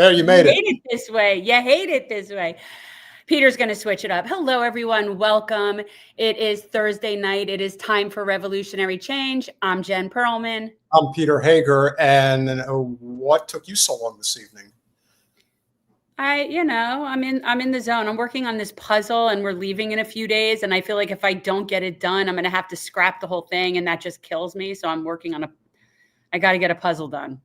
There, you made it. You hate it this way. You hate it this way. Peter's going to switch it up. Hello, everyone. Welcome. It is Thursday night. It is time for Revolutionary Change. I'm Jen Perelman. I'm Peter Hager. And what took you so long this evening? I'm in the zone. I'm working on this puzzle and we're leaving in a few days. And I feel like if I don't get it done, I'm going to have to scrap the whole thing. And that just kills me. So I'm working on I got to get a puzzle done.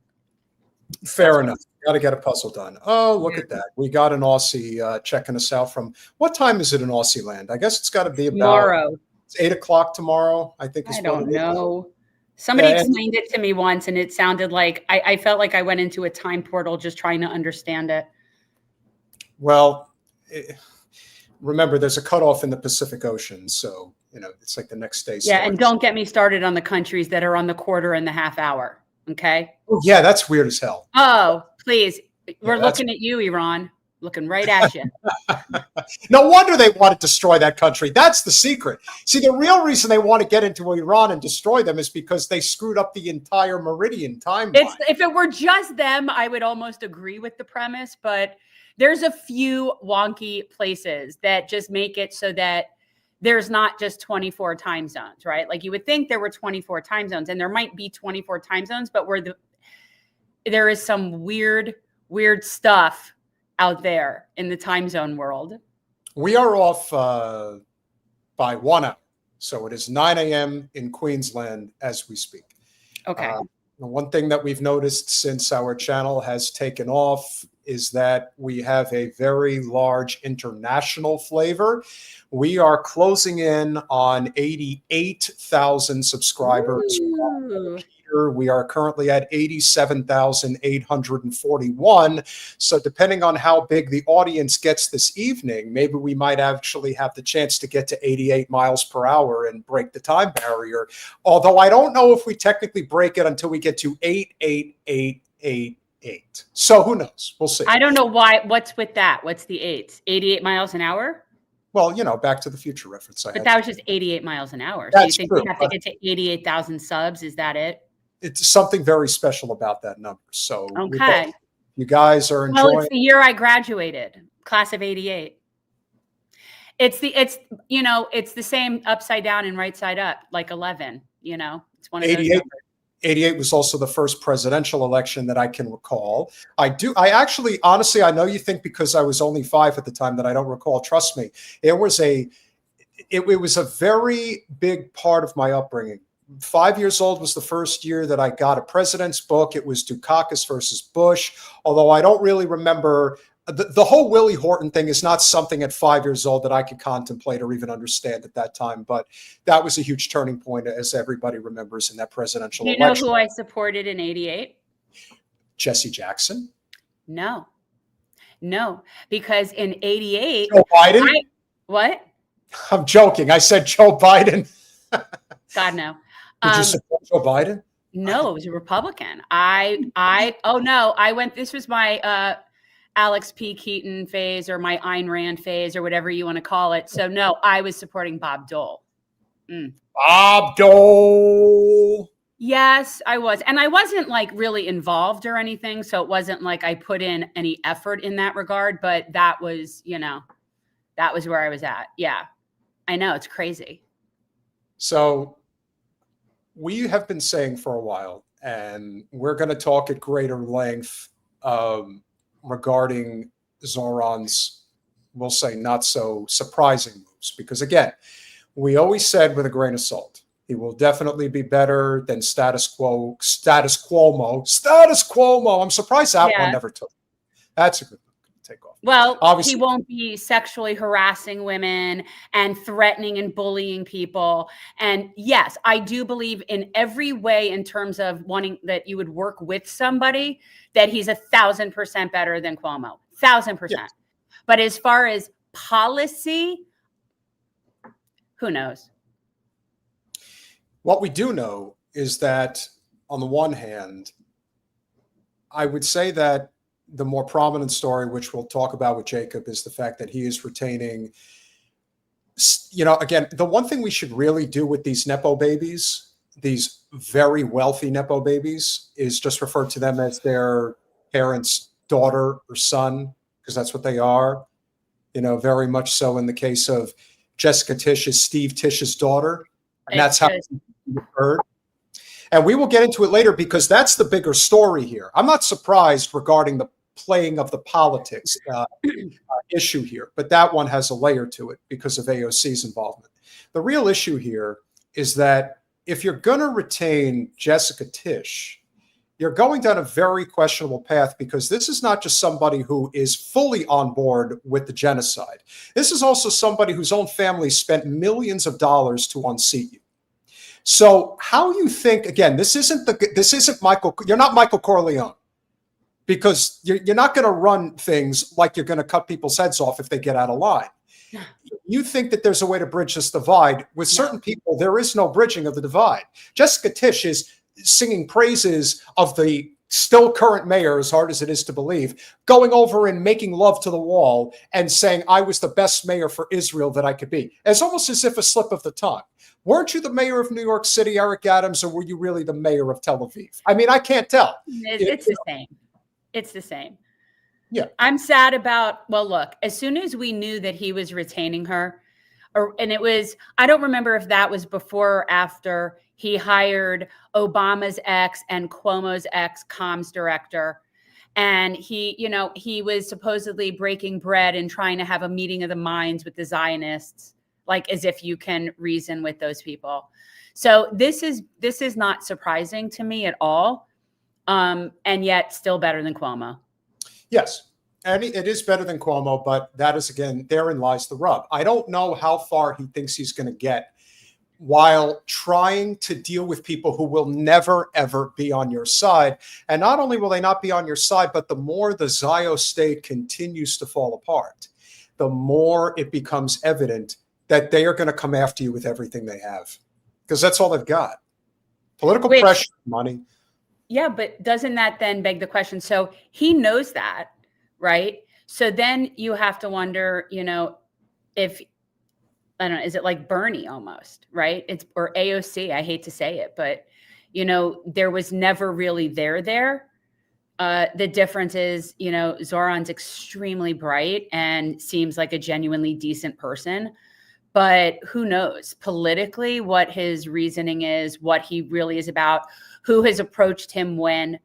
Fair enough. Got to get a puzzle done. Oh, look at that. We got an Aussie checking us out from, what time is it in Aussie land? I guess it's got to be about tomorrow. It's 8 o'clock tomorrow, I think. I don't know. Somebody explained it to me once and it sounded like, I felt like I went into a time portal just trying to understand it. Well, remember, there's a cutoff in the Pacific Ocean. So, it's like the next day. Yeah, and don't get me started on the countries that are on the quarter and the half hour. Okay. Oh, yeah, that's weird as hell. Oh, please. We're looking at you, Iran. Looking right at you. No wonder they want to destroy that country. That's the secret. See, the real reason they want to get into Iran and destroy them is because they screwed up the entire meridian timeline. If it were just them, I would almost agree with the premise, but there's a few wonky places that just make it so that there's not just 24 time zones, right? Like you would think there were 24 time zones, and there might be 24 time zones, but there is some weird stuff out there in the time zone world. We are off by 1 hour. So it is 9 a.m. in Queensland as we speak. Okay. The one thing that we've noticed since our channel has taken off is that we have a very large international flavor. We are closing in on 88,000 subscribers. We are currently at 87,841. So depending on how big the audience gets this evening, maybe we might actually have the chance to get to 88 miles per hour and break the time barrier. Although I don't know if we technically break it until we get to 88888. So who knows? We'll see. I don't know why. What's with that? What's the 8s? 88 miles an hour? Well, Back to the Future reference. But that was just 88 miles an hour. That's so you think true, we have to get to 88,000 subs? Is that it? It's something very special about that number. So okay, you guys are enjoying. Well, it's the year I graduated, class of 88. It's the same upside down and right side up, like 11. It's one of 88. those. 88 was also the first presidential election that I can recall. I actually, honestly, I know you think because I was only 5 at the time that I don't recall. Trust me, it was a very big part of my upbringing. 5 years old was the first year that I got a president's book. It was Dukakis versus Bush, although I don't really remember. The whole Willie Horton thing is not something at 5 years old that I could contemplate or even understand at that time. But that was a huge turning point, as everybody remembers, in that presidential election. Do you know who I supported in 88? Jesse Jackson? No, because in 88, Joe Biden? What? I'm joking. I said Joe Biden. God, no. Did you support Joe Biden? No, it was a Republican. This was my Alex P. Keaton phase or my Ayn Rand phase or whatever you want to call it. So no, I was supporting Bob Dole. Bob Dole. Yes, I was. And I wasn't like really involved or anything. So it wasn't like I put in any effort in that regard, but that was, that was where I was at. Yeah, I know. It's crazy. So we have been saying for a while, and we're going to talk at greater length regarding Zohran's, we'll say, not so surprising moves. Because again, we always said with a grain of salt, he will definitely be better than status quo. I'm surprised that one never took. That's a good one. Take off. Well, obviously, he won't be sexually harassing women and threatening and bullying people. And yes, I do believe in every way in terms of wanting that you would work with somebody that he's 1,000% better than Cuomo. 1,000%. Yes. But as far as policy, who knows? What we do know is that on the one hand, I would say that the more prominent story, which we'll talk about with Jacob, is the fact that he is retaining, again, the one thing we should really do with these Nepo babies, these very wealthy Nepo babies, is just refer to them as their parents' daughter or son, because that's what they are. You know, very much so in the case of Jessica Tisch is Steve Tisch's daughter. And that's how it occurred. And we will get into it later because that's the bigger story here. I'm not surprised regarding the playing of the politics issue here, but that one has a layer to it because of AOC's involvement. The real issue here is that if you're going to retain Jessica Tisch, you're going down a very questionable path because this is not just somebody who is fully on board with the genocide. This is also somebody whose own family spent millions of dollars to unseat you. So how you think, again, this isn't Michael, you're not Michael Corleone, because you're not going to run things like you're going to cut people's heads off if they get out of line. You think that there's a way to bridge this divide. With certain people, there is no bridging of the divide. Jessica Tisch is singing praises of the still current mayor, as hard as it is to believe, going over and making love to the wall and saying, I was the best mayor for Israel that I could be. It's almost as if a slip of the tongue. Weren't you the mayor of New York City, Eric Adams, or were you really the mayor of Tel Aviv? I mean, I can't tell. It's the same. It's the same. Yeah. I'm sad about, well, look, as soon as we knew that he was retaining her, and it was, I don't remember if that was before or after he hired Obama's ex and Cuomo's ex comms director. And he was supposedly breaking bread and trying to have a meeting of the minds with the Zionists, like as if you can reason with those people. So this is not surprising to me at all. And yet still better than Cuomo. Yes. And it is better than Cuomo, but that is, again, therein lies the rub. I don't know how far he thinks he's going to get while trying to deal with people who will never, ever be on your side. And not only will they not be on your side, but the more the Zio state continues to fall apart, the more it becomes evident that they are going to come after you with everything they have, because that's all they've got. Political pressure, money. Yeah, but doesn't that then beg the question? So he knows that, right? So then you have to wonder, if, I don't know, is it like Bernie almost, right? Or AOC, I hate to say it, but, there was never really there. The difference is, Zohran's extremely bright and seems like a genuinely decent person. But who knows politically what his reasoning is, what he really is about, who has approached him when.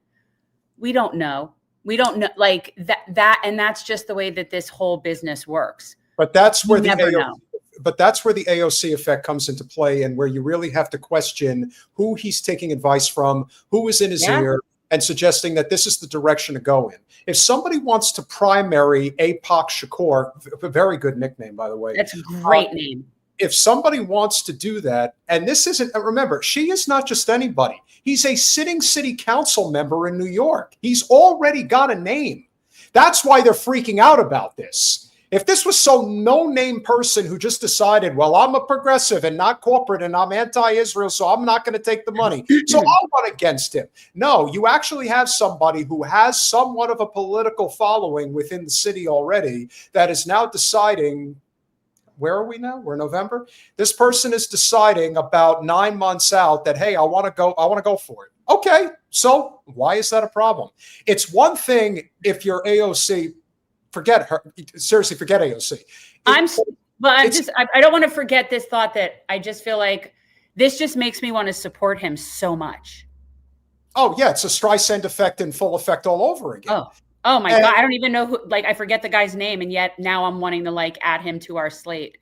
We don't know. We don't know, like that. And that's just the way that this whole business works. But that's where that's where the AOC effect comes into play, and where you really have to question who he's taking advice from, who is in his ear, and suggesting that this is the direction to go in. If somebody wants to primary AIPAC Shakur, a very good nickname, by the way. That's a great name. If somebody wants to do that, and this isn't, remember, she is not just anybody. He's a sitting city council member in New York. He's already got a name. That's why they're freaking out about this. If this was some no-name person who just decided, well, I'm a progressive and not corporate and I'm anti-Israel, so I'm not going to take the money, so I'll run against him. No, you actually have somebody who has somewhat of a political following within the city already that is now deciding, where are we now? We're in November. This person is deciding about 9 months out that, hey, I want to go for it. Okay, so why is that a problem? It's one thing if you're AOC. Forget her. Seriously, forget AOC. I don't want to forget this thought that I just feel like this just makes me want to support him so much. Oh, yeah. It's a Streisand effect in full effect all over again. Oh my God. I don't even know who, I forget the guy's name. And yet now I'm wanting to add him to our slate.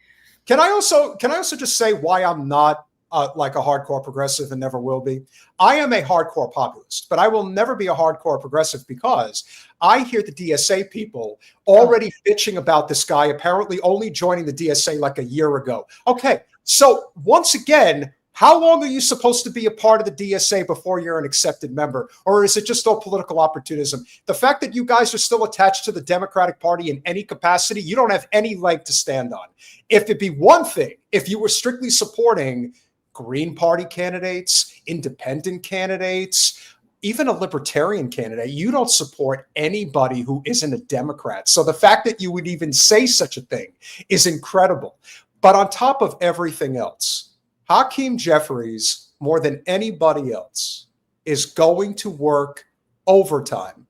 Can I also just say why I'm not like a hardcore progressive and never will be? I am a hardcore populist, but I will never be a hardcore progressive because I hear the DSA people already bitching about this guy, apparently only joining the DSA like a year ago. Okay, so once again, how long are you supposed to be a part of the DSA before you're an accepted member? Or is it just all political opportunism? The fact that you guys are still attached to the Democratic Party in any capacity, you don't have any leg to stand on. If it'd be one thing, if you were strictly supporting Green Party candidates, independent candidates, even a libertarian candidate, you don't support anybody who isn't a Democrat. So the fact that you would even say such a thing is incredible. But on top of everything else, Hakeem Jeffries, more than anybody else, is going to work overtime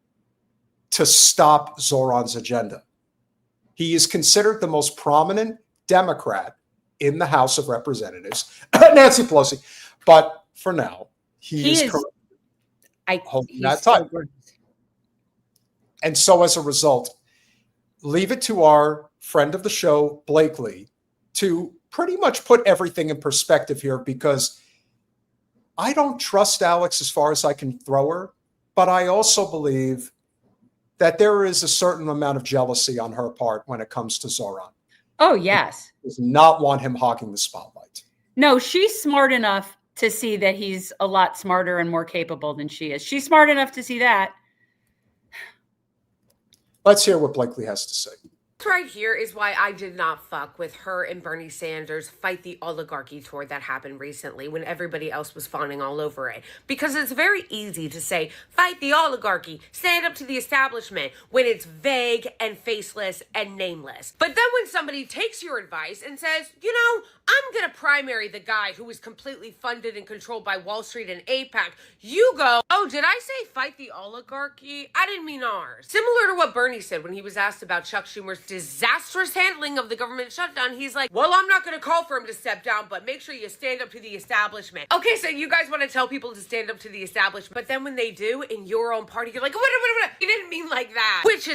to stop Zohran's agenda. He is considered the most prominent Democrat in the House of Representatives, Nancy Pelosi. But for now, he is holding that title. And so as a result, leave it to our friend of the show, Blakely, to pretty much put everything in perspective here, because I don't trust Alex as far as I can throw her, but I also believe that there is a certain amount of jealousy on her part when it comes to Zohran. Oh, yes. Does not want him hogging the spotlight. No, she's smart enough to see that he's a lot smarter and more capable than she is. She's smart enough to see that. Let's hear what Blakely has to say. Right here is why I did not fuck with her and Bernie Sanders' Fight the Oligarchy tour that happened recently when everybody else was fawning all over it. Because it's very easy to say, fight the oligarchy, stand up to the establishment, when it's vague and faceless and nameless. But then when somebody takes your advice and says, you know, I'm going to primary the guy who is completely funded and controlled by Wall Street and AIPAC, you go, oh, did I say fight the oligarchy? I didn't mean ours. Similar to what Bernie said when he was asked about Chuck Schumer's disastrous handling of the government shutdown. He's like, well, I'm not going to call for him to step down, but make sure you stand up to the establishment. Okay, so you guys want to tell people to stand up to the establishment, but then when they do in your own party, you're like, what? You didn't mean like that. Which is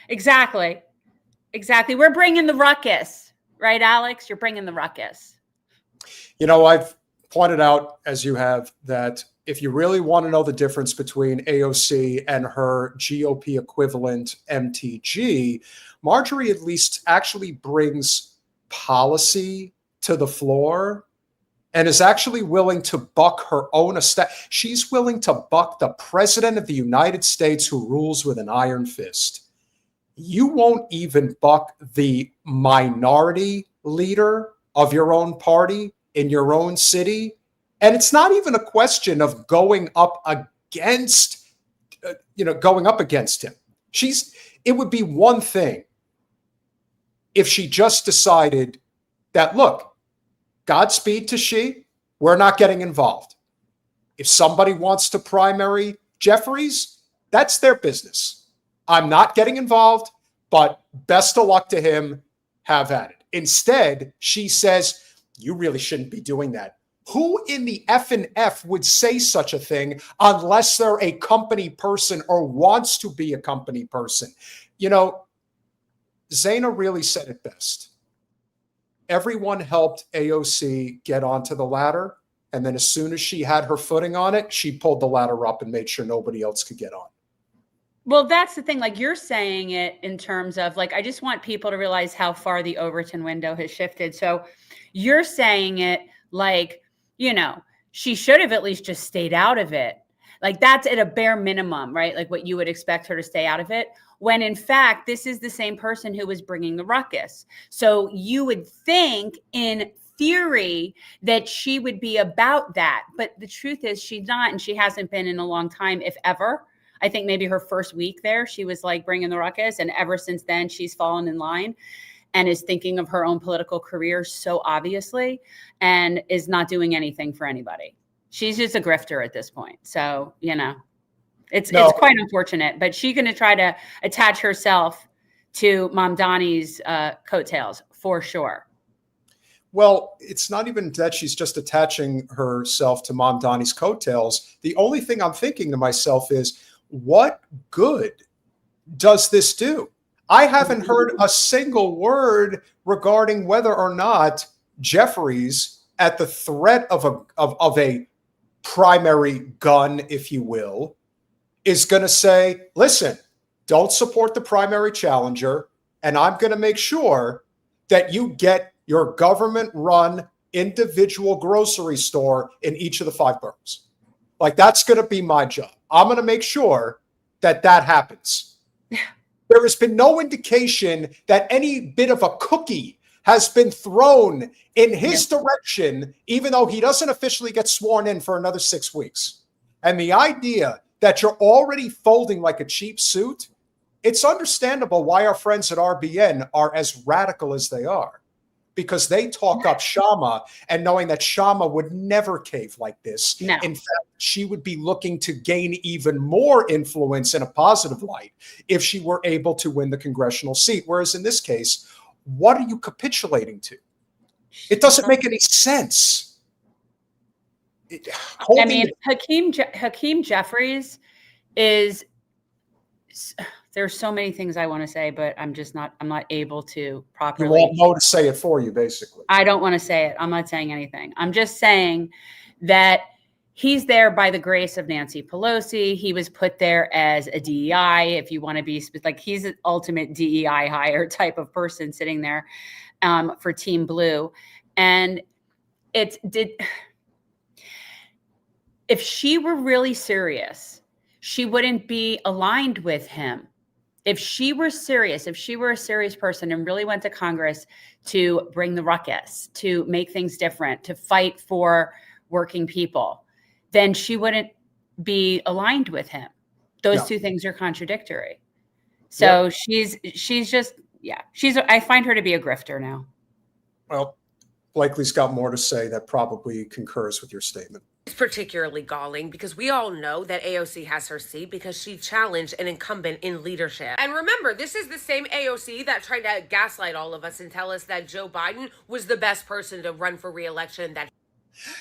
Exactly. We're bringing the ruckus, right, Alex? You're bringing the ruckus. You know, I've pointed out, as you have, that if you really want to know the difference between AOC and her GOP equivalent MTG, Marjorie at least actually brings policy to the floor and is actually willing to buck her own estate. She's willing to buck the president of the United States who rules with an iron fist. You won't even buck the minority leader of your own party in your own city. And it's not even a question of going up against him. It would be one thing if she just decided that, look, Godspeed to she, we're not getting involved. If somebody wants to primary Jeffries, that's their business. I'm not getting involved, but best of luck to him. Have at it. Instead, she says, you really shouldn't be doing that. Who in the F would say such a thing unless they're a company person or wants to be a company person? You know, Zaina really said it best. Everyone helped AOC get onto the ladder. And then as soon as she had her footing on it, she pulled the ladder up and made sure nobody else could get on. Well, that's the thing. Like, you're saying it in terms of, like, I just want people to realize how far the Overton window has shifted. So you're saying it like, you know, she should have at least just stayed out of it. Like, that's at a bare minimum, right? Like what you would expect her to stay out of it. When in fact, this is the same person who was bringing the ruckus. So you would think in theory that she would be about that. But the truth is she's not, and she hasn't been in a long time, if ever. I think maybe her first week there, she was like bringing the ruckus. And ever since then, she's fallen in line and is thinking of her own political career so obviously and is not doing anything for anybody. She's just a grifter at this point. So, you know, it's quite unfortunate, but she's going to try to attach herself to Mamdani's coattails for sure. Well, it's not even that she's just attaching herself to Mamdani's coattails. The only thing I'm thinking to myself is, what good does this do? I haven't heard a single word regarding whether or not Jeffries, at the threat of a primary gun, if you will, is going to say, listen, don't support the primary challenger, and I'm going to make sure that you get your government-run individual grocery store in each of the 5 boroughs. Like, that's going to be my job. I'm going to make sure that that happens. There has been no indication that any bit of a cookie has been thrown in his direction, even though he doesn't officially get sworn in for another 6 weeks. And the idea that you're already folding like a cheap suit, it's understandable why our friends at RBN are as radical as they are. because they talk up Shama, and knowing that Shama would never cave like this. No. In fact, she would be looking to gain even more influence in a positive light if she were able to win the congressional seat. Whereas in this case, what are you capitulating to? It doesn't make any sense. I mean, Hakeem Jeffries is, there's so many things I want to say, but I'm not able to properly. You want Mo to say it for you, basically. I don't want to say it. I'm not saying anything. I'm just saying that he's there by the grace of Nancy Pelosi. He was put there as a DEI, if you want to be like, he's an ultimate DEI hire type of person sitting there for Team Blue. And if she were really serious, she wouldn't be aligned with him. If she were serious, if she were a serious person and really went to Congress to bring the ruckus, to make things different, to fight for working people, then she wouldn't be aligned with him. Those two things are contradictory. So she's just, I find her to be a grifter now. Well, Blakely's got more to say that probably concurs with your statement. It's particularly galling because we all know that AOC has her seat because she challenged an incumbent in leadership. And remember, this is the same AOC that tried to gaslight all of us and tell us that Joe Biden was the best person to run for re-election. That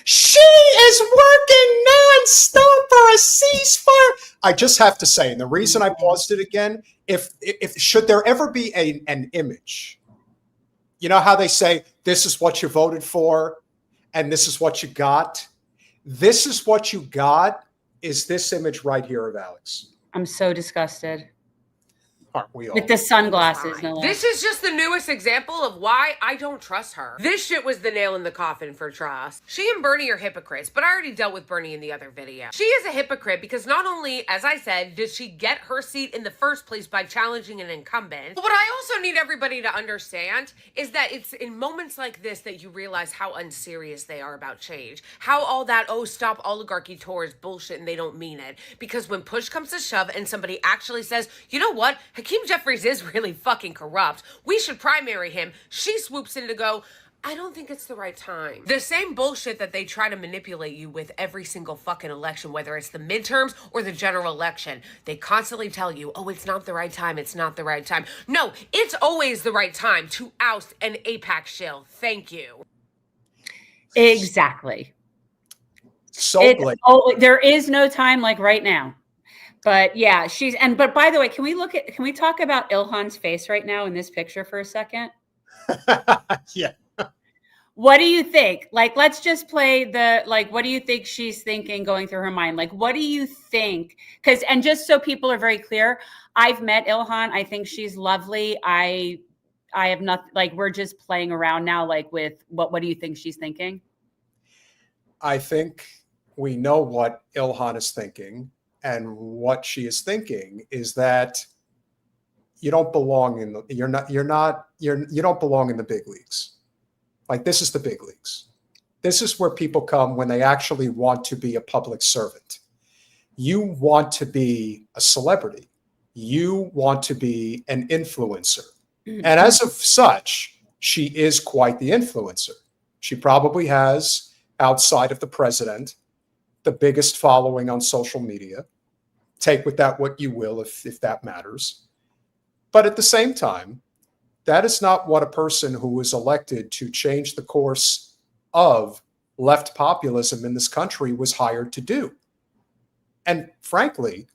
she is working nonstop for a ceasefire. I just have to say, and the reason I paused it again, if should there ever be an image, you know how they say, this is what you voted for and this is what you got? This is what you got is this image right here of Alex. I'm so disgusted. Aren't we all? With the sunglasses. No this is just the newest example of why I don't trust her. This shit was the nail in the coffin for trust. She and Bernie are hypocrites, but I already dealt with Bernie in the other video. She is a hypocrite because not only, as I said, did she get her seat in the first place by challenging an incumbent, but what I also need everybody to understand is that it's in moments like this that you realize how unserious they are about change. How all that, oh, stop oligarchy tour is bullshit and they don't mean it. Because when push comes to shove and somebody actually says, you know what, Hakeem Jeffries is really fucking corrupt, we should primary him, she swoops in to go, I don't think it's the right time. The same bullshit that they try to manipulate you with every single fucking election, whether it's the midterms or the general election. They constantly tell you, oh, it's not the right time, it's not the right time. No, it's always the right time to oust an AIPAC shill. Thank you. Exactly. So there is no time like right now. But yeah, but by the way, can we talk about Ilhan's face right now in this picture for a second? Yeah. What do you think? Like, let's just play what do you think she's thinking going through her mind? Like, what do you think? And just so people are very clear, I've met Ilhan. I think she's lovely. I have nothing, like, we're just playing around now, like with what do you think she's thinking? I think we know what Ilhan is thinking. And what she is thinking is that you don't belong in you don't belong in the big leagues. Like, this is the big leagues. This is where people come when they actually want to be a public servant. You want to be a celebrity. You want to be an influencer. Mm-hmm. And as of such, she is quite the influencer. She probably has, outside of the president, the biggest following on social media. Take with that what you will, if that matters. But at the same time, that is not what a person who was elected to change the course of left populism in this country was hired to do. And frankly,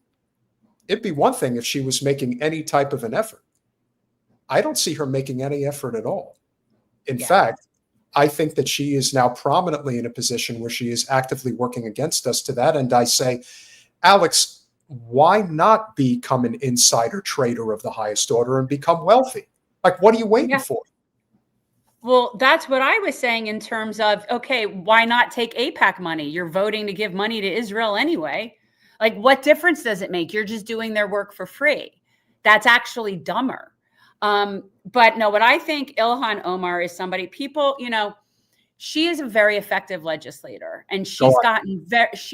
it'd be one thing if she was making any type of an effort. I don't see her making any effort at all. In fact, I think that she is now prominently in a position where she is actively working against us. To that end, I say, Alex, why not become an insider trader of the highest order and become wealthy? Like, what are you waiting for? Well, that's what I was saying in terms of, okay, why not take AIPAC money? You're voting to give money to Israel anyway. Like, what difference does it make? You're just doing their work for free. That's actually dumber. But no, what I think Ilhan Omar is somebody, she is a very effective legislator, and she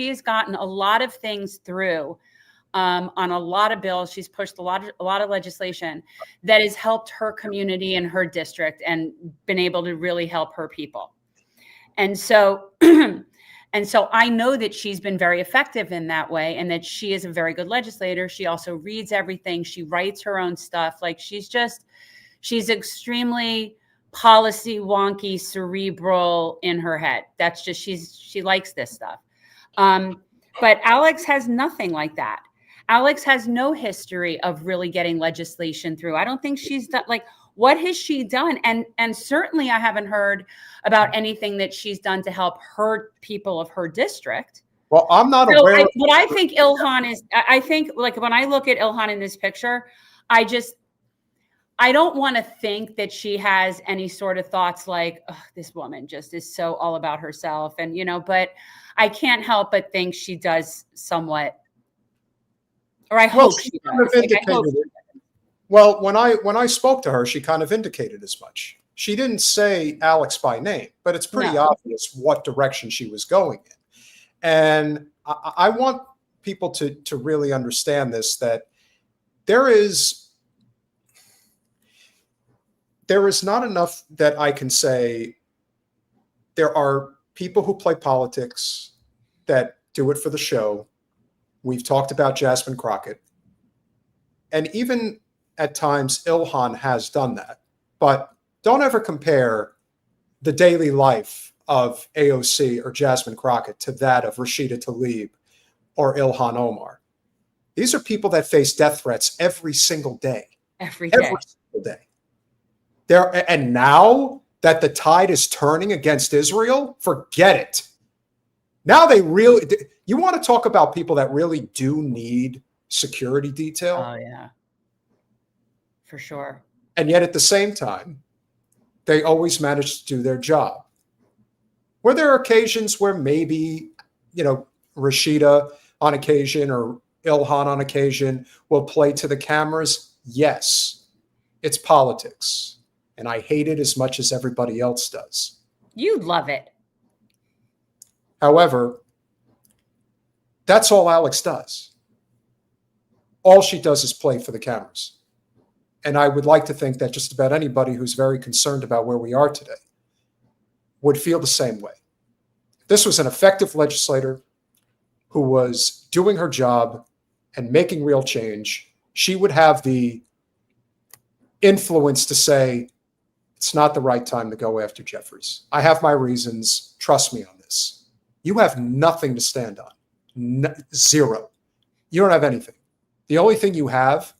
has gotten a lot of things through on a lot of bills. She's pushed a lot of legislation that has helped her community and her district and been able to really help her people. And so, I know that she's been very effective in that way, and that she is a very good legislator. She also reads everything. She writes her own stuff. Like, she's extremely policy wonky, cerebral in her head. That's just, she likes this stuff. But Alex has nothing like that. Alex has no history of really getting legislation through. I don't think she's done, like, what has she done? And certainly I haven't heard about anything that she's done to help her people of her district. Well, I'm not aware. What I think Ilhan is, I think, like, when I look at Ilhan in this picture, I don't want to think that she has any sort of thoughts like, oh, this woman just is so all about herself. And, but I can't help but think she does somewhat, or I hope she does. Well, when I spoke to her, she kind of indicated as much. She didn't say Alex by name, but it's pretty obvious what direction she was going in. And I want people to really understand this, that there is not enough that I can say. There are people who play politics that do it for the show. We've talked about Jasmine Crockett. And even at times, Ilhan has done that. But don't ever compare the daily life of AOC or Jasmine Crockett to that of Rashida Tlaib or Ilhan Omar. These are people that face death threats every single day. Every single day. And now that the tide is turning against Israel, forget it. Now they really, you want to talk about people that really do need security detail? Oh, yeah. For sure. And yet at the same time, they always manage to do their job. Were there occasions where maybe, Rashida on occasion or Ilhan on occasion will play to the cameras? Yes. It's politics. And I hate it as much as everybody else does. You love it. However, that's all Alex does. All she does is play for the cameras. And I would like to think that just about anybody who's very concerned about where we are today would feel the same way. This was an effective legislator who was doing her job and making real change. She would have the influence to say, it's not the right time to go after Jeffries. I have my reasons. Trust me on this. You have nothing to stand on. Zero. You don't have anything. The only thing you have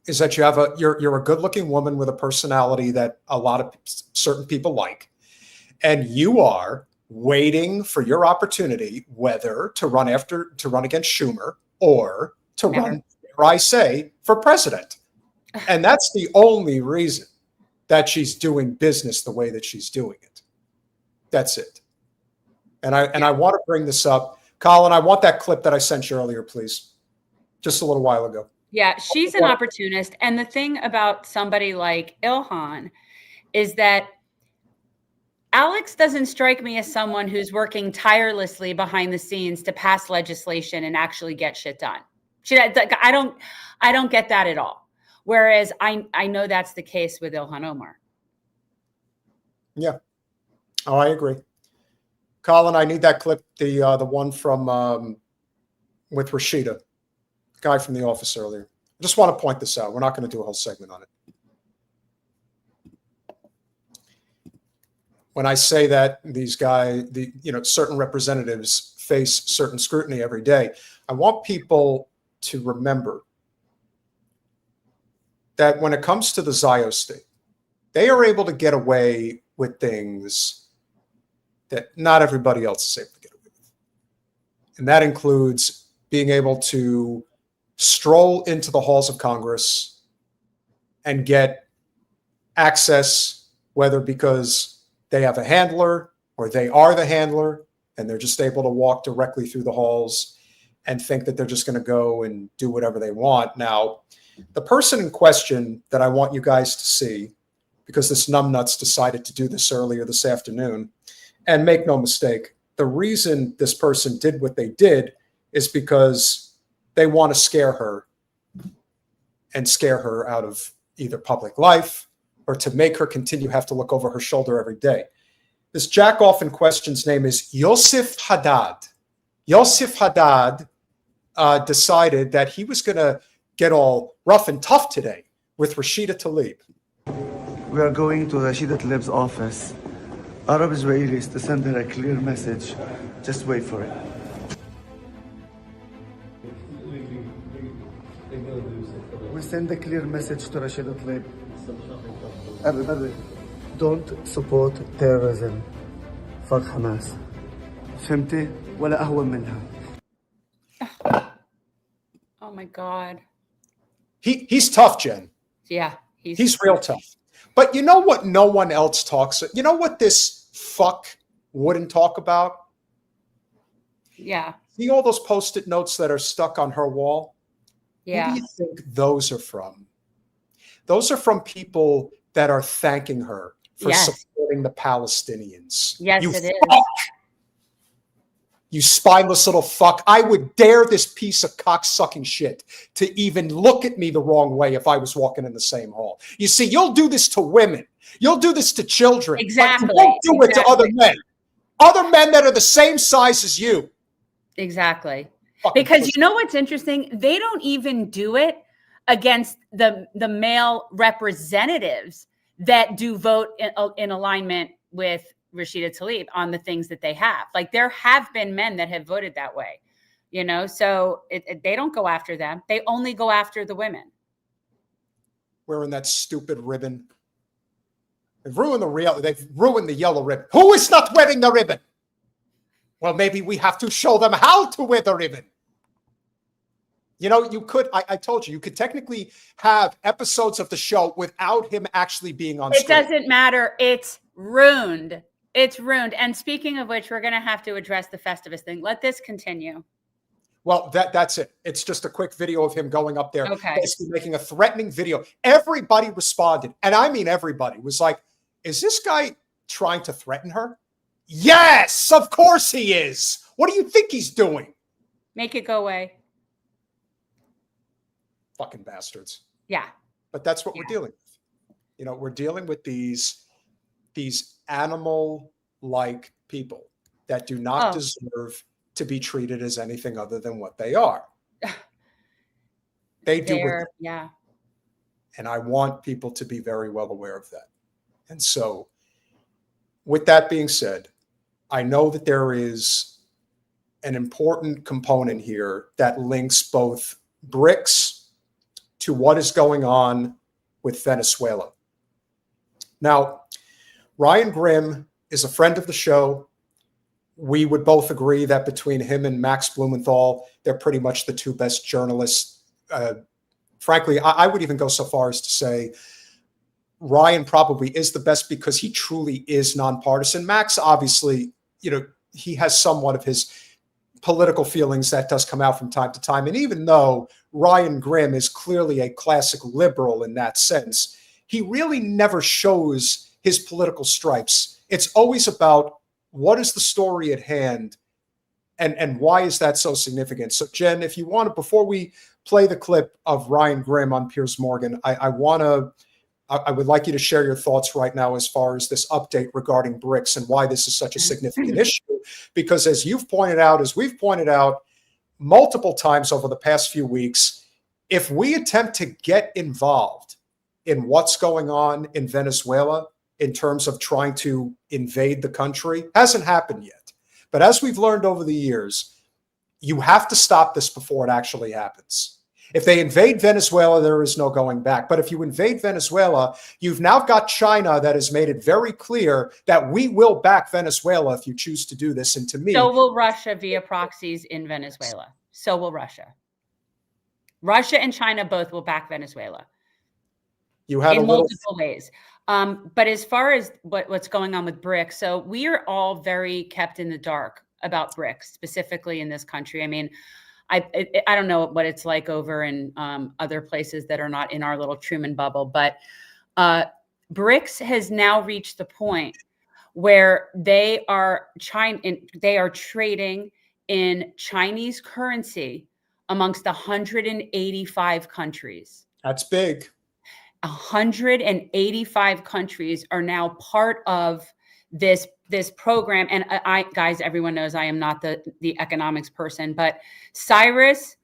is that you're a good-looking woman with a personality that a lot of certain people like, and you are waiting for your opportunity, whether to run against Schumer or to run, dare I say, for president. And that's the only reason that she's doing business the way that she's doing it. That's it. And I want to bring this up. Colin, I want that clip that I sent you earlier, please. Just a little while ago. Yeah, she's an opportunist. And the thing about somebody like Ilhan is that Alex doesn't strike me as someone who's working tirelessly behind the scenes to pass legislation and actually get shit done. I don't get that at all. Whereas I know that's the case with Ilhan Omar. Yeah. Oh, I agree. Colin, I need that clip, the one from with Rashida, guy from The Office earlier. I just want to point this out. We're not going to do a whole segment on it. When I say that these guys, certain representatives face certain scrutiny every day, I want people to remember that when it comes to the Zionist state, they are able to get away with things that not everybody else is able to get away with. And that includes being able to stroll into the halls of Congress and get access, whether because they have a handler or they are the handler and they're just able to walk directly through the halls and think that they're just going to go and do whatever they want. Now, the person in question that I want you guys to see, because this numbnuts decided to do this earlier this afternoon, and make no mistake, the reason this person did what they did is because they want to scare her and scare her out of either public life or to make her continue have to look over her shoulder every day. This jack-off in question's name is Yosef Haddad. Yosef Haddad decided that he was going to get all rough and tough today with Rashida Tlaib. We are going to Rashida Tlaib's office. Arab Israelis to send her a clear message. Just wait for it. We send a clear message to Rashida Tlaib. Everybody, don't support terrorism. Fuck Hamas. فهمتي؟ ولا أهون منها. Oh my God. He's tough, Jen. Yeah. He's real tough. But you know what no one else talks? You know what this fuck wouldn't talk about? Yeah. See all those Post-it notes that are stuck on her wall? Yeah. Who do you think those are from? Those are from people that are thanking her for supporting the Palestinians. Yes, you it is. Fuck. You spineless little fuck. I would dare this piece of cock-sucking shit to even look at me the wrong way if I was walking in the same hall. You see, you'll do this to women. You'll do this to children. Exactly. But you won't do it to other men. Other men that are the same size as you. Exactly. Fucking Because pussy. you know what's interesting? They don't even do it against the male representatives that do vote in alignment with Rashida Tlaib on the things that they have. Like there have been men that have voted that way, you know, so they don't go after them. They only go after the women. Wearing that stupid ribbon. They've ruined the yellow ribbon. Who is not wearing the ribbon? Well, maybe we have to show them how to wear the ribbon. You know, you could, I told you, you could technically have episodes of the show without him actually being on screen. It doesn't matter. It's ruined. It's ruined. And speaking of which, we're going to have to address the Festivus thing. Let this continue. Well, that's it. It's just a quick video of him going up there, Okay. basically making a threatening video. Everybody responded, and I mean everybody, was like, is this guy trying to threaten her? Yes, of course he is. What do you think he's doing? Make it go away. Fucking bastards. Yeah. But that's what we're dealing with. You know, we're dealing with these animal-like people that do not deserve to be treated as anything other than what they are. They do. Yeah. And I want people to be very well aware of that. And so, with that being said, I know that there is an important component here that links both BRICS to what is going on with Venezuela. Now, Ryan Grimm is a friend of the show. We would both agree that between him and Max Blumenthal, they're pretty much the two best journalists. Frankly, I would even go so far as to say Ryan probably is the best because he truly is nonpartisan. Max, obviously, you know, he has somewhat of his political feelings that does come out from time to time. And even though Ryan Grimm is clearly a classic liberal in that sense, he really never shows his political stripes. It's always about what is the story at hand and why is that so significant? So Jen, if you want to, before we play the clip of Ryan Grimm on Piers Morgan, I would like you to share your thoughts right now as far as this update regarding BRICS and why this is such a significant issue. Because as you've pointed out, as we've pointed out multiple times over the past few weeks, if we attempt to get involved in what's going on in Venezuela in terms of trying to invade the country, hasn't happened yet. But as we've learned over the years, you have to stop this before it actually happens. If they invade Venezuela, there is no going back. But if you invade Venezuela, you've now got China that has made it very clear that we will back Venezuela if you choose to do this. And to me, so will Russia via proxies in Venezuela. So will Russia. Russia and China both will back Venezuela. You had in a little multiple ways. But as far as what's going on with BRICS, so we are all very kept in the dark about BRICS, specifically in this country. I mean, I don't know what it's like over in other places that are not in our little Truman bubble, but BRICS has now reached the point where they are trading in Chinese currency amongst 185 countries. That's big. 185 countries are now part of this program. And guys, everyone knows I am not the economics person, but Cyrus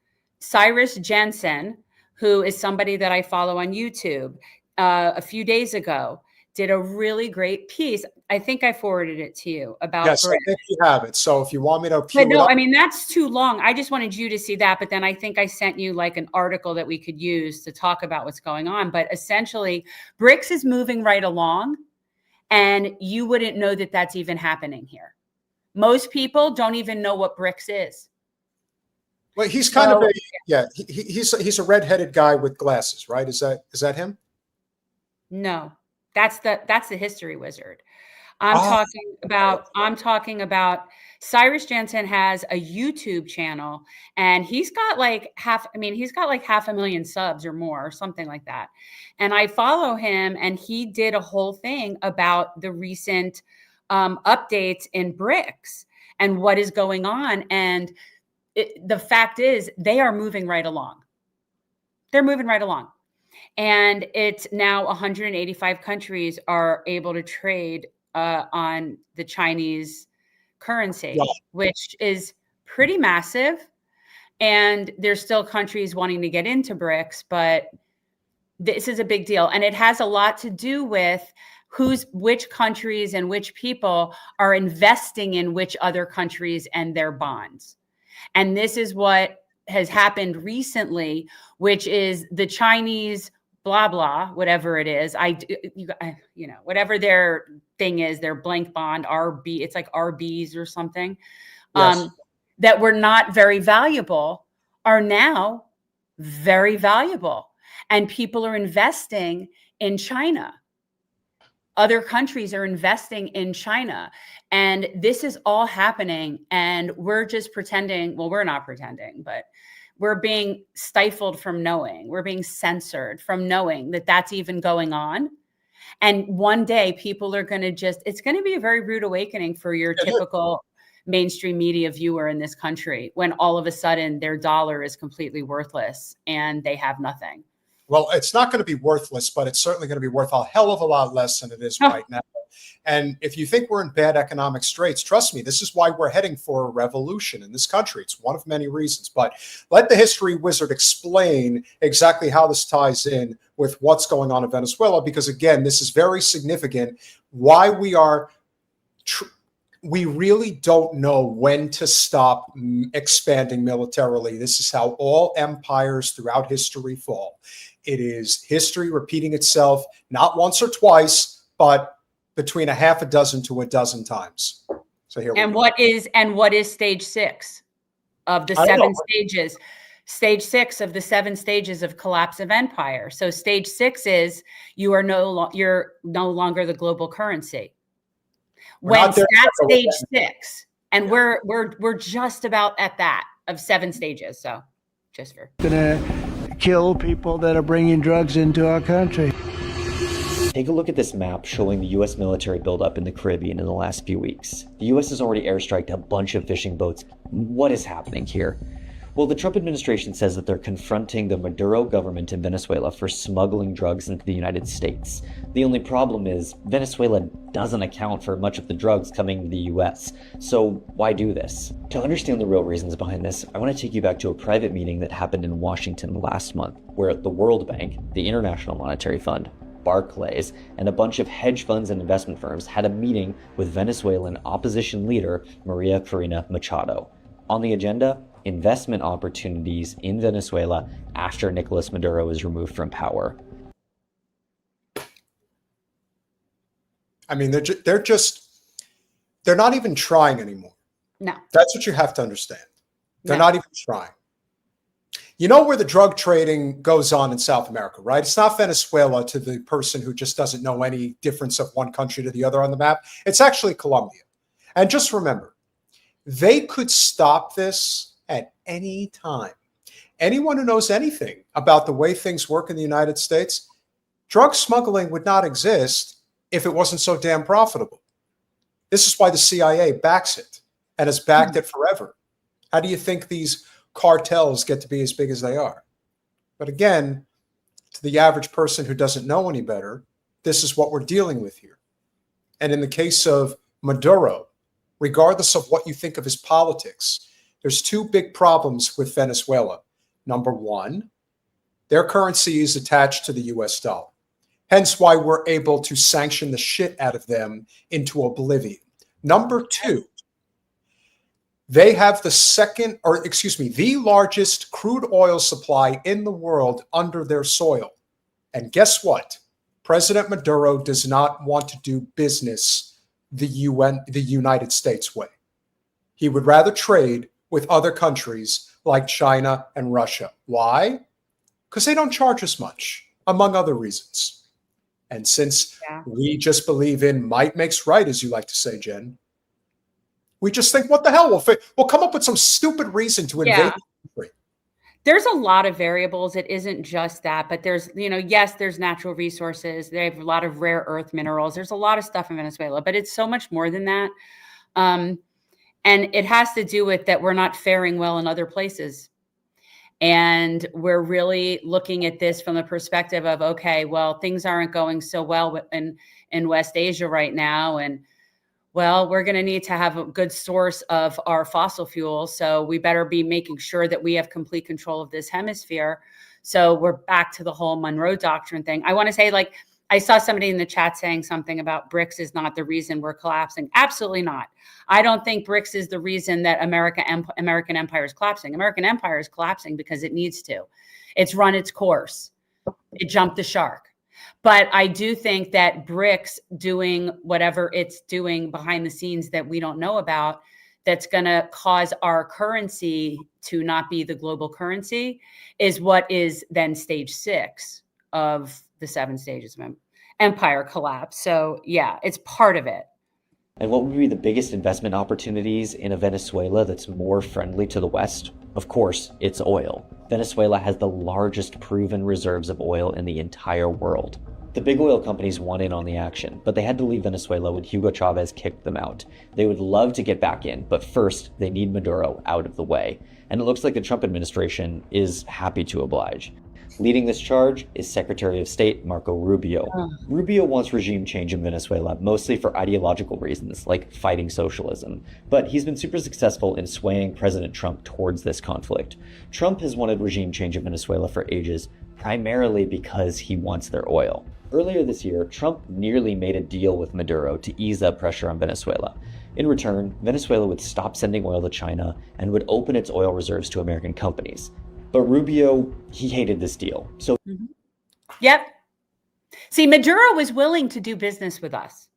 Jensen, who is somebody that I follow on YouTube, a few days ago did a really great piece. I think I forwarded it to you about. Yes, I think you have it. So if you want me to cue but no, it up, I mean, that's too long. I just wanted you to see that. But then I think I sent you like an article that we could use to talk about what's going on. But essentially, BRICS is moving right along. And you wouldn't know that that's even happening here. Most people don't even know what BRICS is. well, he's kind of he's a redheaded guy with glasses, right? Is that him? No, that's the history wizard. I'm talking about Cyrus Jensen has a YouTube channel, and he's got like 500,000 subs or more or something like that. And I follow him, and he did a whole thing about the recent updates in BRICS and what is going on. And the fact is they are moving right along. They're moving right along. And it's now 185 countries are able to trade on the Chinese currency, which is pretty massive. And there's still countries wanting to get into BRICS, but this is a big deal. And it has a lot to do with which countries and which people are investing in which other countries and their bonds. And this is what has happened recently, which is the Chinese blah, blah, whatever it is. Whatever their thing is, their blank bond, RB, it's like RBs or something, Yes. that were not very valuable are now very valuable. And people are investing in China. Other countries are investing in China. And this is all happening. And we're just pretending. Well, we're not pretending, but we're being stifled from knowing. We're being censored from knowing that that's even going on. And one day people are going to it's going to be a very rude awakening for your typical mainstream media viewer in this country when all of a sudden their dollar is completely worthless and they have nothing. Well, it's not going to be worthless, but it's certainly going to be worth a hell of a lot less than it is right now. And if you think we're in bad economic straits, trust me, this is why we're heading for a revolution in this country. It's one of many reasons. But let the history wizard explain exactly how this ties in with what's going on in Venezuela, because, again, this is very significant. Why we really don't know when to stop expanding militarily. This is how all empires throughout history fall. It is history repeating itself, not once or twice, but between a half a dozen to a dozen times. So here we go. What is stage 6 of the 7 stages? Stage 6 of the 7 stages of collapse of empire. So stage 6 is you're no longer the global currency. When that's stage 6, and we're just about at that of 7 stages. So just for gonna kill people that are bringing drugs into our country. Take a look at this map showing the U.S. military buildup in the Caribbean in the last few weeks. The U.S. has already airstriked a bunch of fishing boats. What is happening here? Well, the Trump administration says that they're confronting the Maduro government in Venezuela for smuggling drugs into the United States. The only problem is Venezuela doesn't account for much of the drugs coming to the U.S. So why do this? To understand the real reasons behind this, I want to take you back to a private meeting that happened in Washington last month, where the World Bank, the International Monetary Fund, Barclays, and a bunch of hedge funds and investment firms had a meeting with Venezuelan opposition leader Maria Corina Machado. On the agenda, investment opportunities in Venezuela after Nicolas Maduro is removed from power. I mean, they're not even trying anymore. no. That's what you have to understand. They're No. not even trying. You know where the drug trading goes on in South America, right? It's not Venezuela to the person who just doesn't know any difference of one country to the other on the map. It's actually Colombia. And just remember, they could stop this at any time. Anyone who knows anything about the way things work in the United States, drug smuggling would not exist if it wasn't so damn profitable. This is why the CIA backs it and has backed it forever. How do you think these cartels get to be as big as they are. But again, to the average person who doesn't know any better, this is what we're dealing with here. And in the case of Maduro, regardless of what you think of his politics, there's two big problems with Venezuela. Number one, their currency is attached to the US dollar. Hence why we're able to sanction the shit out of them into oblivion. Number two, they have the largest crude oil supply in the world under their soil. And guess what? President Maduro does not want to do business the United States way. He would rather trade with other countries like China and Russia. Why? Because they don't charge as much, among other reasons. And since we just believe in might makes right, as you like to say, Jen, we just think, what the hell? We'll come up with some stupid reason to invade the country. There's a lot of variables. It isn't just that, but there's, yes, there's natural resources. They have a lot of rare earth minerals. There's a lot of stuff in Venezuela, but it's so much more than that. And it has to do with that we're not faring well in other places. And we're really looking at this from the perspective of, okay, well, things aren't going so well in West Asia right now. And well, we're going to need to have a good source of our fossil fuels. So we better be making sure that we have complete control of this hemisphere. So we're back to the whole Monroe Doctrine thing. I want to say, I saw somebody in the chat saying something about BRICS is not the reason we're collapsing. Absolutely not. I don't think BRICS is the reason that American empire is collapsing. American empire is collapsing because it needs to. It's run its course. It jumped the shark. But I do think that BRICS doing whatever it's doing behind the scenes that we don't know about, that's going to cause our currency to not be the global currency, is what is then stage 6 of the 7 stages of empire collapse. So yeah, it's part of it. And what would be the biggest investment opportunities in a Venezuela that's more friendly to the West? Of course, it's oil. Venezuela has the largest proven reserves of oil in the entire world. The big oil companies want in on the action, but they had to leave Venezuela when Hugo Chavez kicked them out. They would love to get back in, but first they need Maduro out of the way. And it looks like the Trump administration is happy to oblige. Leading this charge is Secretary of State Marco Rubio. Rubio wants regime change in Venezuela, mostly for ideological reasons, like fighting socialism. But he's been super successful in swaying President Trump towards this conflict. Trump has wanted regime change in Venezuela for ages, primarily because he wants their oil. Earlier this year, Trump nearly made a deal with Maduro to ease up pressure on Venezuela. In return, Venezuela would stop sending oil to China and would open its oil reserves to American companies. But Rubio, he hated this deal. So, Yep. See, Maduro was willing to do business with us.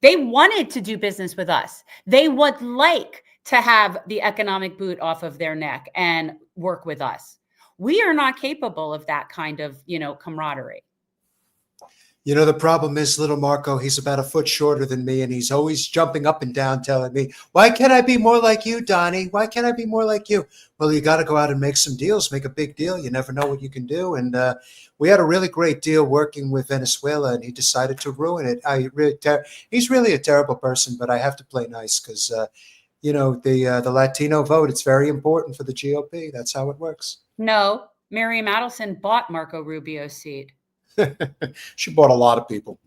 They wanted to do business with us. They would like to have the economic boot off of their neck and work with us. We are not capable of that kind of, camaraderie. The problem is little Marco, he's about a foot shorter than me, and he's always jumping up and down telling me, why can't I be more like you, Donnie? Why can't I be more like you? Well, you got to go out and make some deals, make a big deal. You never know what you can do. And we had a really great deal working with Venezuela, and he decided to ruin it. He's really a terrible person, but I have to play nice because, the Latino vote, it's very important for the GOP. That's how it works. No, Miriam Adelson bought Marco Rubio's seat. She bought a lot of people.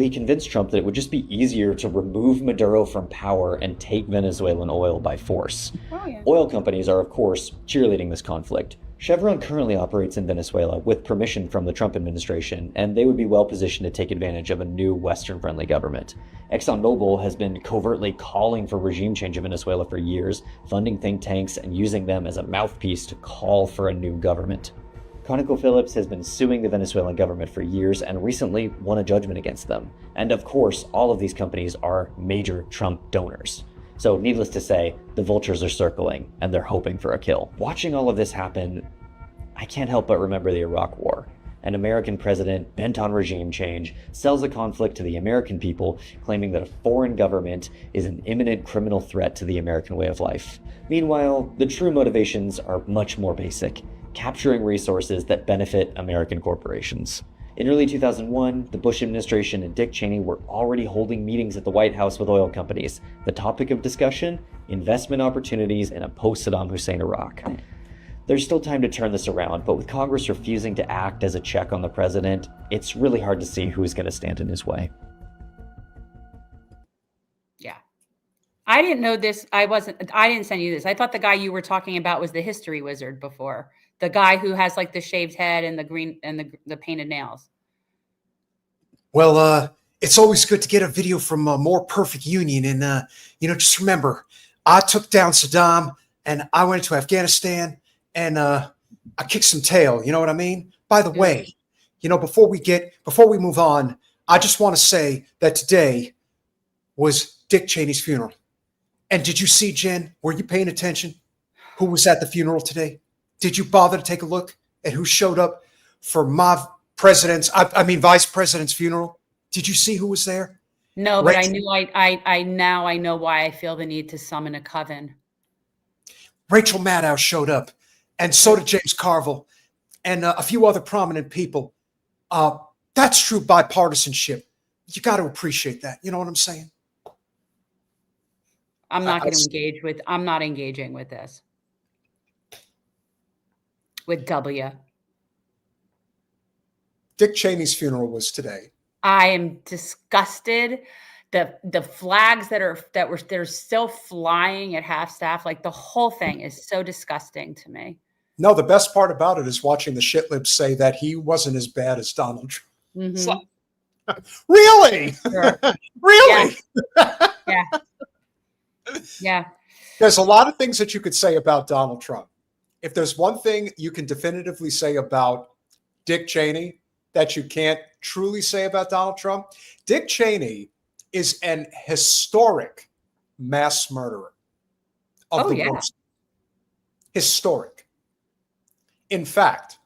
he convinced Trump that it would just be easier to remove Maduro from power and take Venezuelan oil by force. Oh, yeah. Oil companies are, of course, cheerleading this conflict. Chevron currently operates in Venezuela with permission from the Trump administration, and they would be well positioned to take advantage of a new Western-friendly government. ExxonMobil has been covertly calling for regime change in Venezuela for years, funding think tanks and using them as a mouthpiece to call for a new government. ConocoPhillips has been suing the Venezuelan government for years and recently won a judgment against them. And of course, all of these companies are major Trump donors. So needless to say, the vultures are circling and they're hoping for a kill. Watching all of this happen, I can't help but remember the Iraq War. An American president bent on regime change sells the conflict to the American people, claiming that a foreign government is an imminent criminal threat to the American way of life. Meanwhile, the true motivations are much more basic: capturing resources that benefit American corporations. In early 2001, the Bush administration and Dick Cheney were already holding meetings at the White House with oil companies. The topic of discussion? Investment opportunities in a post-Saddam Hussein Iraq. There's still time to turn this around, but with Congress refusing to act as a check on the president, it's really hard to see who's going to stand in his way. Yeah. I didn't know this. I didn't send you this. I thought the guy you were talking about was the history wizard before. The guy who has like the shaved head and the green and the painted nails. Well, it's always good to get a video from a more perfect union. And, just remember, I took down Saddam and I went to Afghanistan and I kicked some tail. You know what I mean? By the way, before we move on, I just want to say that today was Dick Cheney's funeral. And did you see, Jen? Were you paying attention? Who was at the funeral today? Did you bother to take a look at who showed up for my vice president's funeral? Did you see who was there? No, but I knew I know why I feel the need to summon a coven. Rachel Maddow showed up, and so did James Carville, and a few other prominent people. That's true bipartisanship. You got to appreciate that. You know what I'm saying? I'm not engaging with this. With W. Dick Cheney's funeral was today. I am disgusted. The flags that are still flying at half staff, like the whole thing is so disgusting to me. No, the best part about it is watching the shitlibs say that he wasn't as bad as Donald Trump. Mm-hmm. Like, really? Sure. Really? Yeah. Yeah. There's a lot of things that you could say about Donald Trump. If there's one thing you can definitively say about Dick Cheney that you can't truly say about Donald Trump, Dick Cheney is an historic mass murderer of the worst. Historic. In fact,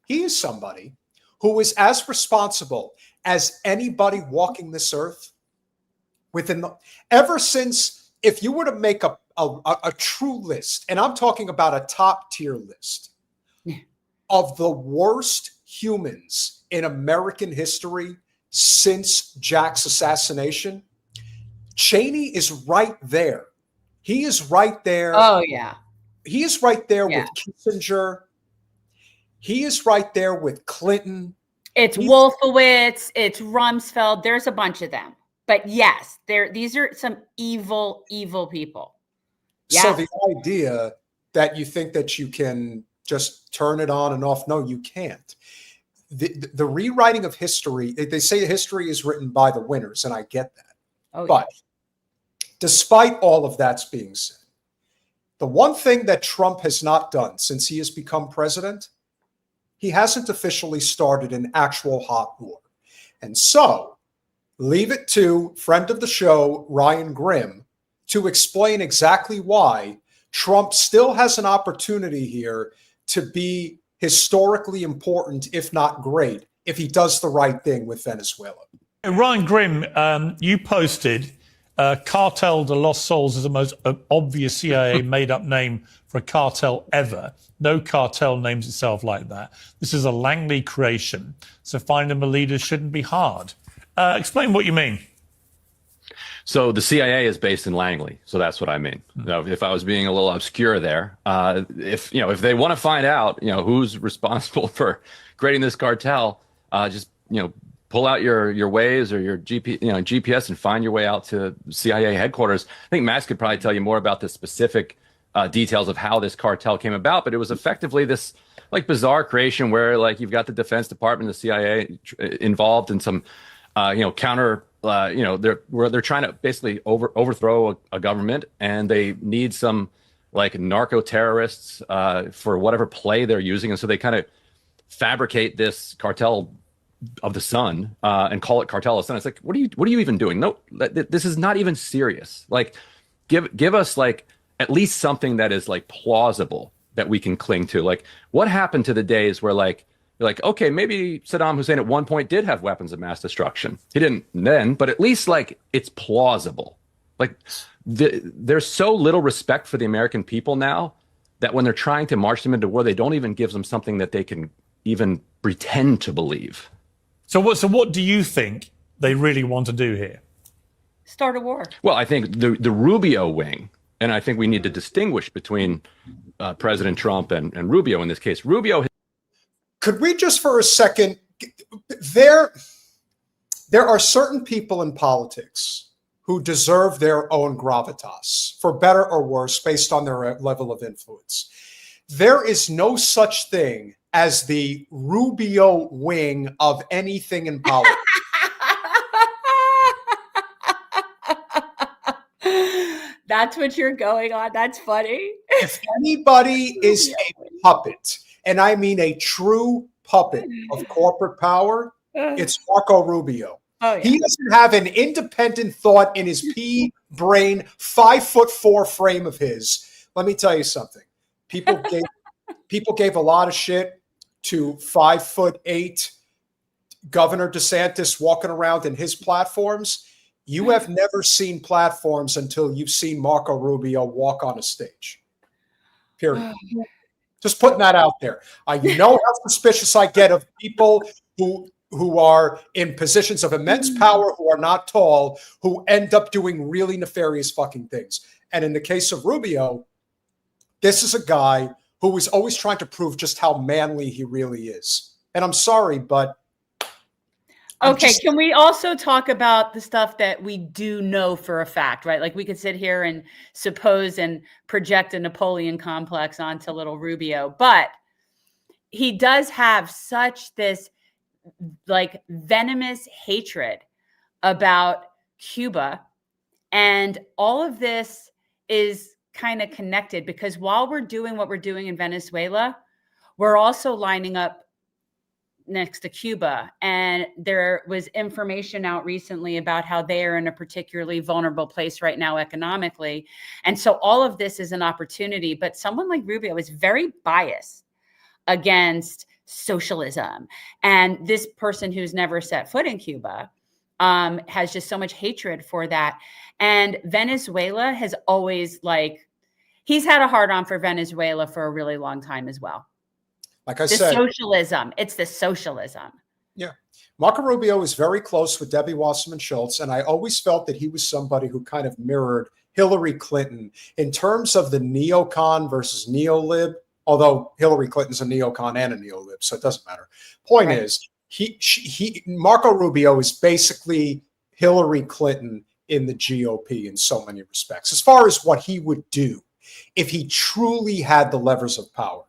he is somebody who is as responsible as anybody walking this earth ever since, if you were to make a true list, and I'm talking about a top tier list of the worst humans in American history since Jack's assassination, Cheney is right there. He is right there. Oh, yeah. He is right there with Kissinger. He is right there with Clinton. It's Wolfowitz. It's Rumsfeld. There's a bunch of them. But yes, these are some evil, evil people. Yes. So the idea that you think that you can just turn it on and off, no, you can't. The rewriting of history, they say history is written by the winners, and I get that. But despite all of that's being said, the one thing that Trump has not done since he has become president, he hasn't officially started an actual hot war. And so leave it to friend of the show, Ryan Grimm, to explain exactly why Trump still has an opportunity here to be historically important, if not great, if he does the right thing with Venezuela. Ryan Grimm, you posted Cartel de Los Sols is the most obvious CIA made-up name for a cartel ever. No cartel names itself like that. This is a Langley creation, so finding a leader shouldn't be hard. Explain what you mean. So the CIA is based in Langley, so that's what I mean. If I was being a little obscure there, if they want to find out, who's responsible for creating this cartel, just pull out your Waze or your GPS and find your way out to CIA headquarters. I think Max could probably tell you more about the specific details of how this cartel came about, but it was effectively this bizarre creation where you've got the Defense Department, the CIA involved in some counter. They're trying to basically overthrow a government, and they need some narco terrorists for whatever play they're using, and so they kind of fabricate this cartel of the sun and call it cartel of the sun. It's what are you even doing? No, this is not even serious. Give us at least something that is plausible that we can cling to. What happened to the days where you're okay, maybe Saddam Hussein at one point did have weapons of mass destruction. He didn't then, but at least it's plausible. There's so little respect for the American people now that when they're trying to march them into war, they don't even give them something that they can even pretend to believe. So what do you think they really want to do here? Start a war. Well, I think the Rubio wing And I think we need to distinguish between President Trump and Rubio in this case. Rubio. Could we just for a second, there are certain people in politics who deserve their own gravitas, for better or worse, based on their level of influence. There is no such thing as the Rubio wing of anything in politics. That's what you're going on. That's funny. If anybody is a puppet, and I mean a true puppet of corporate power, it's Marco Rubio. Oh, yeah. He doesn't have an independent thought in his pea brain, 5'4" frame of his. Let me tell you something. People gave a lot of shit to 5'8" Governor DeSantis walking around in his platforms. You have never seen platforms until you've seen Marco Rubio walk on a stage. Period. Just putting that out there. You know how suspicious I get of people who are in positions of immense power, who are not tall, who end up doing really nefarious fucking things. And in the case of Rubio, this is a guy who was always trying to prove just how manly he really is. And I'm sorry, but okay, can we also talk about the stuff that we do know for a fact, right? Like we could sit here and suppose and project a Napoleon complex onto little Rubio, but he does have such this like venomous hatred about Cuba. And all of this is kind of connected because while we're doing what we're doing in Venezuela, we're also lining up next to Cuba. And there was information out recently about how they are in a particularly vulnerable place right now economically. And so all of this is an opportunity, but someone like Rubio is very biased against socialism. And this person who's never set foot in Cuba has just so much hatred for that. And Venezuela has always he's had a hard on for Venezuela for a really long time as well. Like I said, socialism. It's the socialism. Yeah. Marco Rubio is very close with Debbie Wasserman Schultz. And I always felt that he was somebody who kind of mirrored Hillary Clinton in terms of the neocon versus neolib, although Hillary Clinton's a neocon and a neolib, so it doesn't matter. Point Right. is, Marco Rubio is basically Hillary Clinton in the GOP in so many respects, as far as what he would do if he truly had the levers of power.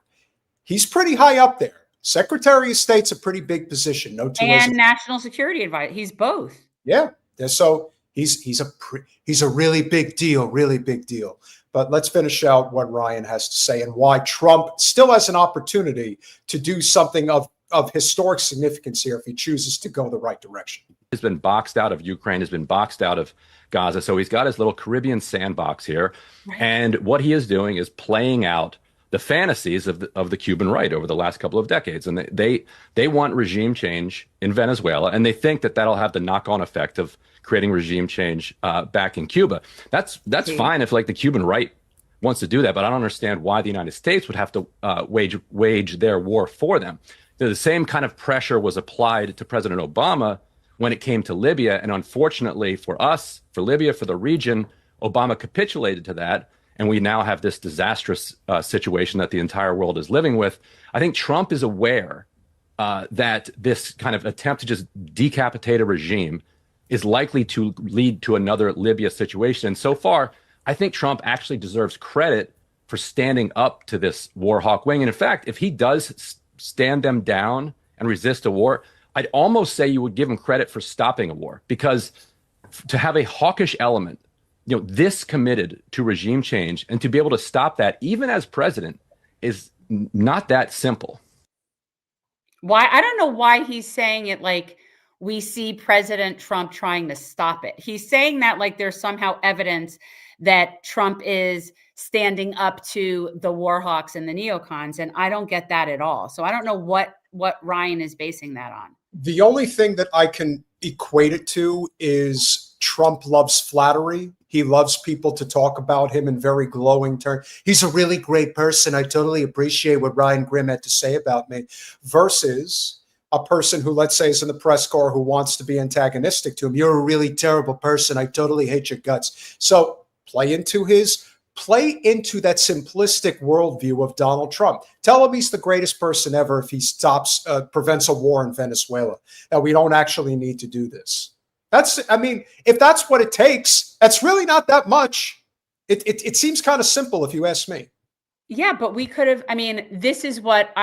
He's pretty high up there. Secretary of State's a pretty big position. No two ways. And national security advisor. He's both. Yeah. So he's a really big deal, really big deal. But let's finish out what Ryan has to say and why Trump still has an opportunity to do something of historic significance here if he chooses to go the right direction. Has been boxed out of Ukraine, has been boxed out of Gaza. So he's got his little Caribbean sandbox here. Right. And what he is doing is playing out the fantasies of the Cuban right over the last couple of decades. And they want regime change in Venezuela, and they think that that'll have the knock-on effect of creating regime change back in Cuba. That's fine if the Cuban right wants to do that, but I don't understand why the United States would have to wage their war for them. The same kind of pressure was applied to President Obama when it came to Libya, and unfortunately for us, for Libya, for the region, Obama capitulated to that. And we now have this disastrous situation that the entire world is living with. I think Trump is aware that this kind of attempt to just decapitate a regime is likely to lead to another Libya situation. And so far, I think Trump actually deserves credit for standing up to this war hawk wing. And in fact, if he does stand them down and resist a war, I'd almost say you would give him credit for stopping a war, because to have a hawkish element, this committed to regime change and to be able to stop that, even as president, is not that simple. Why? I don't know why he's saying it like we see President Trump trying to stop it. He's saying that like there's somehow evidence that Trump is standing up to the war hawks and the neocons. And I don't get that at all. So I don't know what Ryan is basing that on. The only thing that I can equate it to is Trump loves flattery. He loves people to talk about him in very glowing terms. He's a really great person. I totally appreciate what Ryan Grimm had to say about me. Versus a person who, let's say, is in the press corps who wants to be antagonistic to him. You're a really terrible person. I totally hate your guts. So play into his play into that simplistic worldview of Donald Trump. Tell him he's the greatest person ever if he prevents a war in Venezuela, that we don't actually need to do this. If that's what it takes, that's really not that much. It seems kind of simple if you ask me. Yeah, but we could have, this is what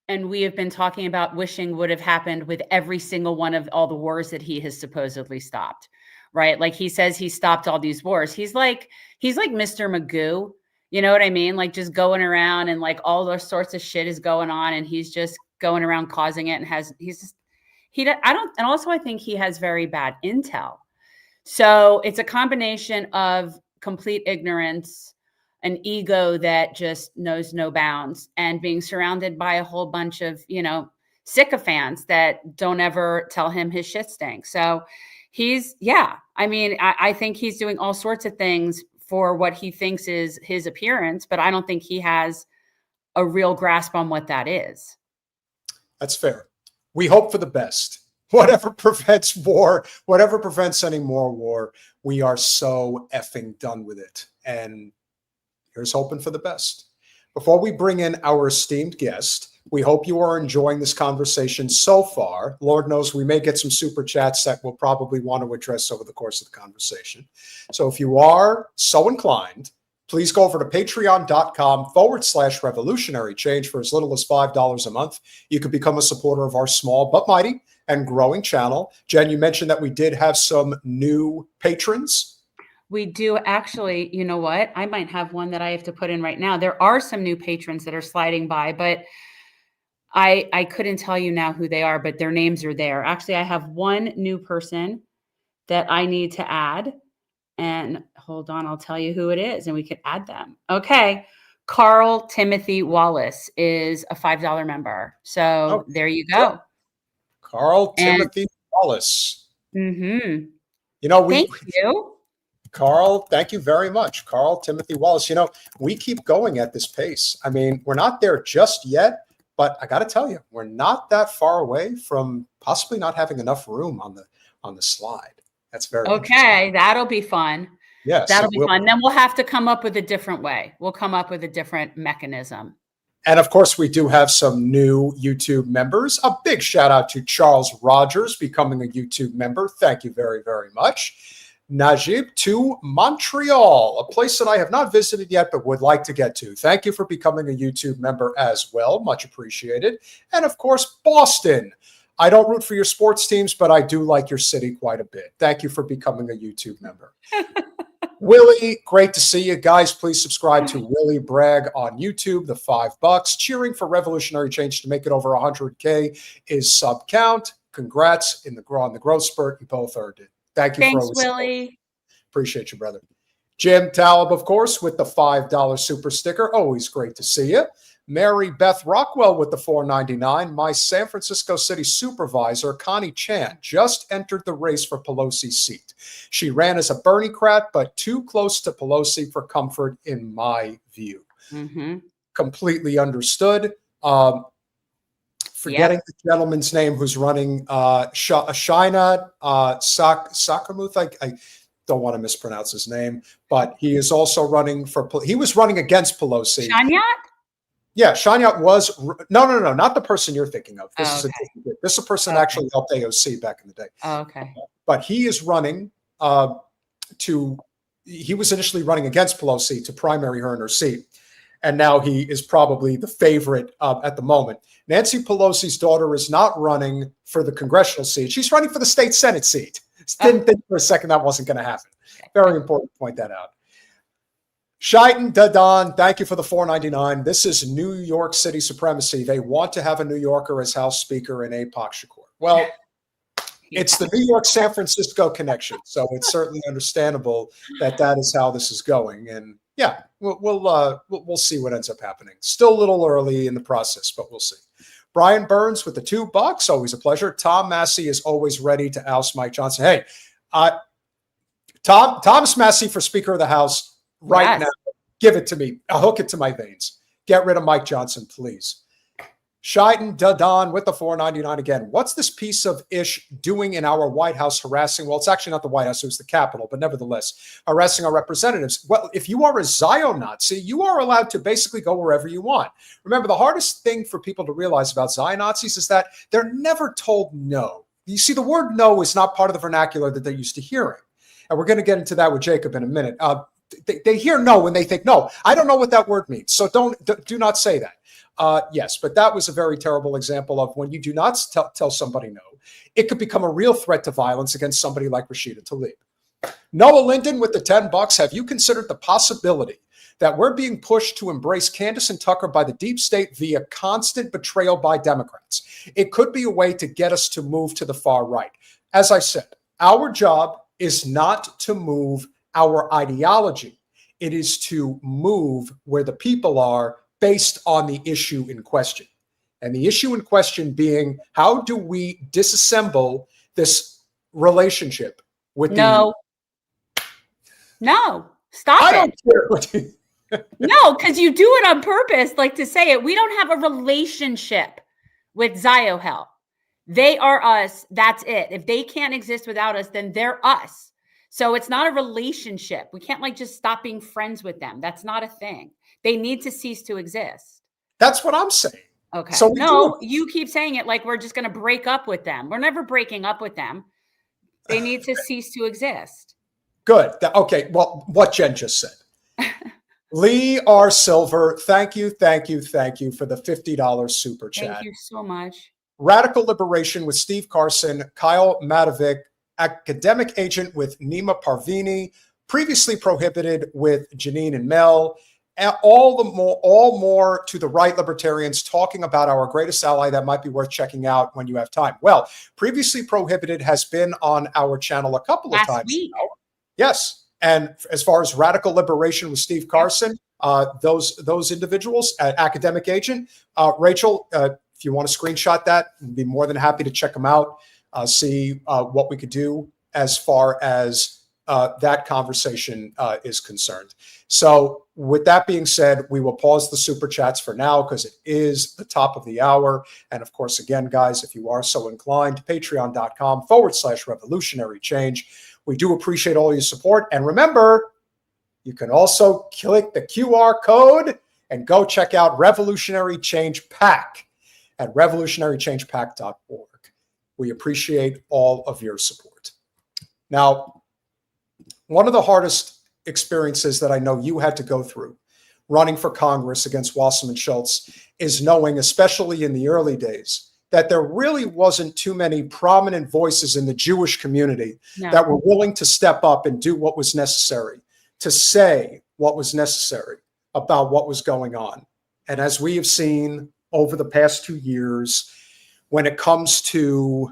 we have been talking about wishing would have happened with every single one of all the wars that he has supposedly stopped, right? Like he says he stopped all these wars. He's like Mr. Magoo, you know what I mean? Like just going around and like all those sorts of shit is going on and he's just going around causing it and I think he has very bad intel. So it's a combination of complete ignorance, an ego that just knows no bounds, and being surrounded by a whole bunch of, sycophants that don't ever tell him his shit stinks. So I think he's doing all sorts of things for what he thinks is his appearance, but I don't think he has a real grasp on what that is. That's fair. We hope for the best. Whatever prevents war, whatever prevents any more war, we are so effing done with it. And here's hoping for the best. Before we bring in our esteemed guest, we hope you are enjoying this conversation so far. Lord knows we may get some super chats that we'll probably want to address over the course of the conversation. So if you are so inclined, please go over to patreon.com/revolutionary change for as little as $5 a month. You can become a supporter of our small but mighty and growing channel. Jen, you mentioned that we did have some new patrons. We do actually, you know what? I might have one that I have to put in right now. There are some new patrons that are sliding by, but I couldn't tell you now who they are, but their names are there. Actually, I have one new person that I need to add. And hold on, I'll tell you who it is and we could add them. Okay. Carl Timothy Wallace is a $5 member. So there you go. Carl Timothy Wallace. Mm-hmm. Thank you. Carl, thank you very much. Carl Timothy Wallace. We keep going at this pace. We're not there just yet, but I got to tell you, we're not that far away from possibly not having enough room on the slide. That's very okay. That'll be fun. Yes, that'll be fun. Then we'll have to come up with a different way. We'll come up with a different mechanism. And of course, we do have some new YouTube members. A big shout out to Charles Rogers becoming a YouTube member. Thank you very, very much. Najib to Montreal, a place that I have not visited yet, but would like to get to. Thank you for becoming a YouTube member as well. Much appreciated. And of course, Boston. I don't root for your sports teams, but I do like your city quite a bit. Thank you for becoming a YouTube member. Willie, great to see you. Guys, please subscribe to Willie Bragg on YouTube, the $5. Cheering for revolutionary change to make it over 100K is sub count. Congrats on the growth spurt. You both earned it. Thank you. Thanks, Willie. Appreciate you, brother. Jim Talib, of course, with the $5 super sticker. Always great to see you. Mary Beth Rockwell with the $4.99. My San Francisco City supervisor, Connie Chan, just entered the race for Pelosi's seat. She ran as a Bernie-crat, but too close to Pelosi for comfort, in my view. Mm-hmm. Completely understood. Forgetting the gentleman's name who's running, Shaina Sakramuth. I don't want to mispronounce his name, but he is also running he was running against Pelosi. Shanyat? Yeah, Shanyat was no, not the person you're thinking of. This is a person that actually helped AOC back in the day. Oh, okay. But he is running he was initially running against Pelosi to primary her in her seat. And now he is probably the favorite at the moment. Nancy Pelosi's daughter is not running for the congressional seat. She's running for the state Senate seat. Didn't think for a second that wasn't going to happen. Very important to point that out. Shaitan Dadan, thank you for the $4.99. This is New York City supremacy. They want to have a New Yorker as House Speaker in AIPAC, Shakur. Well, it's the New York San Francisco connection, so it's certainly understandable that is how this is going. And yeah, we'll see what ends up happening. Still a little early in the process, but we'll see. Brian Burns with the $2, always a pleasure. Tom Massie is always ready to oust Mike Johnson. Hey, Thomas Massie for Speaker of the House now. Give it to me. I'll hook it to my veins. Get rid of Mike Johnson, please. Scheiden Dadan with the 499 again. What's this piece of ish doing in our White House harassing? Well, it's actually not the White House, it was the Capitol, but nevertheless, harassing our representatives. Well, if you are a Zion-Nazi, you are allowed to basically go wherever you want. Remember, the hardest thing for people to realize about Zion-Nazis is that they're never told no. You see, the word no is not part of the vernacular that they're used to hearing. And we're going to get into that with Jacob in a minute. They hear no when they think no. I don't know what that word means, so do not say that. Yes, but that was a very terrible example of when you do not tell somebody no, it could become a real threat to violence against somebody like Rashida Tlaib. Noah Linden with the $10. Have you considered the possibility that we're being pushed to embrace Candace and Tucker by the deep state via constant betrayal by Democrats? It could be a way to get us to move to the far right. As I said, our job is not to move our ideology. It is to move where the people are based on the issue in question. And the issue in question being, how do we disassemble this relationship with No, stop I don't care what you... No, because you do it on purpose, like to say it. We don't have a relationship with Ziohel. They are us. That's it. If they can't exist without us, then they're us. So it's not a relationship. We can't like just stop being friends with them. That's not a thing. They need to cease to exist. That's what I'm saying. Okay. So no, you keep saying it like we're just going to break up with them. We're never breaking up with them. They need to cease to exist. Good. Okay. Well, what Jen just said. Lee R. Silver, thank you for the $50 super chat. Thank you so much. Radical Liberation with Steve Carson, Kyle Matovic, academic agent with Nima Parvini, previously prohibited with Janine and Mel. All more to the right libertarians talking about our greatest ally that might be worth checking out when you have time. Well, previously prohibited has been on our channel a couple of times now. Yes. And as far as Radical Liberation with Steve Carson, those individuals, academic agent, Rachel, if you want to screenshot that, I'd be more than happy to check them out, see what we could do as far as that conversation is concerned. So with that being said, we will pause the super chats for now because it is the top of the hour. And of course, again, guys, if you are so inclined, patreon.com/revolutionary change. We do appreciate all your support. And remember, you can also click the QR code and go check out Revolutionary Change PAC at revolutionarychangepac.org. We appreciate all of your support. Now, one of the hardest experiences that I know you had to go through running for Congress against Wasserman Schultz is knowing, especially in the early days, that there really wasn't too many prominent voices in the Jewish community that were willing to step up and do what was necessary, to say what was necessary about what was going on. And as we have seen over the past 2 years, when it comes to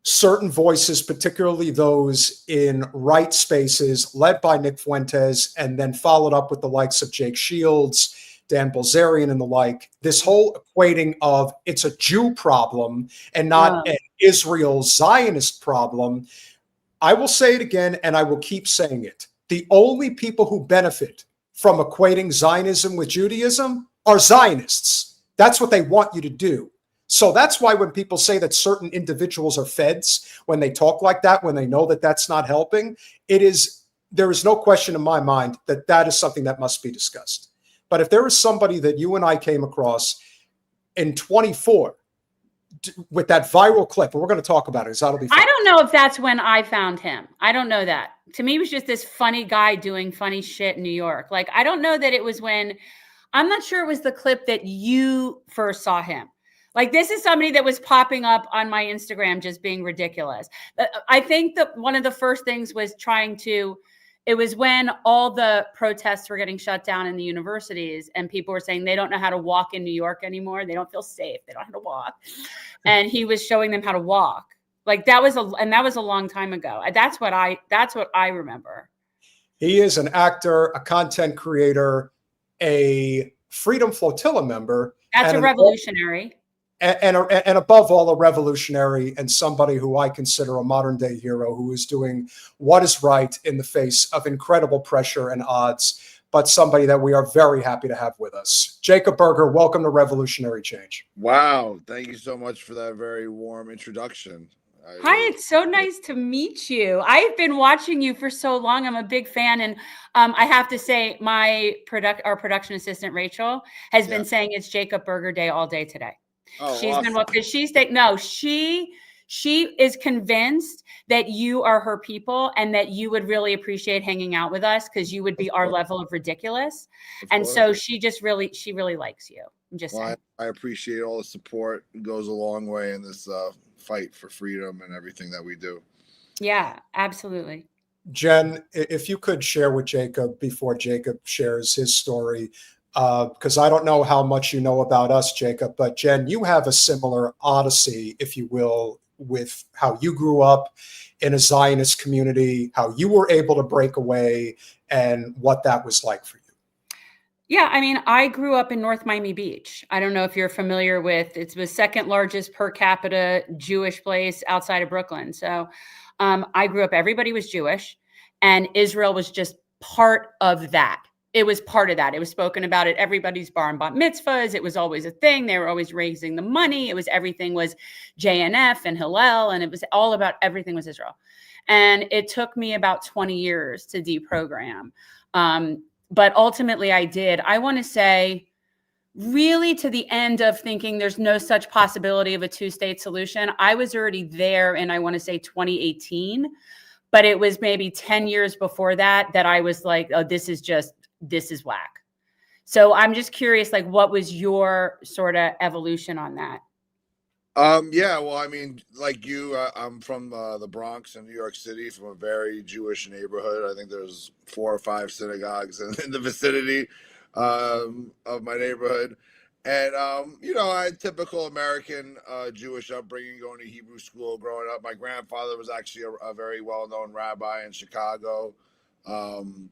certain voices, particularly those in right spaces, led by Nick Fuentes, and then followed up with the likes of Jake Shields, Dan Bilzerian, and the like, this whole equating of it's a Jew problem and not an Israel Zionist problem. I will say it again, and I will keep saying it. The only people who benefit from equating Zionism with Judaism are Zionists. That's what they want you to do. So that's why when people say that certain individuals are feds, when they talk like that, when they know that that's not helping, there is no question in my mind that that is something that must be discussed. But if there is somebody that you and I came across in 24 with that viral clip, and we're going to talk about it, because that'll be fun. I don't know if that's when I found him. I don't know that. To me, it was just this funny guy doing funny shit in New York. Like, I don't know that it was when, I'm not sure it was the clip that you first saw him. Like, this is somebody that was popping up on my Instagram just being ridiculous. I think that one of the first things was it was when all the protests were getting shut down in the universities and people were saying they don't know how to walk in New York anymore. They don't feel safe. They don't know how to walk. And he was showing them how to walk. Like, that was a long time ago. That's what I remember. He is an actor, a content creator, a Freedom Flotilla member. That's a revolutionary. And above all, a revolutionary, and somebody who I consider a modern day hero who is doing what is right in the face of incredible pressure and odds but somebody that we are very happy to have with us. Jacob Berger, welcome to Revolutionary Change. Wow. Thank you so much for that very warm introduction. Hi, it's so nice to meet you. I've been watching you for so long. I'm a big fan. And I have to say, our production assistant, Rachel, has been saying it's Jacob Berger Day all day today. Oh, she's awesome. been, because she is convinced that you are her people and that you would really appreciate hanging out with us because you would be our level of ridiculous. And so she really likes you. I'm just saying. I appreciate all the support. It goes a long way in this fight for freedom and everything that we do. Yeah, absolutely. Jen, if you could share with Jacob before Jacob shares his story, because I don't know how much you know about us, Jacob, but Jen, you have a similar odyssey, if you will, with how you grew up in a Zionist community, how you were able to break away, and what that was like for you. Yeah, I mean, I grew up in North Miami Beach. I don't know if you're familiar with, it's the second largest per capita Jewish place outside of Brooklyn. So I grew up, everybody was Jewish, and Israel was just part of that. It was part of that. It was spoken about at everybody's bar and bat mitzvahs. It was always a thing. They were always raising the money. Everything was JNF and Hillel, and it was all about everything was Israel. And it took me about 20 years to deprogram. But ultimately I did. I want to say really to the end of thinking there's no such possibility of a two-state solution. I was already there in, I want to say 2018, but it was maybe 10 years before that I was like, oh, this is whack. So I'm just curious, like, what was your sort of evolution on that? Yeah, well, I mean, like you, I'm from the Bronx in New York City, from a very Jewish neighborhood. I think there's 4 or 5 synagogues in the vicinity of my neighborhood. And, I had typical American Jewish upbringing, going to Hebrew school, growing up. My grandfather was actually a very well-known rabbi in Chicago. And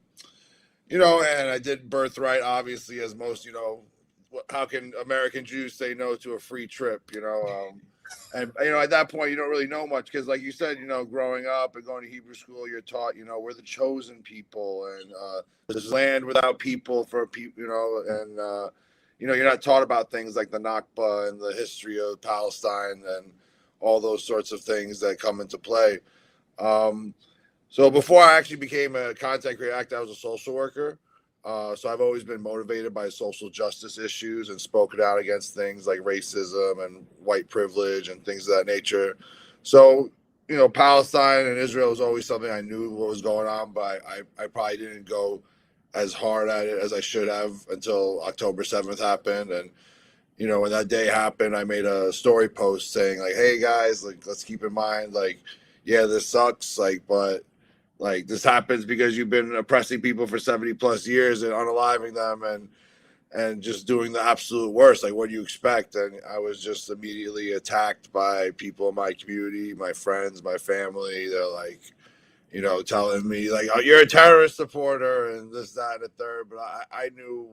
I did birthright, obviously, as most, how can American Jews say no to a free trip, and at that point you don't really know much because, like you said, growing up and going to Hebrew school, you're taught, we're the chosen people, and there's land without people for people, and you're not taught about things like the Nakba and the history of Palestine and all those sorts of things that come into play. So before I actually became a content creator actor, I was a social worker. So I've always been motivated by social justice issues and spoken out against things like racism and white privilege and things of that nature. So, Palestine and Israel was always something I knew what was going on, but I probably didn't go as hard at it as I should have until October 7th happened. And, when that day happened, I made a story post saying, like, hey guys, like, let's keep in mind, like, yeah, this sucks, like, but this happens because you've been oppressing people for 70 plus years and unaliving them and just doing the absolute worst. Like, what do you expect? And I was just immediately attacked by people in my community, my friends, my family. They're like, telling me like, oh, you're a terrorist supporter and this, that, and the third. But I knew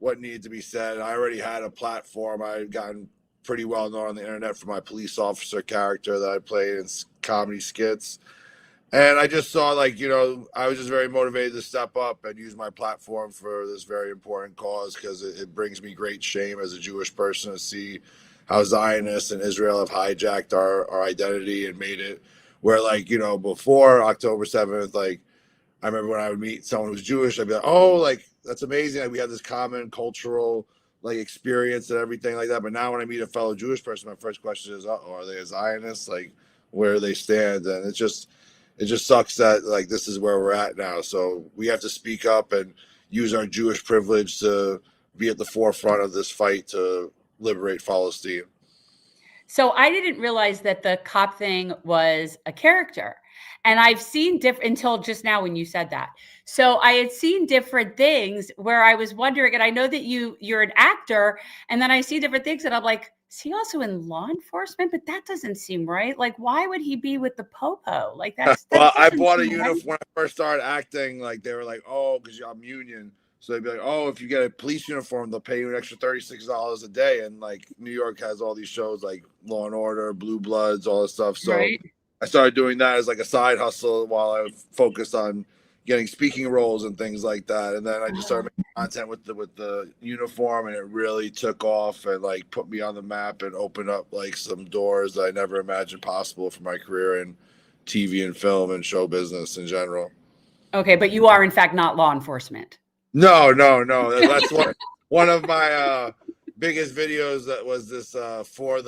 what needed to be said. I already had a platform. I had gotten pretty well known on the internet for my police officer character that I played in comedy skits. And I just saw, like, I was just very motivated to step up and use my platform for this very important cause, because it brings me great shame as a Jewish person to see how Zionists and Israel have hijacked our identity and made it where, like, before October 7th, like, I remember when I would meet someone who's Jewish, I'd be like, oh, like, that's amazing. Like, we have this common cultural, like, experience and everything like that. But now when I meet a fellow Jewish person, my first question is, are they a Zionist? Like, where do they stand? And it just sucks that, like, this is where we're at now. So we have to speak up and use our Jewish privilege to be at the forefront of this fight to liberate Palestine. So I didn't realize that the cop thing was a character. And I've seen until just now when you said that. So I had seen different things where I was wondering, and I know that you're an actor, and then I see different things and I'm like, is he also in law enforcement? But that doesn't seem right. Like, why would he be with the popo? Like, that's well, I bought a uniform when I first started acting. Like, they were like, oh, because I'm union. So they'd be like, oh, if you get a police uniform, they'll pay you an extra $36 a day. And, like, New York has all these shows like Law and Order, Blue Bloods, all this stuff. So right. I started doing that as like a side hustle while I focused on getting speaking roles and things like that. And then I just started making content with the uniform, and it really took off and like put me on the map and opened up like some doors that I never imagined possible for my career in TV and film and show business in general. Okay, but you are in fact not law enforcement. No. That's one of my biggest videos. That was this for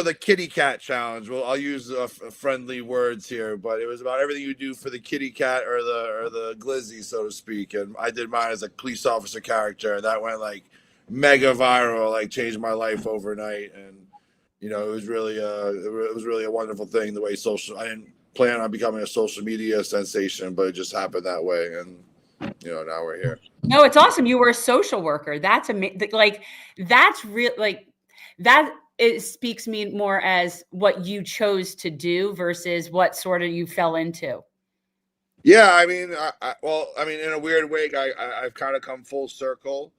the kitty cat challenge. Well, I'll use friendly words here, but it was about everything you do for the kitty cat or the glizzy, so to speak. And I did mine as a police officer character, and that went like mega viral, like changed my life overnight. And you know, it was really a wonderful thing. The way I didn't plan on becoming a social media sensation, but it just happened that way. And you know, now we're here. No, it's awesome. You were a social worker. That's amazing. Like that's real. Like that. It speaks me more as what you chose to do versus what sort of you fell into. Yeah, I mean, I mean, in a weird way, I've kind of come full circle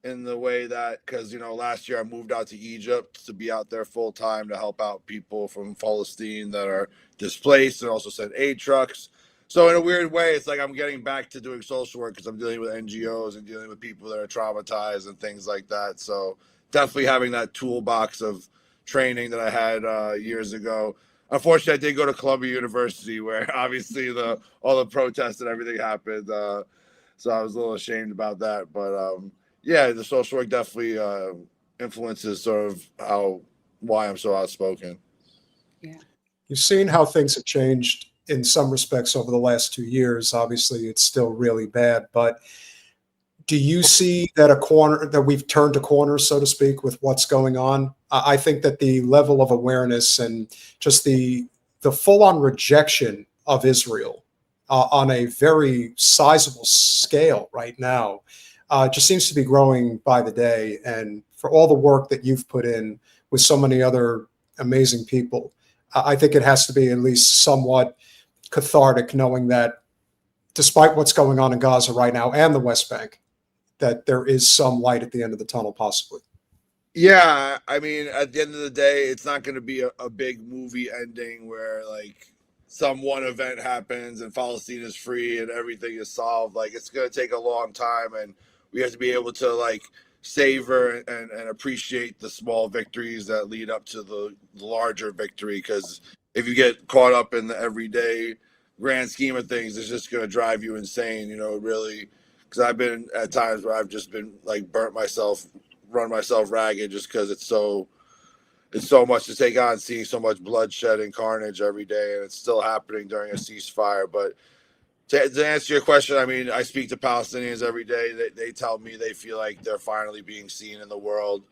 in the way that, because, you know, last year I moved out to Egypt to be out there full time to help out people from Palestine that are displaced, and also send aid trucks. So in a weird way, it's like I'm getting back to doing social work because I'm dealing with NGOs and dealing with people that are traumatized and things like that. So definitely having that toolbox of training that I had years ago. Unfortunately, I did go to Columbia University, where obviously all the protests and everything happened. So I was a little ashamed about that. But yeah, the social work definitely influences sort of why I'm so outspoken. Yeah. You've seen how things have changed in some respects over the last 2 years. Obviously, it's still really bad, but do you see that we've turned a corner, so to speak, with what's going on? I think that the level of awareness and just the full-on rejection of Israel on a very sizable scale right now just seems to be growing by the day. And for all the work that you've put in with so many other amazing people, I think it has to be at least somewhat cathartic knowing that despite what's going on in Gaza right now and the West Bank, that there is some light at the end of the tunnel, possibly. Yeah, I mean, at the end of the day, it's not going to be a big movie ending where like some one event happens and Palestine is free and everything is solved. Like, it's going to take a long time, and we have to be able to like savor and appreciate the small victories that lead up to the larger victory. Because if you get caught up in the everyday grand scheme of things, it's just going to drive you insane. You know, really. Because I've been at times where I've just been like run myself ragged, just because it's so much to take on, seeing so much bloodshed and carnage every day, and it's still happening during a ceasefire. But to answer your question, I mean, I speak to Palestinians every day. They tell me they feel like they're finally being seen in the world.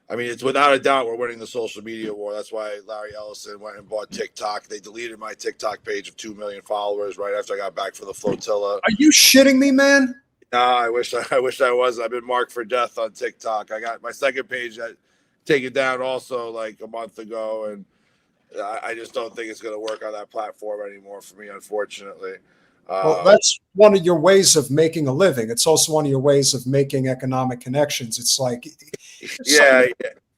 I mean, it's without a doubt we're winning the social media war. That's why Larry Ellison went and bought TikTok. They deleted my TikTok page of 2 million followers right after I got back from the flotilla. Are you shitting me, man? No, I wish I was. I've been marked for death on TikTok. I got my second page that taken down also like a month ago, and I just don't think it's going to work on that platform anymore for me, unfortunately. Well, that's one of your ways of making a living. It's also one of your ways of making economic connections. It's like, yeah.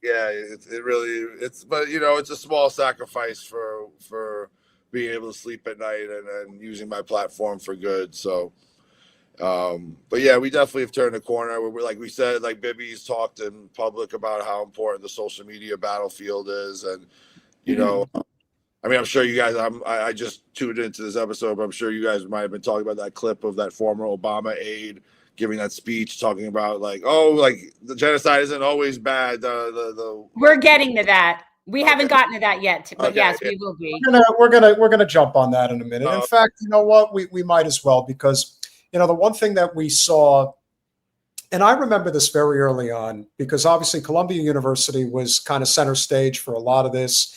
It really, but you know, it's a small sacrifice for being able to sleep at night and using my platform for good. So, but yeah, we definitely have turned a corner. We're, like we said, like Bibi's talked in public about how important the social media battlefield is, and you know. I mean, I'm sure you guys, I just tuned into this episode, but I'm sure you guys might have been talking about that clip of that former Obama aide giving that speech talking about like, oh, like the genocide isn't always bad. We're getting to that. We haven't gotten to that yet, but yes, we will be. We're gonna jump on that in a minute. In fact, you know what? We might as well, because you know the one thing that we saw, and I remember this very early on, because obviously Columbia University was kind of center stage for a lot of this,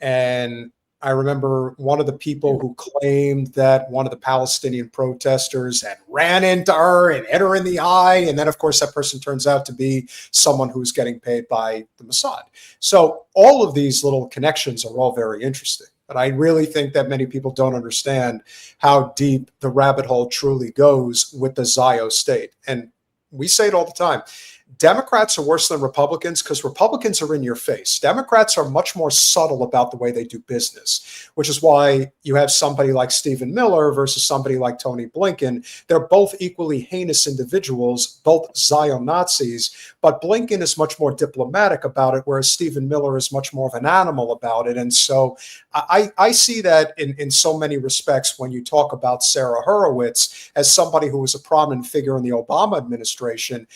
and I remember one of the people who claimed that one of the Palestinian protesters had ran into her and hit her in the eye. And then, of course, that person turns out to be someone who's getting paid by the Mossad. So all of these little connections are all very interesting. But I really think that many people don't understand how deep the rabbit hole truly goes with the Zio state. And we say it all the time. Democrats are worse than Republicans because Republicans are in your face. Democrats are much more subtle about the way they do business, which is why you have somebody like Stephen Miller versus somebody like Tony Blinken. They're both equally heinous individuals, both Zion Nazis, but Blinken is much more diplomatic about it, whereas Stephen Miller is much more of an animal about it. And so I see that in so many respects when you talk about Sara Hurwitz as somebody who was a prominent figure in the Obama administration.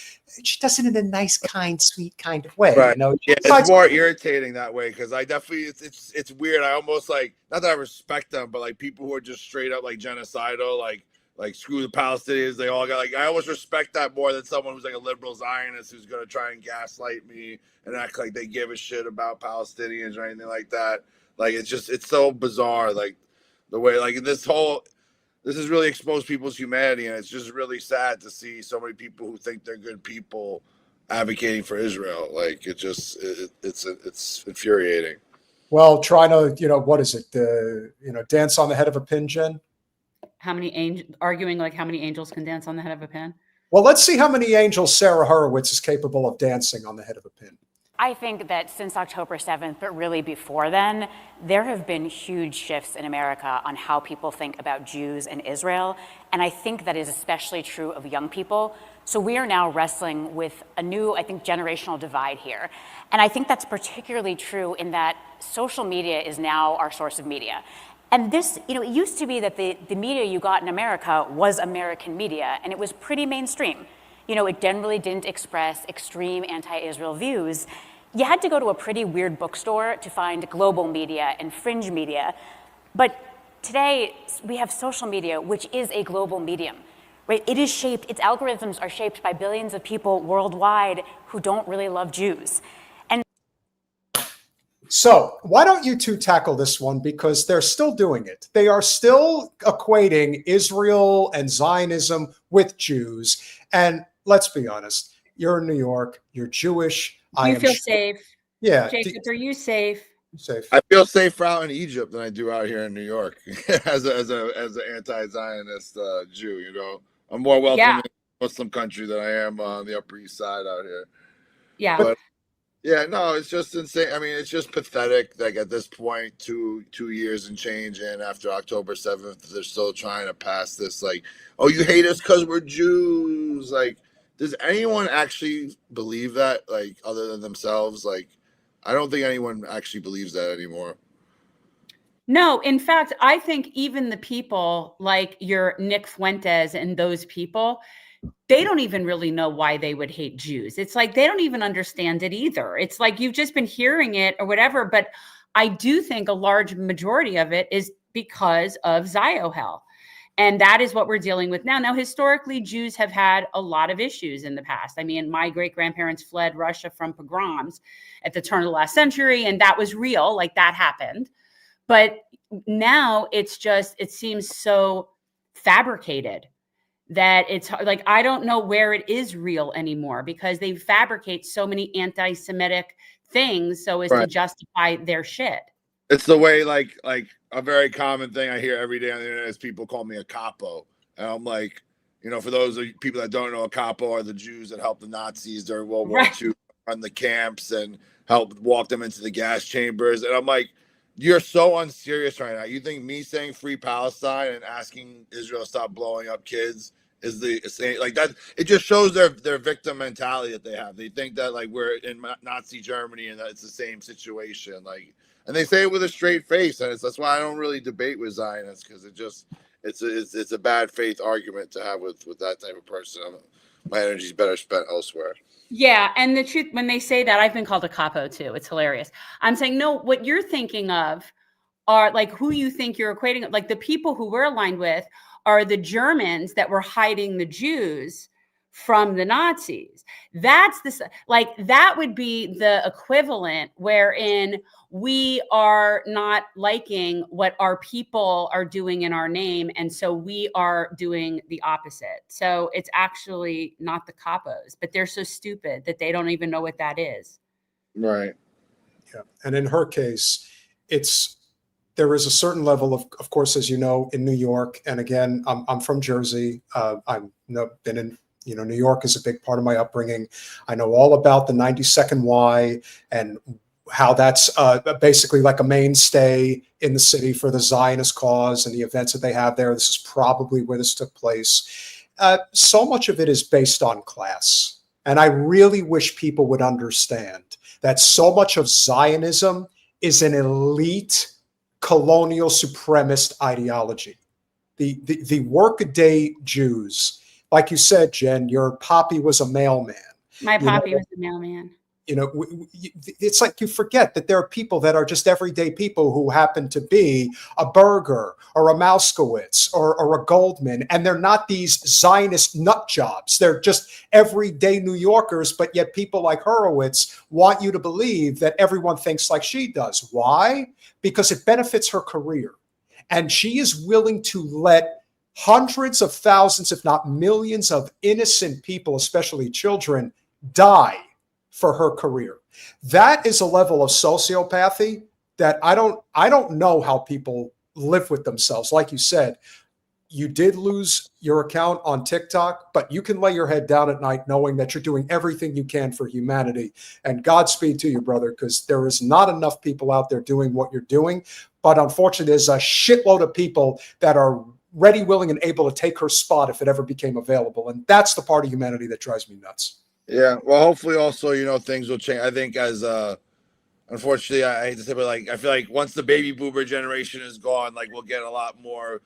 She does it in a nice, kind, sweet kind of way. Right. You know? Yeah, it's more irritating that way because I definitely it's weird. I almost like, not that I respect them, but like people who are just straight up like genocidal, like screw the Palestinians. They all got like, I almost respect that more than someone who's like a liberal Zionist who's gonna try and gaslight me and act like they give a shit about Palestinians or anything like that. Like it's so bizarre. Like the way like this has really exposed people's humanity, and it's just really sad to see so many people who think they're good people advocating for Israel. Like it's infuriating. Well, trying to, what is it? Dance on the head of a pin, Jen? Arguing like how many angels can dance on the head of a pin? Well, let's see how many angels Sara Hurwitz is capable of dancing on the head of a pin. I think that since October 7th, but really before then, there have been huge shifts in America on how people think about Jews and Israel. And I think that is especially true of young people. So we are now wrestling with a new, I think, generational divide here. And I think that's particularly true in that social media is now our source of media. And this, it used to be that the media you got in America was American media, and it was pretty mainstream. It generally didn't express extreme anti-Israel views. You had to go to a pretty weird bookstore to find global media and fringe media. But today, we have social media, which is a global medium, right? Its algorithms are shaped by billions of people worldwide who don't really love Jews. And so why don't you two tackle this one? Because they're still doing it. They are still equating Israel and Zionism with Jews. And let's be honest, you're in New York, you're Jewish. Do you feel safe? Yeah. Jacob, are you safe? Safe. I feel safer out in Egypt than I do out here in New York as an anti-Zionist Jew. I'm more welcome in a Muslim country than I am on the Upper East Side out here. Yeah. But yeah, no, it's just insane. I mean, it's just pathetic. Like at this point, two years and change, and after October 7th, they're still trying to pass this. Like, oh, you hate us because we're Jews. Like, does anyone actually believe that? Like, other than themselves? Like, I don't think anyone actually believes that anymore. No, in fact, I think even the people like your Nick Fuentes and those people, they don't even really know why they would hate Jews. It's like they don't even understand it either. It's like you've just been hearing it or whatever. But I do think a large majority of it is because of Ziohel. And that is what we're dealing with now. Now, historically, Jews have had a lot of issues in the past. I mean, my great-grandparents fled Russia from pogroms at the turn of the last century, and that was real, like that happened. But now it seems so fabricated that it's like, I don't know where it is real anymore because they fabricate so many anti-Semitic things so as to justify their shit. It's the way, like a very common thing I hear every day on the internet is people call me a capo. And I'm like, for those of people that don't know, a capo are the Jews that helped the Nazis during World War II run the camps and helped walk them into the gas chambers. And I'm like, you're so unserious right now. You think me saying free Palestine and asking Israel to stop blowing up kids is the same? Like that, it just shows their victim mentality that they have. They think that like we're in Nazi Germany and that it's the same situation. Like, and they say it with a straight face, and that's why I don't really debate with Zionists because it's a bad faith argument to have with that type of person. My energy's better spent elsewhere. Yeah, and the truth, when they say that, I've been called a capo too. It's hilarious. I'm saying, no, what you're thinking of are like who you think you're equating. Like the people who we're aligned with are the Germans that were hiding the Jews from the Nazis. That's that would be the equivalent wherein we are not liking what our people are doing in our name. And so we are doing the opposite. So it's actually not the capos, but they're so stupid that they don't even know what that is. Right. Yeah. And in her case, there is a certain level of course, as you know, in New York. And again, I'm from Jersey. I've been in You know, New York is a big part of my upbringing. I know all about the 92nd Y and how that's basically like a mainstay in the city for the Zionist cause and the events that they have there. This is probably where this took place. So much of it is based on class. And I really wish people would understand that so much of Zionism is an elite colonial supremacist ideology. The workaday Jews, like you said, Jen, your poppy was a mailman. My poppy was a mailman. You know, it's like you forget that there are people that are just everyday people who happen to be a Berger or a Mouskowitz or a Goldman, and they're not these Zionist nut jobs. They're just everyday New Yorkers, but yet people like Hurwitz want you to believe that everyone thinks like she does. Why? Because it benefits her career. And she is willing to let hundreds of thousands, if not millions of innocent people, especially children, die for her career. That is a level of sociopathy that I don't know how people live with themselves. Like you said, you did lose your account on TikTok, but you can lay your head down at night knowing that you're doing everything you can for humanity. And Godspeed to you, brother, because there is not enough people out there doing what you're doing. But unfortunately, there's a shitload of people that are ready, willing, and able to take her spot if it ever became available. And that's the part of humanity that drives me nuts. Yeah, well, hopefully also, you know, things will change. I think as unfortunately, I hate to say, but like I feel like once the baby boomer generation is gone, like we'll get a lot more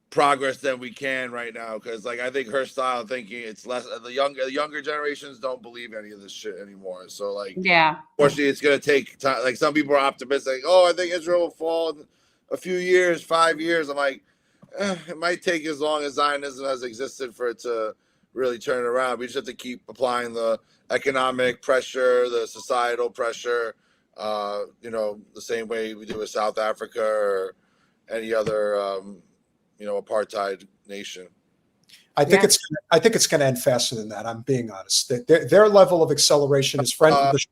progress than we can right now. Because like I think her style of thinking, it's less the younger generations don't believe any of this shit anymore. So like, yeah, unfortunately, it's gonna take time. Like some people are optimistic, oh, I think Israel will fall in a few years, 5 years. I'm like, it might take as long as Zionism has existed for it to really turn it around. We just have to keep applying the economic pressure, the societal pressure, you know, the same way we do with South Africa or any other, you know, apartheid nation. I think it's going to end faster than that. I'm being honest. Their level of acceleration is friend of the show.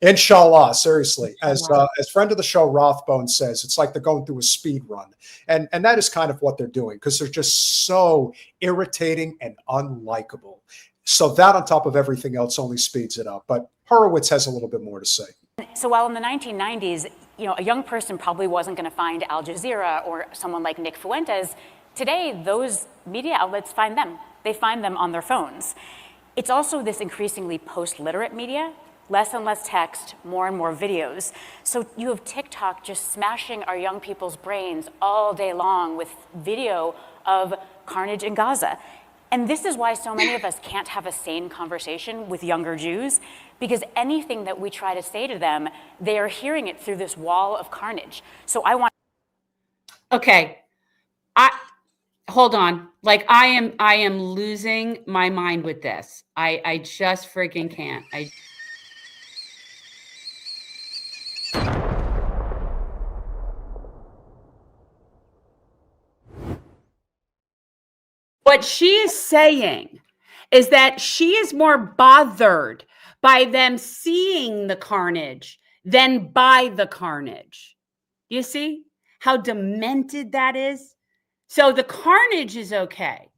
Inshallah, seriously, as friend of the show Rothbone says, it's like they're going through a speed run, and that is kind of what they're doing because they're just so irritating and unlikable. So that on top of everything else only speeds it up. But Hurwitz has a little bit more to say. So while in the 1990s, you know, a young person probably wasn't going to find Al Jazeera or someone like Nick Fuentes, today those media outlets find them. They find them on their phones. It's also this increasingly post-literate media. Less and less text, more and more videos. So you have TikTok just smashing our young people's brains all day long with video of carnage in Gaza. And this is why so many of us can't have a sane conversation with younger Jews, because anything that we try to say to them, they are hearing it through this wall of carnage. So I want. Okay. Hold on. Like I am losing my mind with this. I just freaking can't. What she is saying is that she is more bothered by them seeing the carnage than by the carnage. You see how demented that is? So the carnage is okay.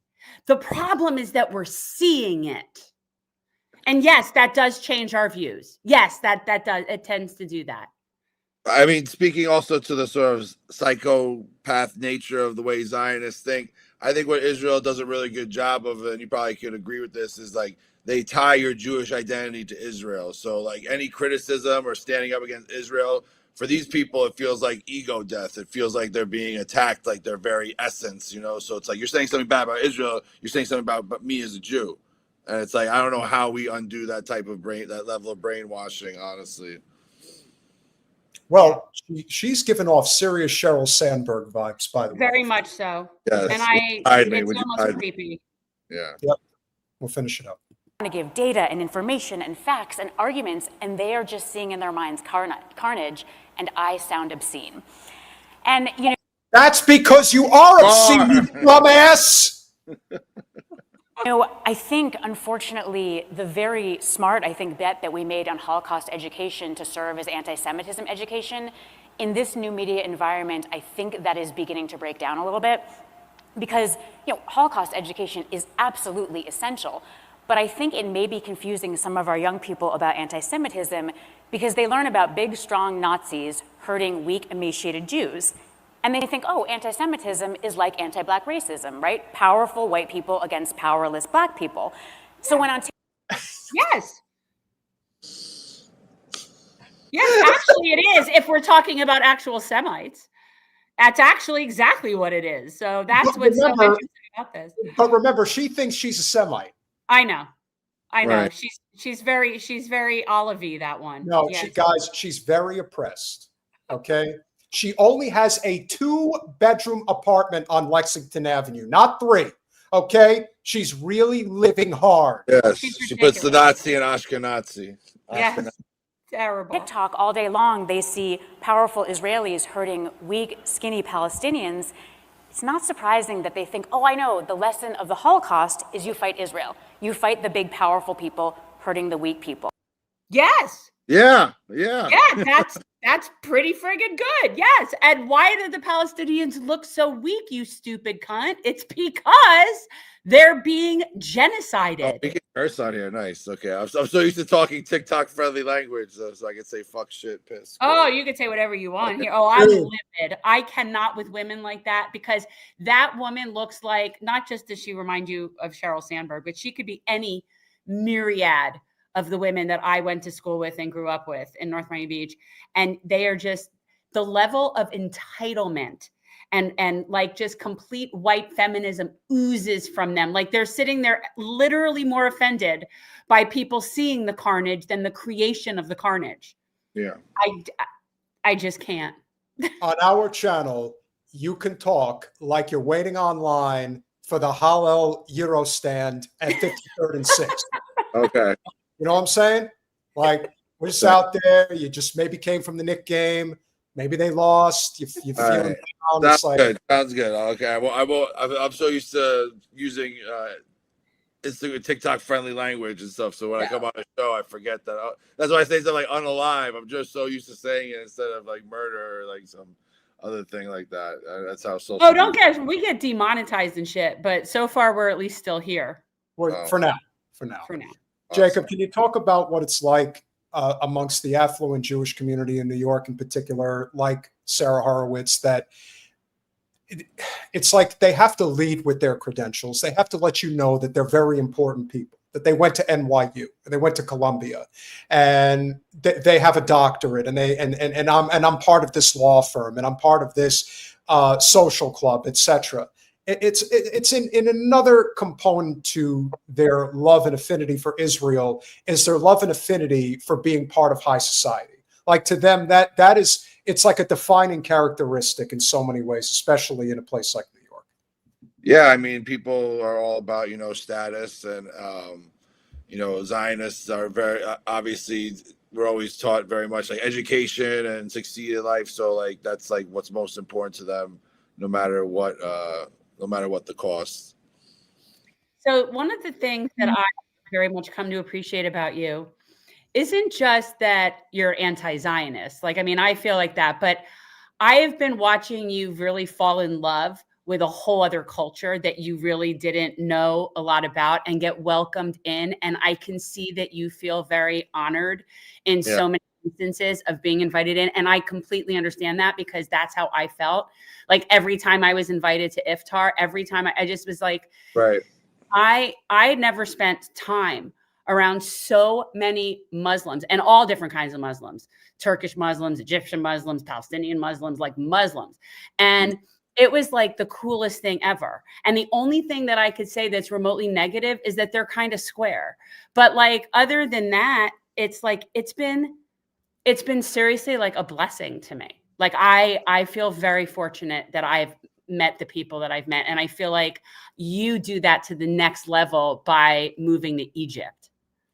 The problem is that we're seeing it. And yes, that does change our views. Yes, that does. It tends to do that. I mean, speaking also to the sort of psychopath nature of the way Zionists think, I think what Israel does a really good job of, and you probably could agree with this, is like they tie your Jewish identity to Israel. So like any criticism or standing up against Israel, for these people, it feels like ego death. It feels like they're being attacked, like their very essence, you know? So it's like, you're saying something bad about Israel, you're saying something about me as a Jew. And it's like, I don't know how we undo that type of that level of brainwashing, honestly. Well, she's given off serious Sheryl Sandberg vibes, by the way. Very much so. Yes. And it's almost creepy. Yeah. Yep. We'll finish it up. To give data and information and facts and arguments, and they are just seeing in their minds carnage, and I sound obscene. And, you know. That's because you are obscene, you dumbass! You know, I think, unfortunately, the very smart, bet that we made on Holocaust education to serve as anti-Semitism education, in this new media environment, I think that is beginning to break down a little bit. Because, you know, Holocaust education is absolutely essential. But I think it may be confusing some of our young people about anti-Semitism because they learn about big, strong Nazis hurting weak, emaciated Jews. And they think, oh, anti-Semitism is like anti-Black racism, right? Powerful white people against powerless Black people. So when on Yes. Yes, actually it is. If we're talking about actual Semites, that's actually exactly what it is. So that's what's so interesting about this. But remember, she thinks she's a Semite. I know. Right. She's very Olive-y, that one. No, Yes. she's very oppressed. Okay. She only has a 2-bedroom apartment on Lexington Avenue, not 3. Okay. She's really living hard. Yes, she puts the Nazi in Ashkenazi. Yes. Terrible. TikTok all day long, they see powerful Israelis hurting weak, skinny Palestinians. It's not surprising that they think, oh, I know, the lesson of the Holocaust is you fight Israel. You fight the big, powerful people hurting the weak people. Yes. Yeah. Yeah, that's pretty friggin' good. Yes. And why do the Palestinians look so weak, you stupid cunt? It's because they're being genocided. Oh, we can curse on here. Nice. Okay. I'm so used to talking TikTok friendly language, so I can say fuck, shit, piss. Oh, you can say whatever you want here. Oh, I'm livid. I cannot with women like that because that woman looks like, not just does she remind you of Sheryl Sandberg, but she could be any myriad of the women that I went to school with and grew up with in North Miami Beach. And they are just the level of entitlement and like just complete white feminism oozes from them. Like they're sitting there literally more offended by people seeing the carnage than the creation of the carnage. Yeah. I just can't. On our channel, you can talk like you're waiting online for the Hallel Euro stand at 53rd and 6th. Okay. You know what I'm saying? Like, we're just out there. You just maybe came from the Knick game. Maybe they lost. You feeling down. Sounds good. Sounds good. Okay. I'm so used to using Instagram, TikTok friendly language and stuff. So when I come on the show, I forget that. That's why I say something like unalive. I'm just so used to saying it instead of like murder or like some other thing like that. That's how social. Oh, don't get we get demonetized and shit. But so far, we're at least still here. For now. Jacob, can you talk about what it's like amongst the affluent Jewish community in New York in particular, like Sara Hurwitz, that it's like they have to lead with their credentials. They have to let you know that they're very important people, that they went to NYU, they went to Columbia, and they have a doctorate, and I'm part of this law firm, and I'm part of this social club, etc. It's in another component to their love and affinity for Israel is their love and affinity for being part of high society. Like to them, that is, it's like a defining characteristic in so many ways, especially in a place like New York. Yeah, I mean, people are all about, status, and Zionists are very obviously, we're always taught very much like education and succeed in life. So like that's like what's most important to them, no matter what the cost. So one of the things that I very much come to appreciate about you isn't just that you're anti-Zionist. Like, I mean, I feel like that, but I have been watching you really fall in love with a whole other culture that you really didn't know a lot about and get welcomed in. And I can see that you feel very honored in so many instances of being invited in. And I completely understand that because that's how I felt. Like every time I was invited to iftar, every time I just was like, right. I had never spent time around so many Muslims and all different kinds of Muslims, Turkish Muslims, Egyptian Muslims, Palestinian Muslims, like Muslims. And it was like the coolest thing ever. And the only thing that I could say that's remotely negative is that they're kind of square. But like, other than that, it's like, it's been seriously like a blessing to me. Like I feel very fortunate that I've met the people that I've met. And I feel like you do that to the next level by moving to Egypt.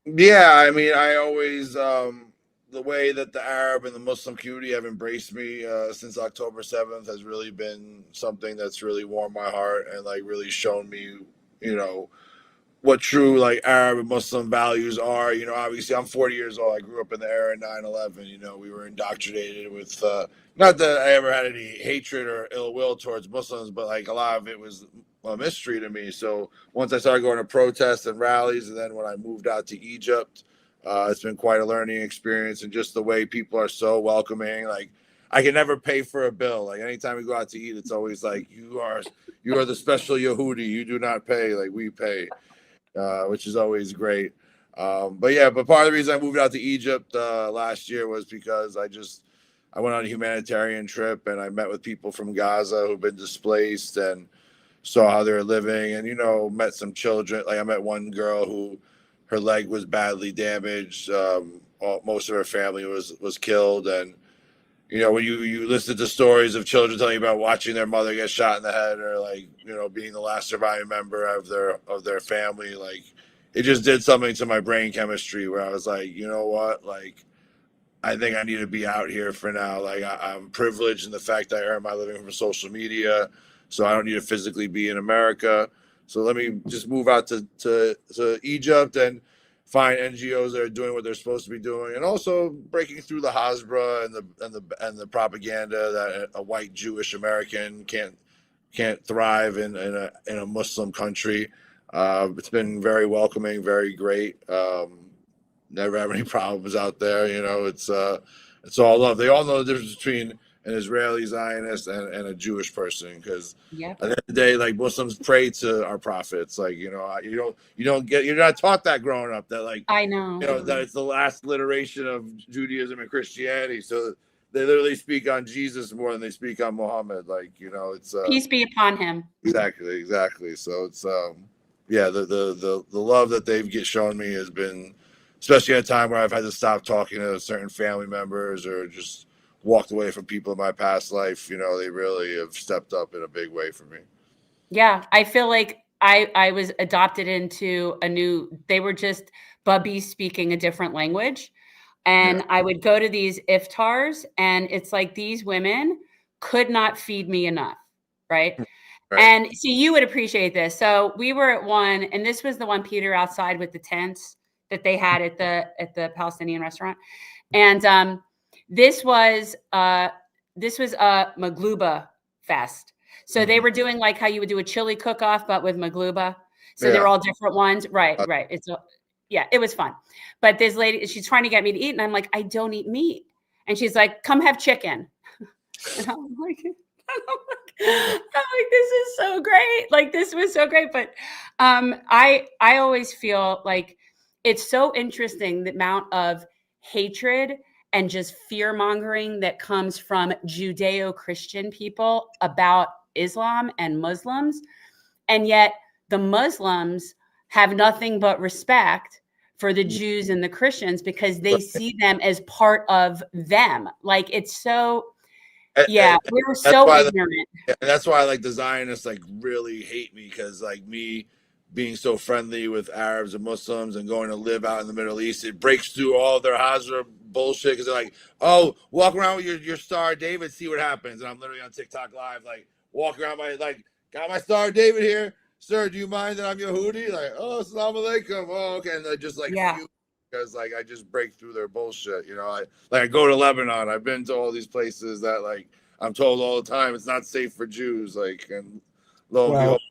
Yeah, I mean, I always, the way that the Arab and the Muslim community have embraced me since October 7th has really been something that's really warmed my heart and like really shown me, what true like Arab and Muslim values are. Obviously I'm 40 years old. I grew up in the era of 9/11. We were indoctrinated with, not that I ever had any hatred or ill will towards Muslims, but like a lot of it was a mystery to me. So once I started going to protests and rallies, and then when I moved out to Egypt, it's been quite a learning experience, and just the way people are so welcoming. Like, I can never pay for a bill. Like, anytime we go out to eat, it's always like, you are the special Yehudi. You do not pay. Like, we pay, which is always great. But part of the reason I moved out to Egypt last year was because I went on a humanitarian trip, and I met with people from Gaza who've been displaced and saw how they're living, and, met some children. Like, I met one girl who her leg was badly damaged. Most of her family was killed. And, when you listen to stories of children telling you about watching their mother get shot in the head, or like, being the last surviving member of their family, like, it just did something to my brain chemistry where I was like, you know what? Like, I think I need to be out here for now. Like, I'm privileged in the fact that I earn my living from social media, so I don't need to physically be in America. So let me just move out to Egypt and find NGOs that are doing what they're supposed to be doing, and also breaking through the Hasbra and the propaganda that a white Jewish American can't thrive in a Muslim country. It's been very welcoming, very great. Never have any problems out there. It's all love. They all know the difference between an Israeli Zionist and a Jewish person, because at the end of the day, like, Muslims pray to our prophets. Like, you're not taught that growing up, that, like, I know, that it's the last iteration of Judaism and Christianity. So they literally speak on Jesus more than they speak on Muhammad. Like, it's peace be upon him. Exactly. So it's the love that they've shown me has been, especially at a time where I've had to stop talking to certain family members or just walked away from people in my past life. They really have stepped up in a big way for me. Yeah, I feel like I was adopted into they were just bubbies speaking a different language. And I would go to these iftars, and it's like these women could not feed me enough, right? And see, you would appreciate this. So we were at one, and this was the one, Peter, outside with the tents that they had at the Palestinian restaurant. And this was a Magluba fest. So they were doing like how you would do a chili cook-off, but with Magluba. So they're all different ones. Right. It was fun. But this lady, she's trying to get me to eat, and I'm like, I don't eat meat. And she's like, come have chicken. And I'm like, this is so great. Like, this was so great. But I always feel like it's so interesting, the amount of hatred and just fear mongering that comes from Judeo-Christian people about Islam and Muslims. And yet the Muslims have nothing but respect for the Jews and the Christians because they see them as part of them. Like, it's so, we're so ignorant. And that's why, like, the Zionists, like, really hate me, because, like, me being so friendly with Arabs and Muslims and going to live out in the Middle East, it breaks through all their Hazra bullshit, because they're like, oh, walk around with your Star David, see what happens. And I'm literally on TikTok live, like, walking around got my Star David here. Sir, do you mind that I'm Yehudi? Like, oh, assalamu alaikum. Oh, okay. And they're just like, because like I just break through their bullshit. I go to Lebanon. I've been to all these places that, like, I'm told all the time it's not safe for Jews. Like, and lo and behold,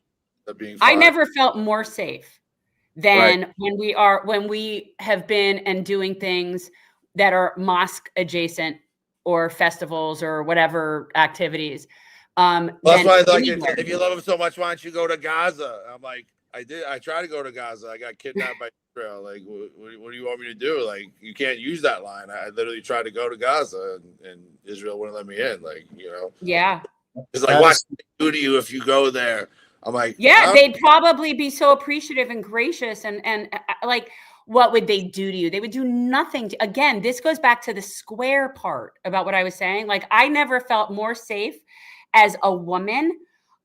being fine. I never felt more safe than when we have been and doing things that are mosque adjacent or festivals or whatever activities. Well, that's why, like, if you love him so much, why don't you go to Gaza? I'm like, I tried to go to Gaza. I got kidnapped by Israel. Like, what do you want me to do? Like, you can't use that line. I literally tried to go to Gaza, and Israel wouldn't let me in. Like, Yeah. It's like, what do to you if you go there? I'm like, they'd probably be so appreciative and gracious, and like, what would they do to you? They would do nothing. Again, this goes back to the square part about what I was saying. Like, I never felt more safe as a woman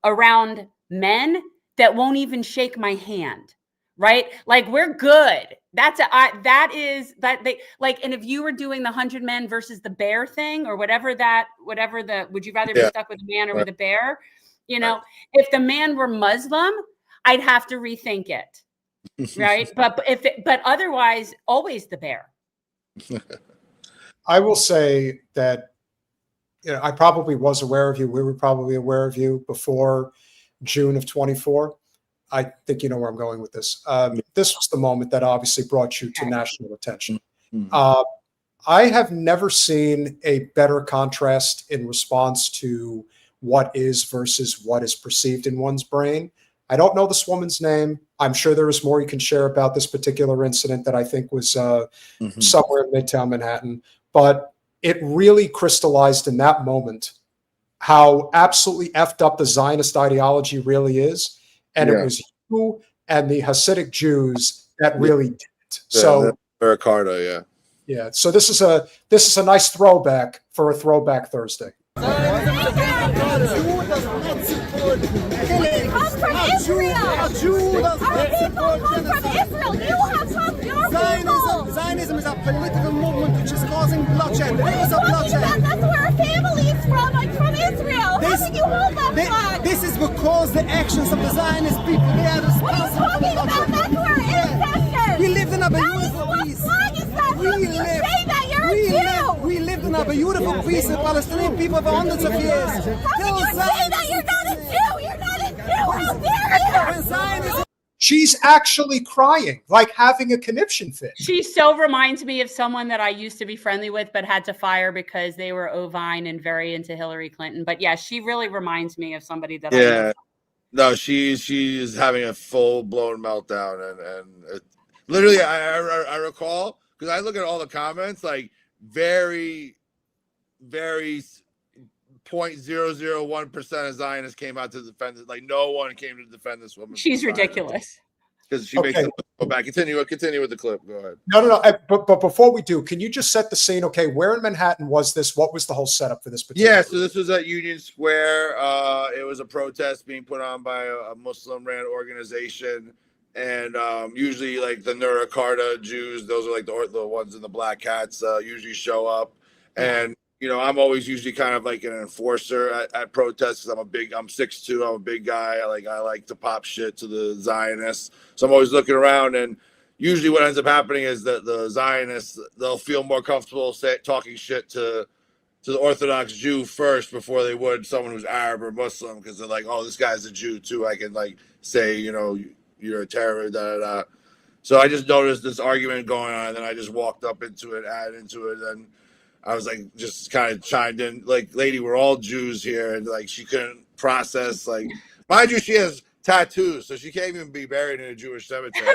around men that won't even shake my hand, right? Like, we're good. And if you were doing the 100 men versus the bear thing, or would you rather be stuck with a man or with a bear? If the man were Muslim, I'd have to rethink it. Right. But otherwise, always the bear. I will say that, I probably was aware of you. We were probably aware of you before June of 24. I think you know where I'm going with this. This was the moment that obviously brought you to national attention. I have never seen a better contrast in response to what is versus what is perceived in one's brain. I don't know this woman's name. I'm sure there is more you can share about this particular incident that I think was somewhere in Midtown Manhattan. But it really crystallized in that moment how absolutely effed up the Zionist ideology really is. And it was you and the Hasidic Jews that really did it. So Ricardo, yeah. So this is a nice throwback for a Throwback Thursday. We come from Israel. Our people come from Israel. You have come your people. Zionism is a political movement which is causing bloodshed. What are you talking about? That's where our family is from. I'm from Israel. How can you hold that flag? This is because the actions of the Zionist people, they are What are you talking about? That's where our ancestors. We lived in a beautiful peace. What flag is that? How can you say that? You're a Jew. We lived in a beautiful peace with Palestinian people for hundreds of years. How can you say that? You're not a Jew. You're not a Jew. How dare you? She's actually crying, like having a conniption fit. She so reminds me of someone that I used to be friendly with, but had to fire because they were ovine and very into Hillary Clinton. But yeah, she really reminds me of somebody that I know. No, she's having a full blown meltdown, and it, literally, I recall, because I look at all the comments, like very 0.001% of Zionists came out to defend it. Like no one came to defend this woman. She's ridiculous. Because she makes them go back. Continue with the clip. Go ahead. No. But before we do, can you just set the scene? Okay, where in Manhattan was this? What was the whole setup for this particular? Yeah, so this was at Union Square. It was a protest being put on by a Muslim-ran organization, and usually like the Nur Karda Jews, those are like the ones in the black hats, usually show up, and you know, I'm always usually kind of like an enforcer at protests because I'm 6'2", I'm a big guy. I like to pop shit to the Zionists. So I'm always looking around, and usually what ends up happening is that the Zionists, they'll feel more comfortable talking shit to the Orthodox Jew first before they would someone who's Arab or Muslim, because they're like, oh, this guy's a Jew too. I can like say, you know, you're a terrorist, da da da. So I just noticed this argument going on, and then I just walked up into it, added into it, and I was like, just kind of chimed in, like, lady, we're all Jews here. And like, she couldn't process, like, mind you, she has tattoos, so she can't even be buried in a Jewish cemetery.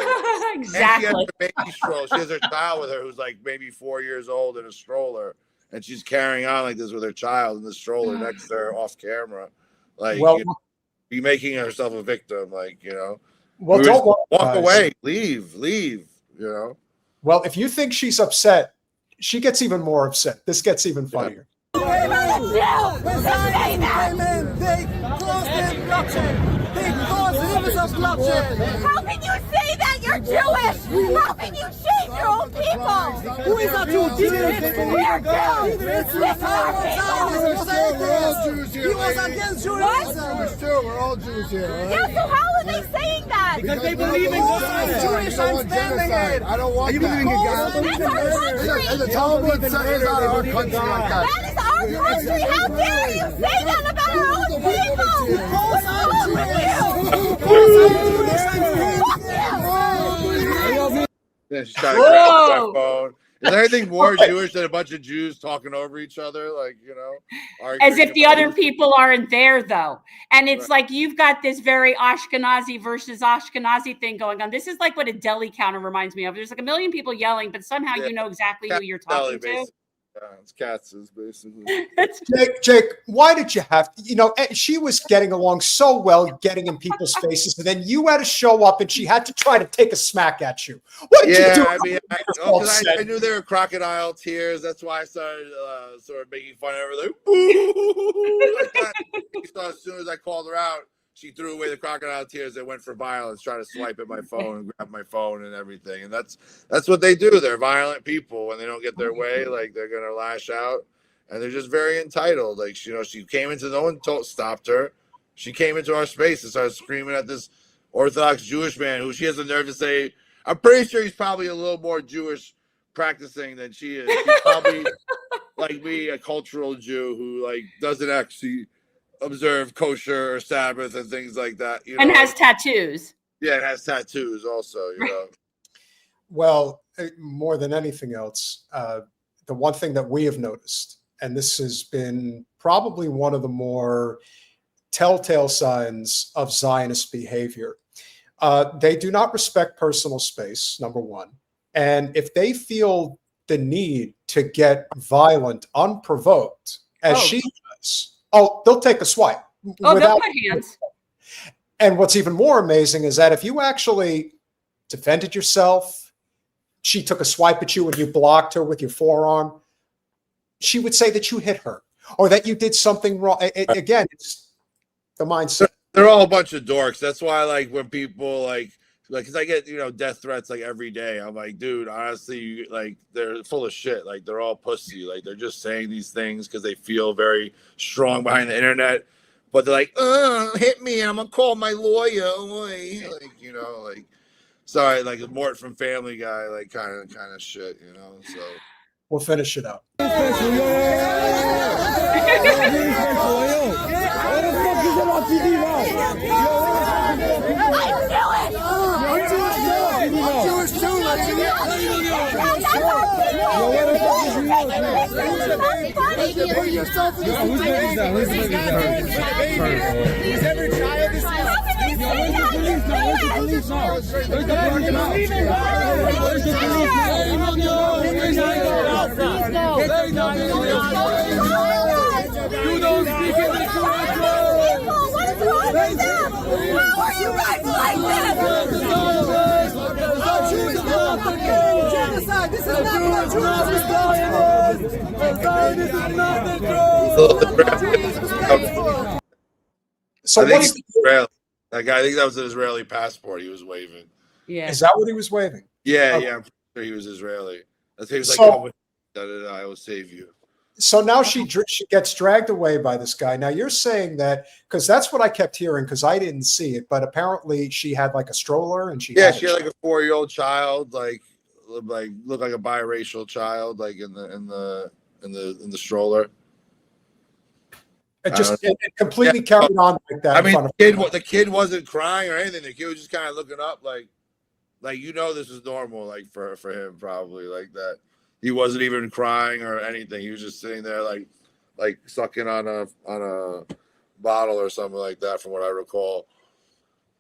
Exactly. And she has a baby stroller. She has her child with her who's like maybe 4 years old in a stroller. And she's carrying on like this with her child in the stroller next to her off camera. Like, well, you know, be making herself a victim, like, you know. Well, don't walk away, leave, you know. Well, if you think she's upset, she gets even more upset. This gets even funnier. They cause rivers of bloodshed. How can you say that you're Jewish? How can you shame your own people? Who is a Jew? We're Jews. This We're all Jews here. He was against Judaism. We're all Jews here. Right? Yeah, so how are they saying that? Because they believe in God. Jewish, I'm standing it. I don't want that. That's our country. And the Talmud says out of our country like that. That is our country. How dare you say that about our own people? What's wrong with you? Yeah, she's trying to grab my phone. Is there anything more Jewish than a bunch of Jews talking over each other? Like, you know, as if the other people aren't there, though. And it's like you've got this very Ashkenazi versus Ashkenazi thing going on. This is like what a deli counter reminds me of. There's like a million people yelling, but somehow you know exactly who you're talking to. It's Katz's, basically. Jake, why did you have to, you know, she was getting along so well, getting in people's faces, and then you had to show up and she had to try to take a smack at you. What did you do? I mean, I knew they were crocodile tears. That's why I started sort of making fun of her, like, boo! Like that. So as soon as I called her out, she threw away the crocodile tears and went for violence, trying to swipe at my phone and grab my phone and everything. And that's what they do. They're violent people. When they don't get their way, like, they're gonna lash out, and they're just very entitled. Like, you know, she came into, no one stopped her. She came into our space and started screaming at this Orthodox Jewish man who she has the nerve to say, I'm pretty sure he's probably a little more Jewish practicing than she is. He's probably like me, a cultural Jew who like doesn't actually observe kosher or Sabbath and things like that. You know, and has tattoos. Yeah, it has tattoos also. You know. Well, more than anything else, the one thing that we have noticed, and this has been probably one of the more telltale signs of Zionist behavior, they do not respect personal space, number one. And if they feel the need to get violent unprovoked, as she does, they'll take a swipe. Oh, they'll put hands. And what's even more amazing is that if you actually defended yourself, she took a swipe at you and you blocked her with your forearm, she would say that you hit her or that you did something wrong. Again, it's the mindset. They're all a bunch of dorks. That's why, like, when people like, because I get, you know, death threats like every day. I'm like, dude, honestly, like, they're full of shit. Like, they're all pussy. Like, they're just saying these things because they feel very strong behind the internet. But they're like, hit me, I'm gonna call my lawyer. Like, you know, like, sorry, like a Mort from Family Guy, like kind of shit, you know. So we'll finish it up. So I think he's Israeli. Like, I think that was an Israeli passport he was waving. Yeah. Is that what he was waving? Yeah, Okay. yeah. I'm sure he was Israeli. That's he was like, So- I will save you. So now she gets dragged away by this guy. Now you're saying that because that's what I kept hearing because I didn't see it, but apparently she had like a stroller and she had like a 4-year-old child, like looked like a biracial child, like in the stroller. It completely carried on like that. I in mean, front of the kid wasn't crying or anything. The kid was just kind of looking up, like you know, this is normal, like for him probably like that. He wasn't even crying or anything. He was just sitting there, like sucking on a bottle or something like that, from what I recall.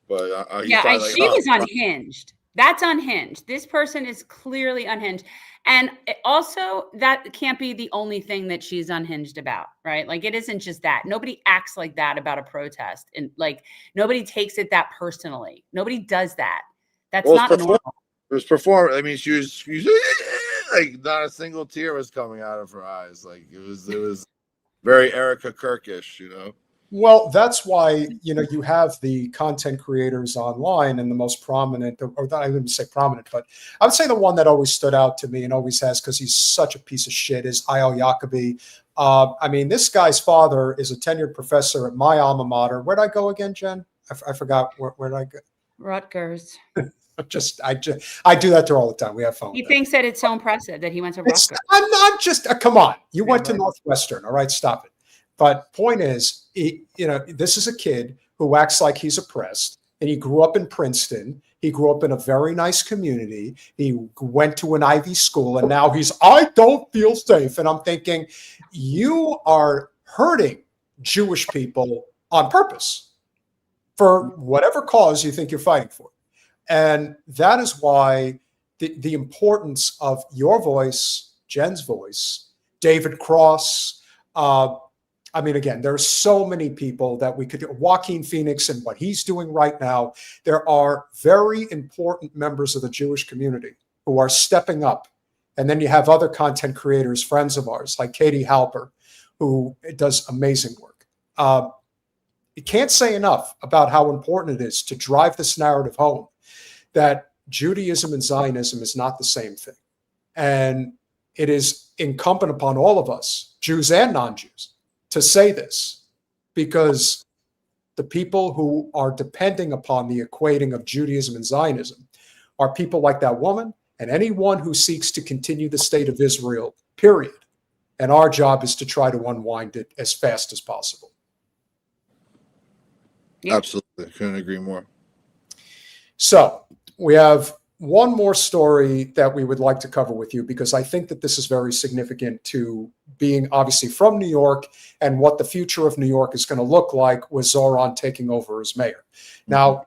But she was unhinged. That's unhinged. This person is clearly unhinged, and also that can't be the only thing that she's unhinged about, right? Like, it isn't just that. Nobody acts like that about a protest, and like nobody takes it that personally. Nobody does that. That's not normal. It was performed. I mean, she was like, not a single tear was coming out of her eyes. Like, it was very Erica Kirkish, you know. Well, that's why, you know, you have the content creators online, and the most prominent, or I wouldn't say prominent, but I would say the one that always stood out to me and always has, because he's such a piece of shit, is Ayal Jacobi. I mean, this guy's father is a tenured professor at my alma mater. Where'd I go again, Jen? I forgot. Where did I go? Rutgers. I do that there all the time. We have fun. He thinks that it's so impressive that he went to Rutgers. I'm just come on. You went to Northwestern, all right? Stop it. But point is, this is a kid who acts like he's oppressed, and he grew up in Princeton. He grew up in a very nice community. He went to an Ivy school, and now I don't feel safe. And I'm thinking, you are hurting Jewish people on purpose for whatever cause you think you're fighting for. And that is why the importance of your voice, Jen's voice, David Cross. I mean, again, there are so many people that we could do. Joaquin Phoenix and what he's doing right now. There are very important members of the Jewish community who are stepping up. And then you have other content creators, friends of ours, like Katie Halper, who does amazing work. You can't say enough about how important it is to drive this narrative home, that Judaism and Zionism is not the same thing. And it is incumbent upon all of us, Jews and non-Jews, to say this, because the people who are depending upon the equating of Judaism and Zionism are people like that woman and anyone who seeks to continue the state of Israel, period. And our job is to try to unwind it as fast as possible. Absolutely. Couldn't agree more. So we have one more story that we would like to cover with you, because I think that this is very significant to being obviously from New York and what the future of New York is going to look like with Zohran taking over as mayor. Now,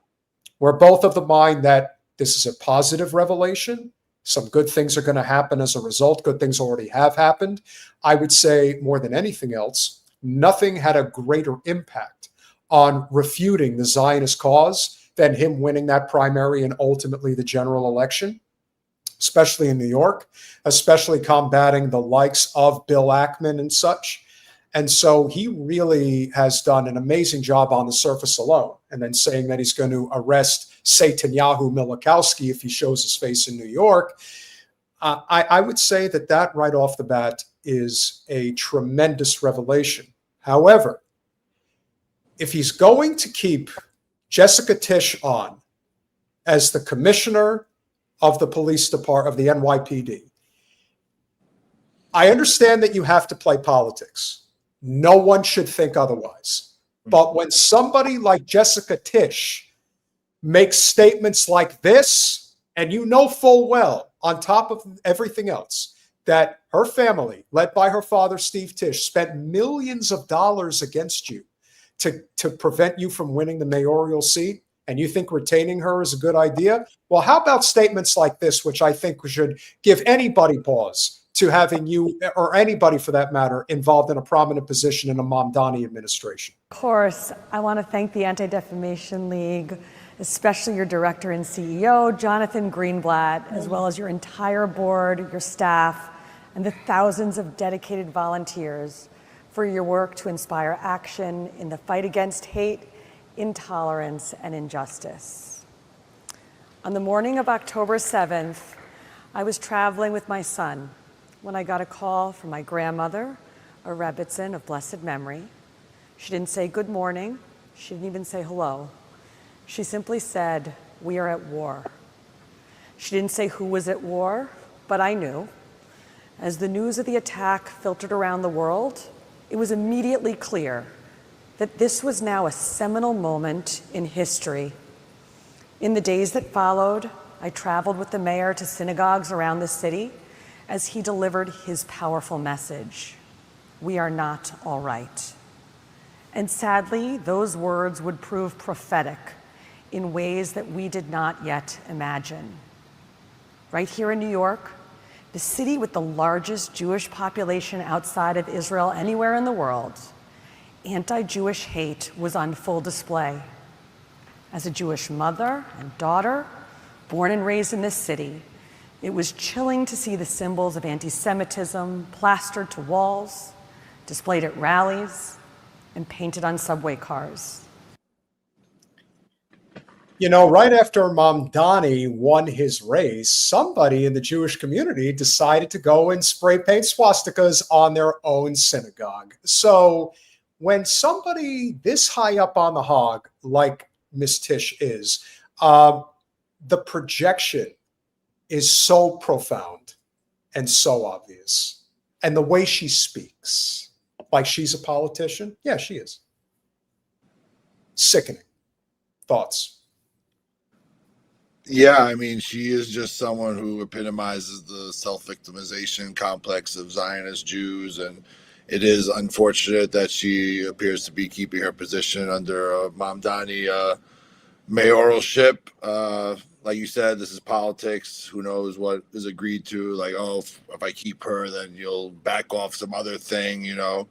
we're both of the mind that this is a positive revelation. Some good things are going to happen as a result. Good things already have happened. I would say more than anything else, nothing had a greater impact on refuting the Zionist cause than him winning that primary and ultimately the general election, especially in New York, especially combating the likes of Bill Ackman and such. And so he really has done an amazing job on the surface alone. And then saying that he's going to arrest Netanyahu Milikowski if he shows his face in New York. I would say that that right off the bat is a tremendous revelation. However, if he's going to keep Jessica Tisch on as the commissioner of the police department of the NYPD, I understand that you have to play politics. No one should think otherwise. But when somebody like Jessica Tisch makes statements like this, and you know full well, on top of everything else, that her family, led by her father, Steve Tisch, spent millions of dollars against you to prevent you from winning the mayoral seat, and you think retaining her is a good idea? Well, how about statements like this, which I think should give anybody pause to having you, or anybody for that matter, involved in a prominent position in a Mamdani administration? Of course, I want to thank the Anti-Defamation League, especially your director and CEO, Jonathan Greenblatt, as well as your entire board, your staff, and the thousands of dedicated volunteers for your work to inspire action in the fight against hate, intolerance, and injustice. On the morning of October 7th, I was traveling with my son when I got a call from my grandmother, a Rebbitzin of blessed memory. She didn't say good morning. She didn't even say hello. She simply said, "We are at war." She didn't say who was at war, but I knew. As the news of the attack filtered around the world, it was immediately clear that this was now a seminal moment in history. In the days that followed, I traveled with the mayor to synagogues around the city as he delivered his powerful message: we are not all right. And sadly, those words would prove prophetic in ways that we did not yet imagine. Right here in New York, the city with the largest Jewish population outside of Israel anywhere in the world, anti-Jewish hate was on full display. As a Jewish mother and daughter, born and raised in this city, it was chilling to see the symbols of anti-Semitism plastered to walls, displayed at rallies, and painted on subway cars. You know, right after Mamdani won his race, somebody in the Jewish community decided to go and spray paint swastikas on their own synagogue. So when somebody this high up on the hog, like Miss Tisch is, the projection is so profound and so obvious. And the way she speaks, like she's a politician. Yeah, she is. Sickening. Thoughts? Yeah, I mean, she is just someone who epitomizes the self-victimization complex of Zionist Jews, and it is unfortunate that she appears to be keeping her position under a Mamdani mayoralship. Like you said, this is politics. Who knows what is agreed to? Like, oh, if I keep her, then you'll back off some other thing, you know?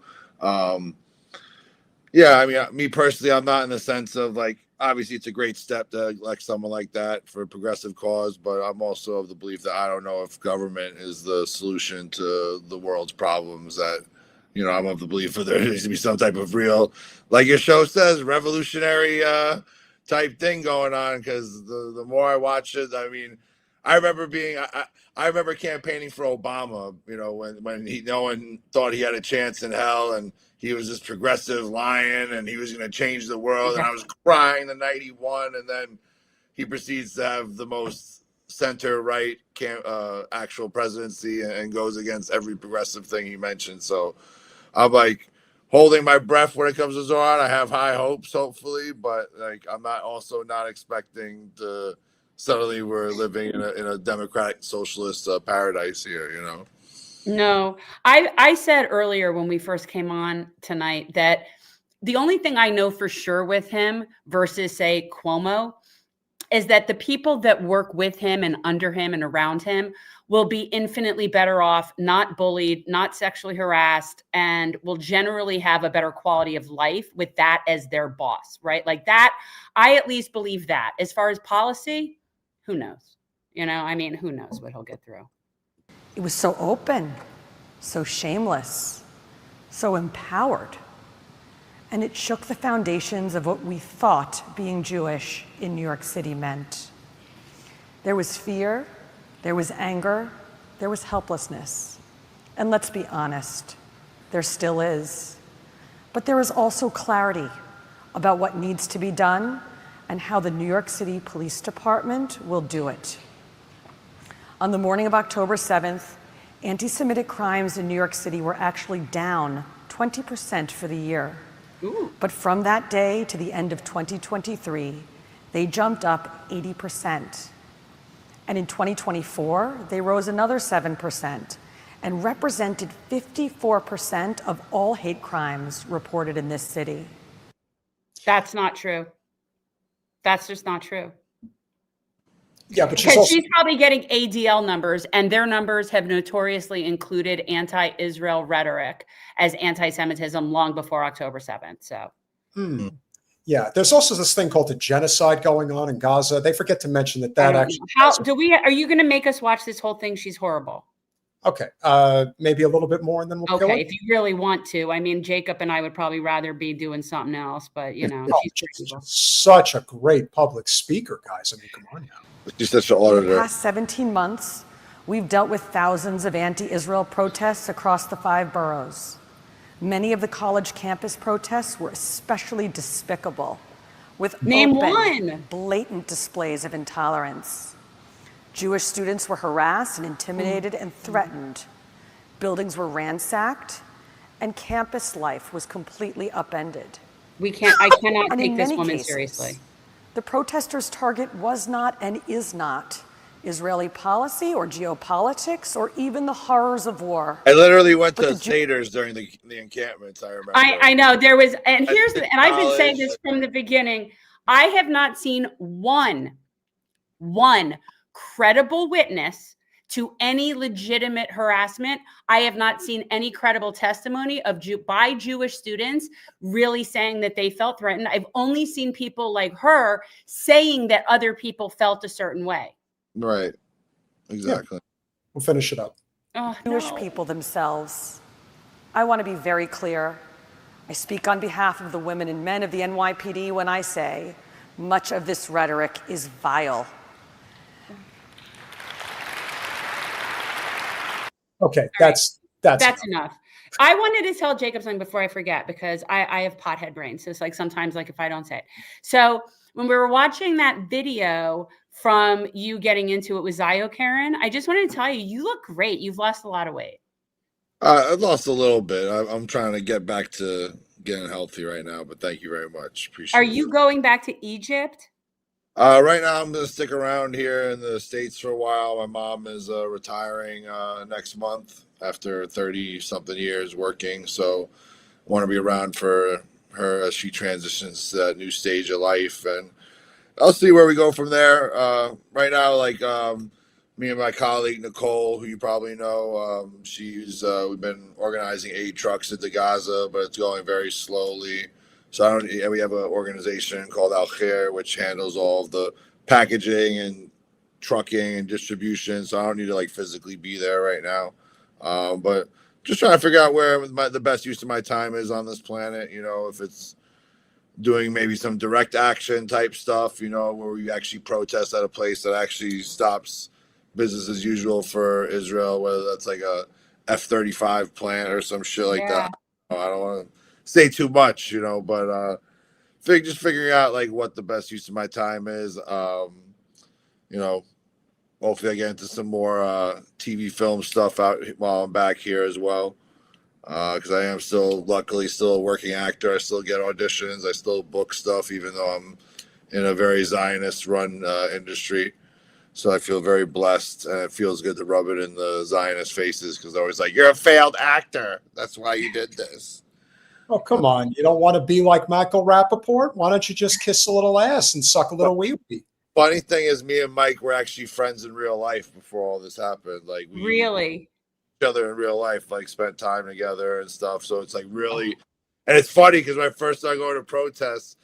Yeah, I mean, me personally, I'm not in the sense of like, obviously it's a great step to elect someone like that for a progressive cause, but I'm also of the belief that I don't know if government is the solution to the world's problems. That, you know, I'm of the belief that there needs to be some type of real, like your show says, revolutionary type thing going on. Because the more I watch it, I mean, I remember campaigning for Obama, you know, when no one thought he had a chance in hell, and he was this progressive lion and he was going to change the world. And I was crying the night he won. And then he proceeds to have the most center-right actual presidency and goes against every progressive thing he mentioned. So I'm like, holding my breath when it comes to Zohran. I have high hopes, hopefully, but like I'm not expecting to suddenly we're living in a democratic socialist paradise here. You know. No, I said earlier when we first came on tonight that the only thing I know for sure with him versus, say, Cuomo is that the people that work with him and under him and around him will be infinitely better off, not bullied, not sexually harassed, and will generally have a better quality of life with that as their boss, right? Like that, I at least believe that. As far as policy, who knows? You know, I mean, who knows what he'll get through. It was so open, so shameless, so empowered. And it shook the foundations of what we thought being Jewish in New York City meant. There was fear, there was anger, there was helplessness. And let's be honest, there still is. But there is also clarity about what needs to be done and how the New York City Police Department will do it. On the morning of October 7th, anti-Semitic crimes in New York City were actually down 20% for the year. Ooh. But from that day to the end of 2023, they jumped up 80%. And in 2024, they rose another 7% and represented 54% of all hate crimes reported in this city. That's not true. That's just not true. Yeah, but she's probably getting ADL numbers, and their numbers have notoriously included anti-Israel rhetoric as anti-Semitism long before October 7th. So, yeah, there's also this thing called the genocide going on in Gaza. They forget to mention that actually. Are you going to make us watch this whole thing? She's horrible. Okay, maybe a little bit more, and then we'll kill it. If you really want to. I mean, Jacob and I would probably rather be doing something else, but you know, she's such a great public speaker, guys. I mean, come on now. She's such an auditor. In the past 17 months, we've dealt with thousands of anti-Israel protests across the 5 boroughs. Many of the college campus protests were especially despicable, with blatant displays of intolerance. Jewish students were harassed and intimidated and threatened. Buildings were ransacked, and campus life was completely upended. I cannot take this woman seriously. The protesters' target was not and is not Israeli policy or geopolitics or even the horrors of war. I literally went to Seder's during the encampments, I remember. I know there was, and I've been saying this from the beginning. I have not seen one credible witness to any legitimate harassment. I have not seen any credible testimony by Jewish students really saying that they felt threatened. I've only seen people like her saying that other people felt a certain way. Right. Exactly. Yeah. We'll finish it up. Jewish people themselves. I want to be very clear. I speak on behalf of the women and men of the NYPD when I say much of this rhetoric is vile. Okay, that's enough. I wanted to tell Jacob something before I forget, because I have pothead brain. So it's like sometimes, like if I don't say it. So when we were watching that video from you getting into it with Zio, Karen, I just wanted to tell you, you look great. You've lost a lot of weight. I've lost a little bit. I'm trying to get back to getting healthy right now, but thank you very much. Appreciate it. Are you going back to Egypt? Right now, I'm going to stick around here in the States for a while. My mom is retiring next month after 30-something years working. So I want to be around for her as she transitions to that new stage of life. And I'll see where we go from there. Right now, like me and my colleague, Nicole, who you probably know, we've been organizing aid trucks into Gaza, but it's going very slowly. So we have an organization called Al Khair, which handles all of the packaging and trucking and distribution. So I don't need to like physically be there right now. But just trying to figure out where the best use of my time is on this planet. You know, if it's doing maybe some direct action type stuff, you know, where we actually protest at a place that actually stops business as usual for Israel, whether that's like a F-35 plant or some shit like that. I don't want to say too much, you know, but just figuring out like what the best use of my time is. You know, hopefully I get into some more TV film stuff out while I'm back here as well. because I am still, luckily, still a working actor. I still get auditions. I still book stuff, even though I'm in a very Zionist-run industry. So I feel very blessed, and it feels good to rub it in the Zionist faces, because they're always like, "You're a failed actor. That's why you did this." Oh, come on. You don't want to be like Michael Rappaport? Why don't you just kiss a little ass and suck a little wee-wee? Funny thing is, me and Mike were actually friends in real life before all this happened. Like, we Really? each other in real life, like spent time together and stuff. So it's like really, and it's funny because when I first started going to protests,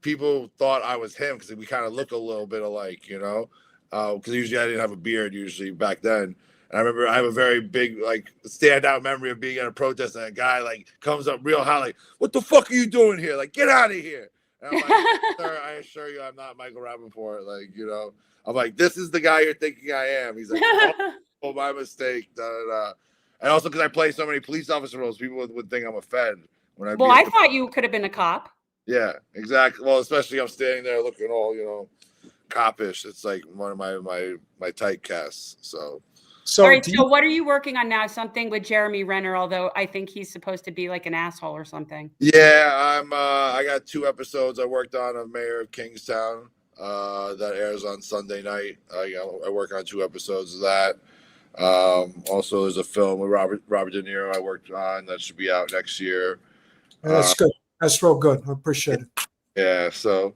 people thought I was him because we kind of look a little bit alike, you know. Because usually I didn't have a beard usually back then. And I remember I have a very big, like, standout memory of being at a protest and a guy, like, comes up real high, like, "What the fuck are you doing here? Like, get out of here." And I'm like, "Sir, I assure you I'm not Michael Rappaport." Like, you know, I'm like, "This is the guy you're thinking I am." He's like, "Oh, my mistake." Da, da, da. And also because I play so many police officer roles, people would think I'm a Fed. Well, I thought you could have been a cop. Yeah, exactly. Well, especially I'm standing there looking all, you know, copish. It's like one of my typecasts. So All right. So what are you working on now? Something with Jeremy Renner, although I think he's supposed to be like an asshole or something. yeah, I got 2 episodes I worked on of Mayor of Kingstown. That airs on Sunday night. I work on 2 episodes of that. Also there's a film with Robert De Niro I worked on that should be out next year. That's good. That's real good. I appreciate it. Yeah, so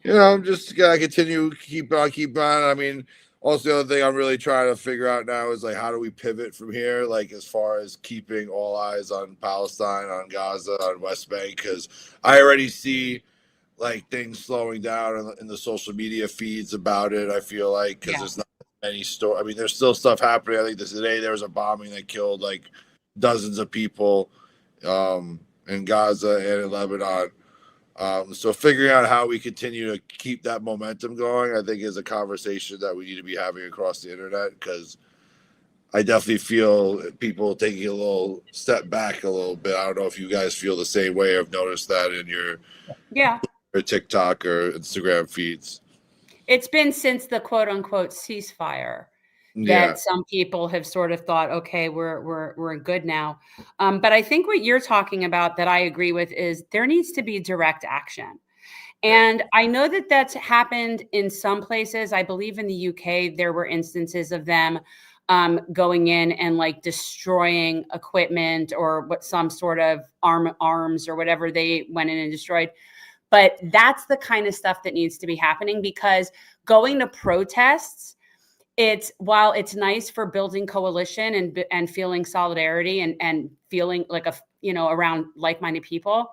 you know, I'm just gotta continue, keep on. I mean, also the other thing I'm really trying to figure out now is like, how do we pivot from here? Like, as far as keeping all eyes on Palestine, on Gaza, on West Bank, because I already see like things slowing down in the social media feeds about it. I feel like because there's not any story. I mean, there's still stuff happening. I think today there was a bombing that killed like dozens of people in Gaza and in Lebanon. So figuring out how we continue to keep that momentum going, I think, is a conversation that we need to be having across the internet, because I definitely feel people taking a little step back a little bit. I don't know if you guys feel the same way. I've noticed that in your TikTok or Instagram feeds. It's been since the quote unquote ceasefire that some people have sort of thought, okay, we're good now. But I think what you're talking about that I agree with is there needs to be direct action. And I know that that's happened in some places. I believe in the UK, there were instances of them going in and like destroying equipment or some sort of arms or whatever they went in and destroyed. But that's the kind of stuff that needs to be happening, because going to protests, while it's nice for building coalition and feeling solidarity and feeling like around like-minded people,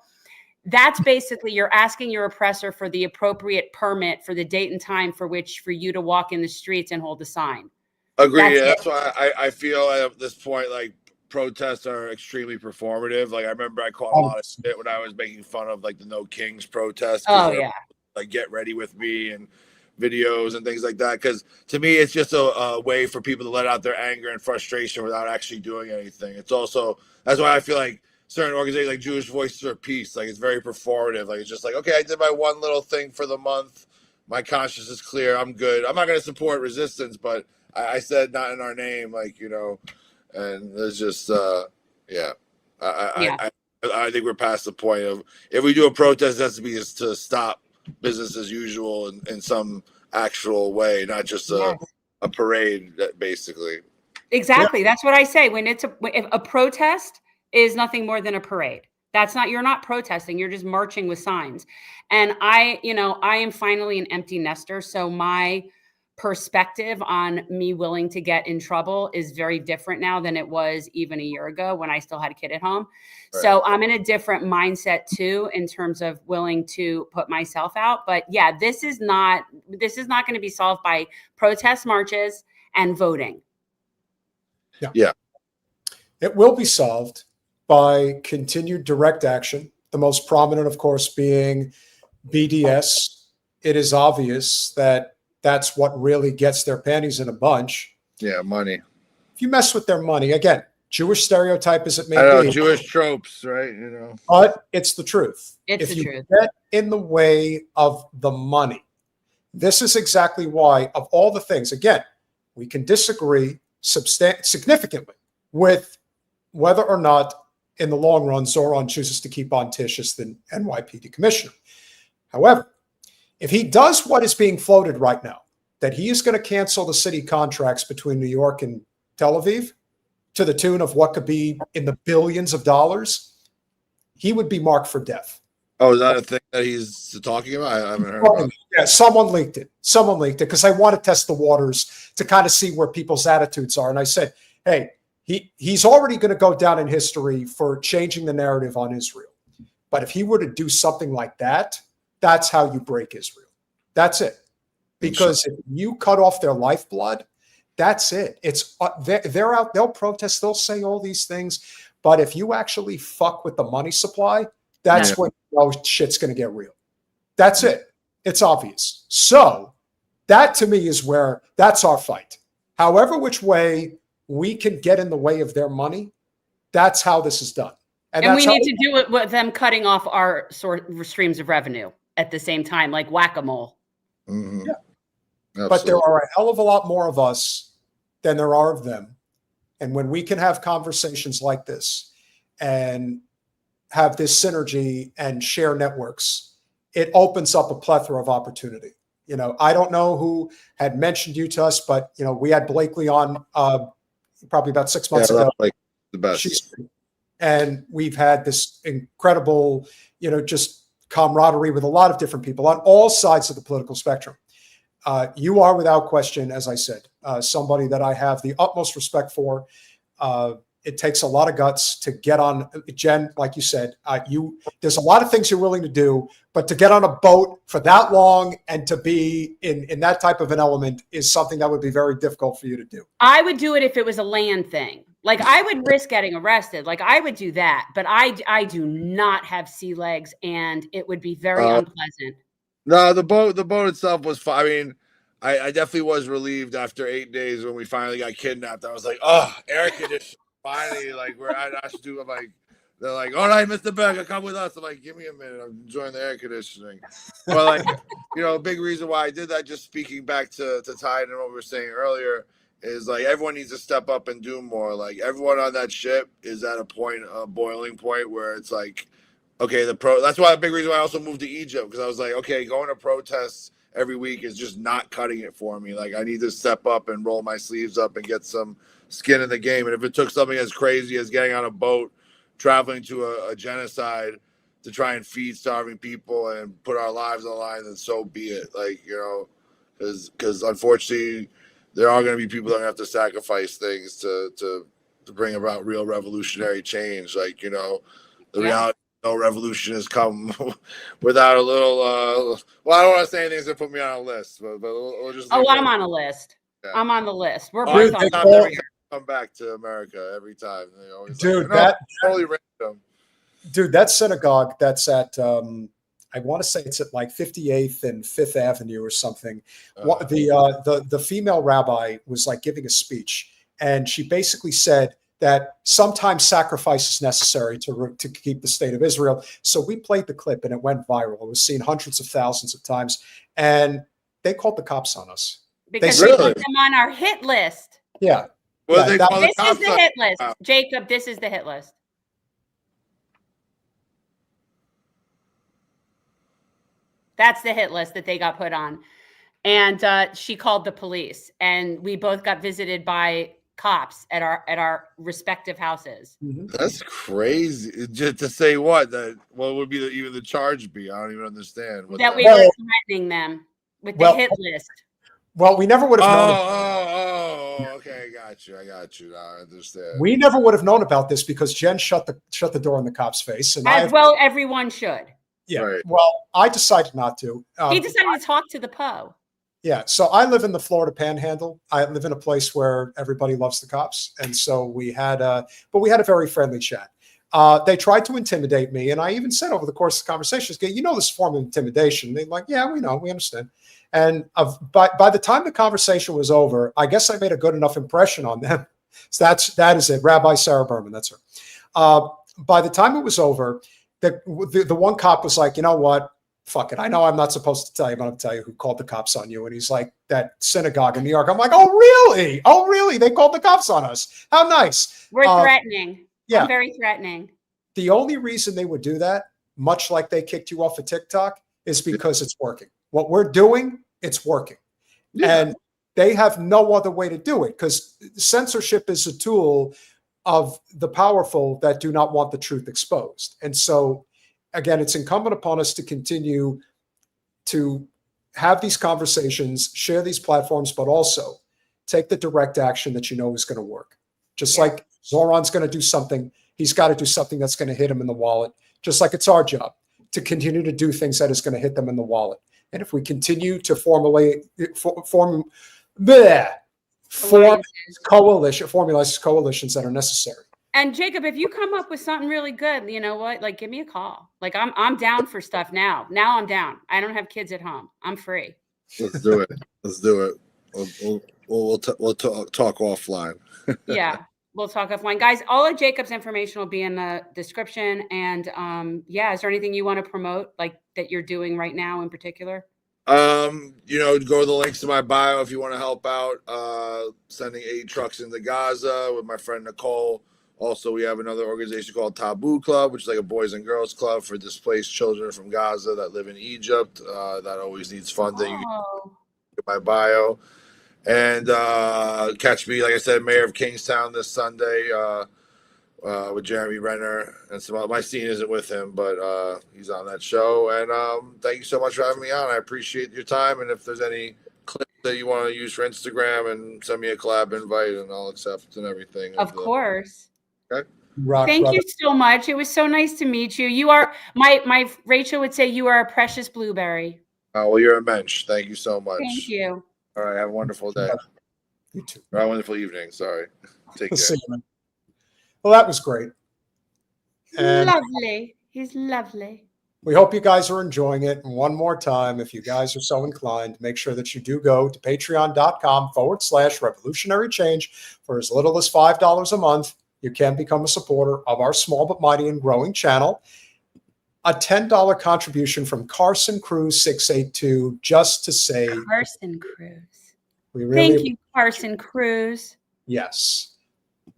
that's basically you're asking your oppressor for the appropriate permit for the date and time for you to walk in the streets and hold the sign. Agree. That's why I feel at this point like protests are extremely performative. Like I remember I caught a lot of shit when I was making fun of like the No Kings protest. Like get ready with me and videos and things like that, because to me it's just a way for people to let out their anger and frustration without actually doing anything. It's also, that's why I feel like certain organizations like Jewish Voices for Peace, like it's very performative. Like it's just like, okay, I did my one little thing for the month, my conscience is clear, I'm good. I'm not going to support resistance, but I said not in our name, like, you know. And it's just I think we're past the point of, if we do a protest, it has to be to stop business as usual in some actual way, not just a parade, basically. Exactly. That's what I say. When if a protest is nothing more than a parade. You're not protesting, you're just marching with signs. And I am finally an empty nester. So my perspective on me willing to get in trouble is very different now than it was even a year ago when I still had a kid at home. Right. So I'm in a different mindset too, in terms of willing to put myself out. But yeah, this is not going to be solved by protest marches and voting. Yeah. It will be solved by continued direct action. The most prominent, of course, being BDS. It is obvious that that's what really gets their panties in a bunch. Yeah, money. If you mess with their money, again, Jewish stereotype as it may be. Jewish tropes, right? You know, but it's the truth. If you get in the way of the money, this is exactly why, of all the things, again, we can disagree significantly with whether or not in the long run, Zohran chooses to keep on Tisch as the NYPD commissioner. However, if he does what is being floated right now, that he is going to cancel the city contracts between New York and Tel Aviv to the tune of what could be in the billions of dollars, he would be marked for death. Oh, is that a thing that he's talking about? I haven't heard about it. Yeah, someone leaked it. Someone leaked it because I want to test the waters to kind of see where people's attitudes are. And I said, hey, he's already going to go down in history for changing the narrative on Israel. But if he were to do something like that, that's how you break Israel. That's it. Because if you cut off their lifeblood, that's it. It's they're out. They'll protest. They'll say all these things. But if you actually fuck with the money supply, that's when you know shit's going to get real. That's it. It's obvious. So that to me is where that's our fight. However, which way we can get in the way of their money, that's how this is done. And we need to do it with them cutting off our streams of revenue at the same time, like whack-a-mole. Mm-hmm. Yeah. But there are a hell of a lot more of us than there are of them. And when we can have conversations like this and have this synergy and share networks, it opens up a plethora of opportunity. You know, I don't know who had mentioned you to us, but, you know, we had Blakely on probably about 6 months ago. Like the best. And we've had this incredible, you know, just camaraderie with a lot of different people on all sides of the political spectrum. You are, without question, as I said, somebody that I have the utmost respect for. It takes a lot of guts to get on, Jen, like you said, there's a lot of things you're willing to do, but to get on a boat for that long and to be in that type of an element is something that would be very difficult for you to do. I would do it if it was a land thing. Like, I would risk getting arrested. Like, I would do that, but I do not have sea legs, and it would be very unpleasant. No, the boat itself was fine. I mean, I definitely was relieved after 8 days when we finally got kidnapped. I was like, oh, air conditioning. Finally, like we're at Ashtu. I'm like, they're like, all right, Mr. Berger, come with us. I'm like, give me a minute. I'm enjoying the air conditioning. But like, you know, a big reason why I did that, just speaking back to Tide and what we were saying earlier, is like everyone needs to step up and do more. Like everyone on that ship is at a boiling point where it's like, okay, that's why a big reason why I also moved to Egypt, because I was like, okay, going to protests every week is just not cutting it for me. Like I need to step up and roll my sleeves up and get some skin in the game. And if it took something as crazy as getting on a boat, traveling to a genocide to try and feed starving people and put our lives on the line, then so be it. Like, you know, because unfortunately there are going to be people that are going to have to sacrifice things to bring about real revolutionary change. Like, you know, the reality, no revolution has come without a little, well, I don't want to say anything to put me on a list, but we'll just. Oh, I'm on a list. Yeah. I'm on the list. We're both on the list. Come back to America every time. They always dude, like, totally random. Dude, that synagogue that's at I want to say it's at like 58th and 5th Avenue or something. The female rabbi was like giving a speech, and she basically said that sometimes sacrifice is necessary to keep the state of Israel. So we played the clip and it went viral. It was seen hundreds of thousands of times, and they called the cops on us. Because we put them on our hit list. Yeah. Well, this is the hit list. Jacob, this is the hit list. That's the hit list that they got put on. And she called the police, and we both got visited by cops at our respective houses. That's crazy. Just to say what would be even the charge be? I don't even understand. That we were threatening them with the hit list. Well, we never would have known. Okay, I got you. I understand. We never would have known about this because Jen shut the door in the cop's face, and everyone should. Yeah. Right. Well, I decided not to. He decided to talk to the Poe. Yeah. So I live in the Florida Panhandle. I live in a place where everybody loves the cops, and so we had a very friendly chat. They tried to intimidate me, and I even said over the course of the conversation, you know, this form of intimidation. They're like, yeah, we know, we understand. And by the time the conversation was over, I guess I made a good enough impression on them. So that is it. Rabbi Sara Berman, that's her. By the time it was over, the one cop was like, you know what? Fuck it. I know I'm not supposed to tell you, but I'll tell you who called the cops on you. And he's like, that synagogue in New York. I'm like, oh, really? Oh, really? They called the cops on us. How nice. We're threatening. Yeah. I'm very threatening. the only reason they would do that, much like they kicked you off of TikTok, is because it's working. What we're doing, it's working. Yeah. And they have no other way to do it, because censorship is a tool of the powerful that do not want the truth exposed. And so, again, it's incumbent upon us to continue to have these conversations, share these platforms, but also take the direct action that you know is going to work. Just like Zohran's going to do something, he's got to do something that's going to hit him in the wallet, just like it's our job to continue to do things that is going to hit them in the wallet. And if we continue to formulate coalitions that are necessary. And Jacob, if you come up with something really good, you know what? Like, give me a call. Like, I'm down for stuff now. Now I'm down. I don't have kids at home. I'm free. Let's do it. Let's do it. We'll talk offline. Yeah, we'll talk offline, guys. All of Jacob's information will be in the description. And is there anything you want to promote, like that you're doing right now in particular? Go to the links to my bio if you want to help out. Sending aid trucks into Gaza with my friend Nicole. Also, we have another organization called Taboo Club, which is like a boys and girls club for displaced children from Gaza that live in Egypt. That always needs funding. You can get my bio. And catch me, like I said, Mayor of Kingstown this Sunday with Jeremy Renner. And my scene isn't with him, but he's on that show. And thank you so much for having me on. I appreciate your time. And if there's any clips that you want to use for Instagram, and send me a collab invite, and I'll accept and everything. Of course. Okay. Thank you so much. It was so nice to meet you. You are my Rachel would say you are a precious blueberry. Oh, well, you're a mensch. Thank you so much. Thank you. All right. Have a wonderful day. You too. Or a wonderful evening. Sorry. Take care. Well, that was great. And lovely. He's lovely. We hope you guys are enjoying it. And one more time, if you guys are so inclined, make sure that you do go to patreon.com/revolutionary change for as little as $5 a month. You can become a supporter of our small but mighty and growing channel. A $10 contribution from Carson Cruz 682 just to say Carson Cruz. We really Thank you, Carson Cruz. Yes.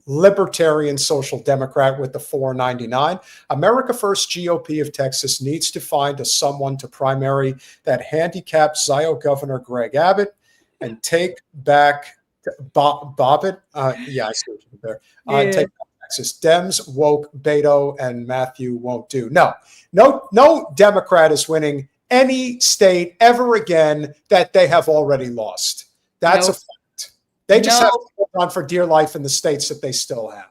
Libertarian Social Democrat with the $4.99. America First GOP of Texas needs to find someone to primary that handicapped Zio Governor Greg Abbott and take back Bobbitt. I see what you did there. Take back Texas. Dems, woke, Beto, and Matthew won't do. No Democrat is winning any state ever again that they have already lost. That's a fact. They just have to hold on for dear life in the states that they still have.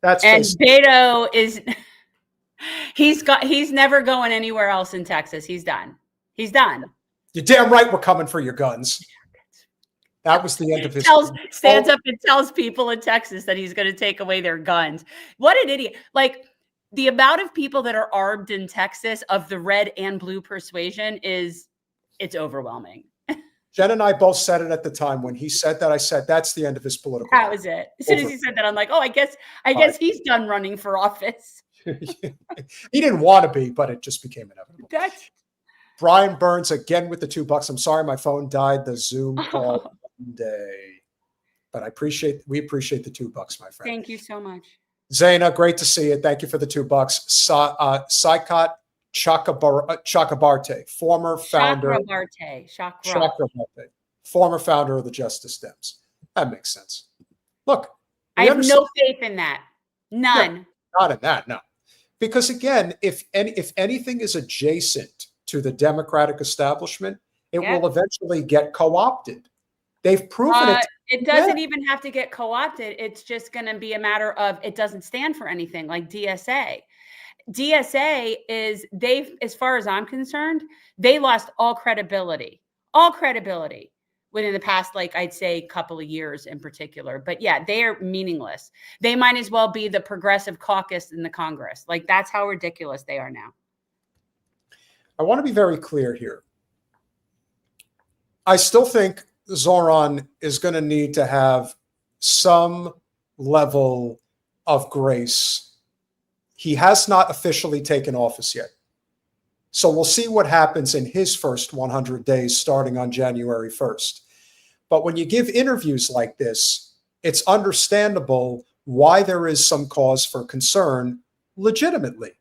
That's and Beto is he's never going anywhere else in Texas. He's done. He's done. You're damn right we're coming for your guns. That was the end of his stands up and tells people in Texas that he's going to take away their guns. What an idiot. Like the amount of people that are armed in Texas of the red and blue persuasion it's overwhelming. Jen and I both said it at the time when he said that. I said that's the end of his political. That was it. As soon as he said that, I'm like, oh, I guess he's done running for office. He didn't want to be, but it just became inevitable. Brian Burns again with the $2. I'm sorry, my phone died. The Zoom call day, but we appreciate the $2, my friend. Thank you so much, Zaina. Great to see you. Thank you for the $2. Saikat Chakrabarty, former founder. Chakrabarty, former founder of the Justice Dems. That makes sense. Look, I have no faith in that. None. No, not in that. No, because again, if anything is adjacent to the Democratic establishment, it will eventually get co-opted. They've proven it. It doesn't even have to get co-opted. It's just going to be a matter of it doesn't stand for anything, like DSA. DSA as far as I'm concerned, they lost all credibility within the past, like I'd say couple of years in particular. But yeah, they are meaningless. They might as well be the progressive caucus in the Congress. Like that's how ridiculous they are now. I want to be very clear here. I still think Zohran is going to need to have some level of grace. He has not officially taken office yet. So we'll see what happens in his first 100 days starting on January 1st. But when you give interviews like this, it's understandable why there is some cause for concern legitimately.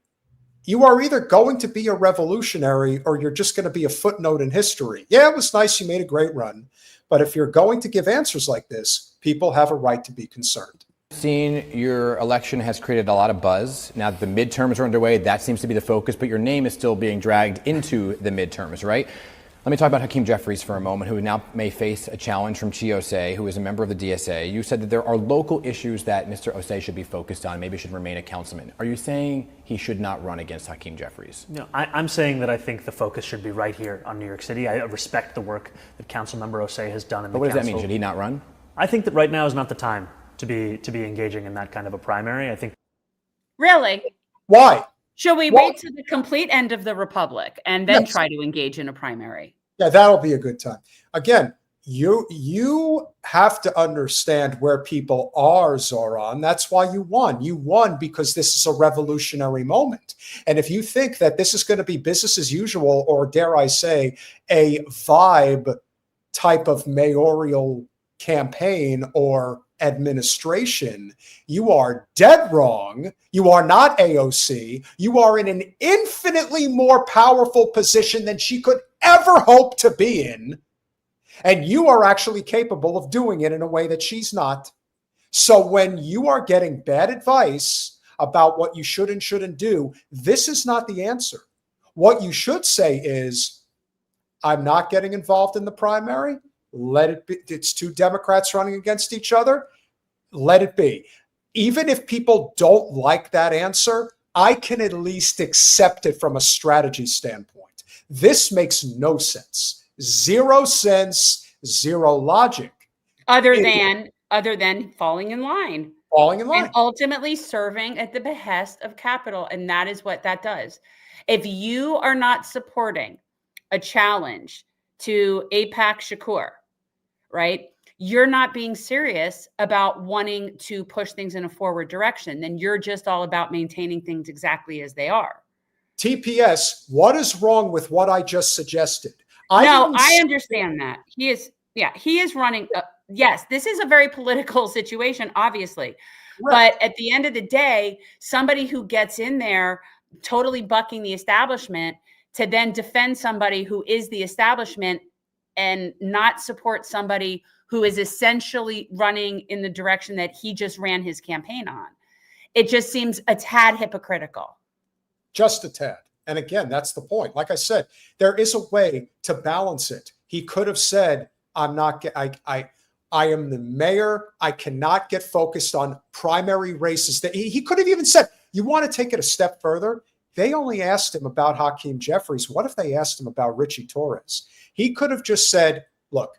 You are either going to be a revolutionary or you're just going to be a footnote in history. Yeah, it was nice. You made a great run. But if you're going to give answers like this, people have a right to be concerned. Seen your election has created a lot of buzz. Now that the midterms are underway, that seems to be the focus, but your name is still being dragged into the midterms, right? Let me talk about Hakeem Jeffries for a moment, who now may face a challenge from Chi Osei, who is a member of the DSA. You said that there are local issues that Mr. Osei should be focused on, maybe should remain a councilman. Are you saying he should not run against Hakeem Jeffries? No, I'm saying that I think the focus should be right here on New York City. I respect the work that Councilmember Osei has done in the council. But what does that mean? Should he not run? I think that right now is not the time to be engaging in that kind of a primary. I think. Really? Why? Should we wait to the complete end of the Republic and then try to engage in a primary? Yeah, that'll be a good time. Again, you have to understand where people are, Zohran. That's why you won. You won because this is a revolutionary moment. And if you think that this is going to be business as usual, or dare I say, a vibe type of mayoral campaign or administration, you are dead wrong. You are not AOC. You are in an infinitely more powerful position than she could ever hope to be in. And you are actually capable of doing it in a way that she's not. So when you are getting bad advice about what you should and shouldn't do, this is not the answer. What you should say is, I'm not getting involved in the primary. Let it be. It's two Democrats running against each other. Let it be. Even if people don't like that answer, I can at least accept it from a strategy standpoint. This makes no sense. Zero sense, zero logic. Other than falling in line. Falling in line. And ultimately serving at the behest of capital. And that is what that does. If you are not supporting a challenge to AIPAC Shakur, right? You're not being serious about wanting to push things in a forward direction. Then you're just all about maintaining things exactly as they are. TPS, what is wrong with what I just suggested? I understand that. He is running. Yes, this is a very political situation, obviously. Right. But at the end of the day, somebody who gets in there totally bucking the establishment to then defend somebody who is the establishment and not support somebody who is essentially running in the direction that he just ran his campaign on. It just seems a tad hypocritical. Just a tad. And again, that's the point. Like I said, there is a way to balance it. He could have said, I am the mayor. I cannot get focused on primary races. He could have even said, you want to take it a step further? They only asked him about Hakeem Jeffries. What if they asked him about Richie Torres? He could have just said, look,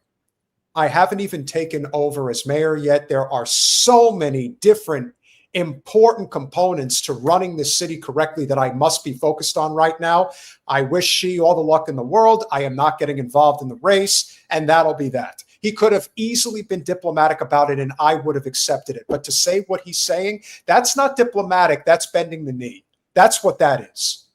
I haven't even taken over as mayor yet. There are so many different important components to running this city correctly that I must be focused on right now. I wish she all the luck in the world. I am not getting involved in the race, and that'll be that. He could have easily been diplomatic about it, and I would have accepted it. But to say what he's saying, that's not diplomatic. That's bending the knee. That's what that is.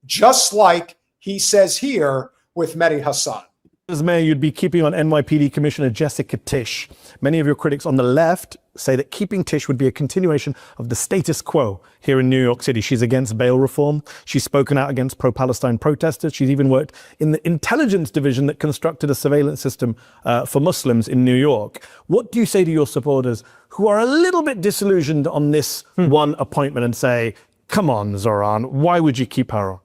Just like he says here with Mehdi Hassan. As mayor, you'd be keeping on NYPD Commissioner Jessica Tisch. Many of your critics on the left say that keeping Tisch would be a continuation of the status quo here in New York City. She's against bail reform. She's spoken out against pro-Palestine protesters. She's even worked in the intelligence division that constructed a surveillance system for Muslims in New York. What do you say to your supporters who are a little bit disillusioned on this one appointment and say, come on, Zohran, why would you keep her on?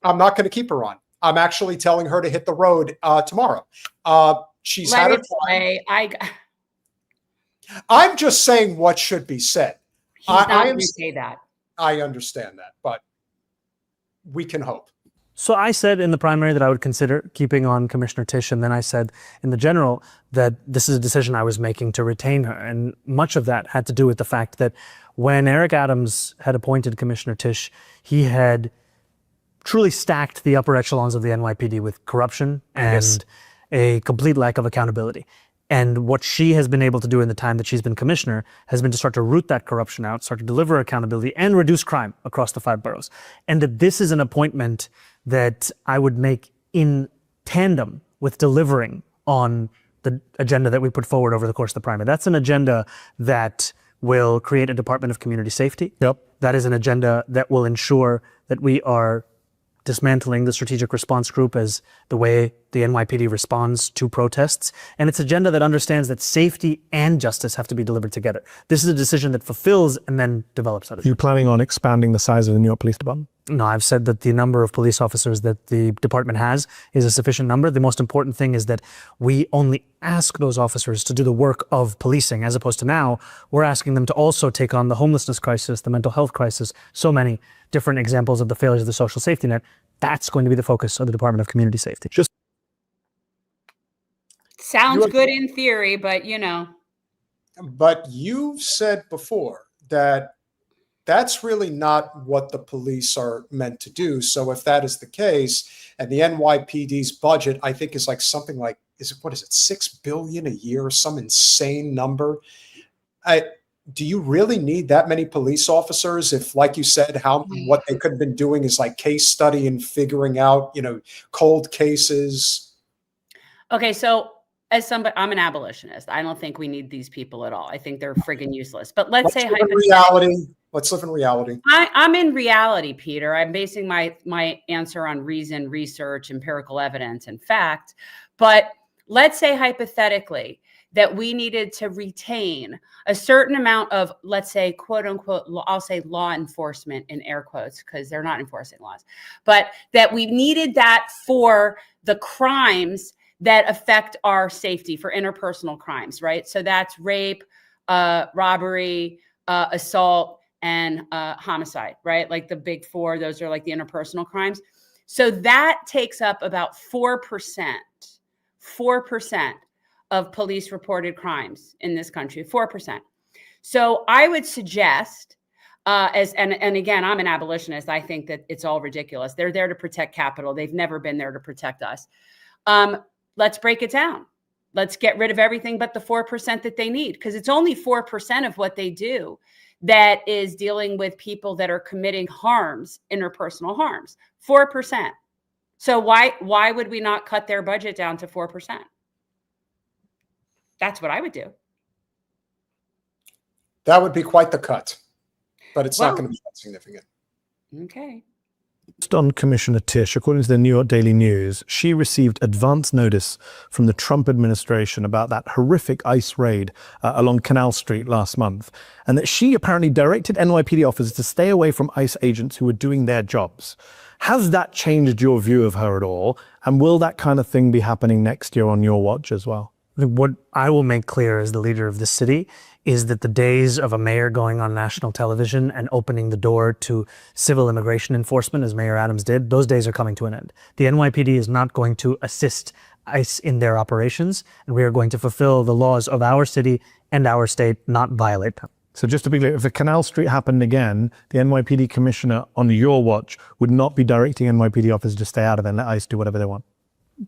I'm not going to keep her on. I'm actually telling her to hit the road tomorrow. She's had her play. I'm just saying what should be said. He's not going to say that. I understand that, but we can hope. So I said in the primary that I would consider keeping on Commissioner Tisch, and then I said in the general that this is a decision I was making to retain her. And much of that had to do with the fact that when Eric Adams had appointed Commissioner Tisch, he had truly stacked the upper echelons of the NYPD with corruption and a complete lack of accountability. And what she has been able to do in the time that she's been commissioner has been to start to root that corruption out, start to deliver accountability and reduce crime across the 5 boroughs. And that this is an appointment that I would make in tandem with delivering on the agenda that we put forward over the course of the primary. That's an agenda that will create a Department of Community Safety. Yep. That is an agenda that will ensure that we are dismantling the strategic response group as the way the NYPD responds to protests. And it's an agenda that understands that safety and justice have to be delivered together. This is a decision that fulfills and then develops others. Are you planning on expanding the size of the New York Police Department? No, I've said that the number of police officers that the department has is a sufficient number. The most important thing is that we only ask those officers to do the work of policing, as opposed to now, we're asking them to also take on the homelessness crisis, the mental health crisis, so many different examples of the failures of the social safety net. That's going to be the focus of the Department of Community Safety. Sounds good in theory, but you know. But you've said before that that's really not what the police are meant to do. So if that is the case, and the NYPD's budget, I think, is like something like, what is it, $6 billion a year, some insane number. Do you really need that many police officers if, like you said, what they could have been doing is like case study and figuring out, cold cases? Okay, so as somebody, I'm an abolitionist. I don't think we need these people at all. I think they're friggin' useless. But let's say Let's live in reality. I'm in reality, Peter. I'm basing my answer on reason, research, empirical evidence, and fact. But let's say hypothetically that we needed to retain a certain amount of, let's say, quote unquote, I'll say law enforcement in air quotes, because they're not enforcing laws, but that we needed that for the crimes that affect our safety, for interpersonal crimes, right? So that's rape, robbery, assault, and homicide, right? Like the big four, those are like the interpersonal crimes. So that takes up about 4% of police reported crimes in this country, 4%. So I would suggest, and again, I'm an abolitionist. I think that it's all ridiculous. They're there to protect capital. They've never been there to protect us. Let's break it down. Let's get rid of everything but the 4% that they need, because it's only 4% of what they do that is dealing with people that are committing harms, interpersonal harms, 4%. So why would we not cut their budget down to 4%? That's what I would do. That would be quite the cut, but it's not going to be that significant. Okay. Just on Commissioner Tisch, according to the New York Daily News, she received advance notice from the Trump administration about that horrific ICE raid along Canal Street last month, and that she apparently directed NYPD officers to stay away from ICE agents who were doing their jobs. Has that changed your view of her at all? And will that kind of thing be happening next year on your watch as well? What I will make clear as the leader of this city is that the days of a mayor going on national television and opening the door to civil immigration enforcement, as Mayor Adams did, those days are coming to an end. The NYPD is not going to assist ICE in their operations, and we are going to fulfill the laws of our city and our state, not violate them. So just to be clear, if a Canal Street happened again, the NYPD commissioner on your watch would not be directing NYPD officers to stay out of it and let ICE do whatever they want?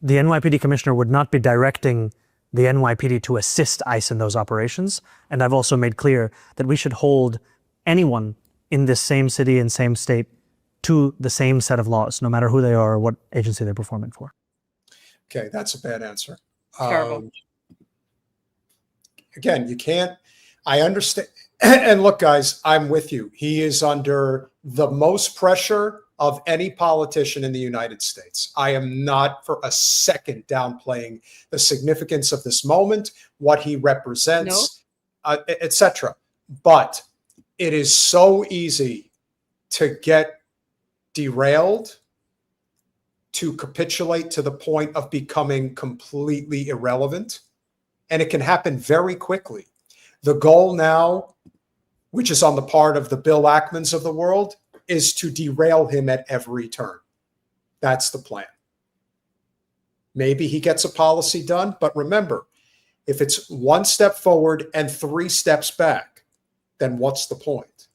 The NYPD commissioner would not be directing the NYPD to assist ICE in those operations. And I've also made clear that we should hold anyone in this same city and same state to the same set of laws, no matter who they are or what agency they're performing for. Okay, that's a bad answer. Terrible. Again, you can't, I understand. And look, guys, I'm with you. He is under the most pressure of any politician in the United States. I am not for a second downplaying the significance of this moment, what he represents, etc. But it is so easy to get derailed, to capitulate to the point of becoming completely irrelevant. And it can happen very quickly. The goal now, which is on the part of the Bill Ackmans of the world, is to derail him at every turn. That's the plan. Maybe he gets a policy done, but remember, if it's one step forward and 3 steps back, then what's the point?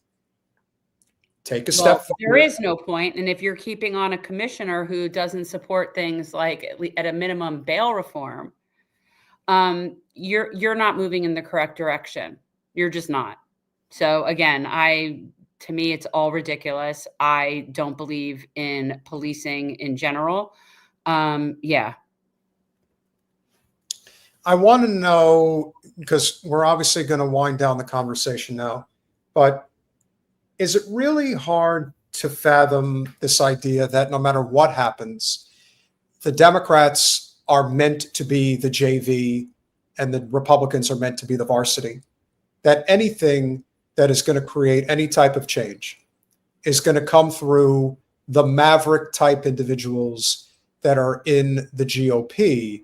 Take a step forward. There is no point. And if you're keeping on a commissioner who doesn't support things like at a minimum bail reform, you're not moving in the correct direction. You're just not. So again, to me, it's all ridiculous. I don't believe in policing in general. Yeah. I want to know, because we're obviously going to wind down the conversation now, but is it really hard to fathom this idea that no matter what happens, the Democrats are meant to be the JV and the Republicans are meant to be the varsity? That anything that is going to create any type of change is going to come through the maverick type individuals that are in the GOP,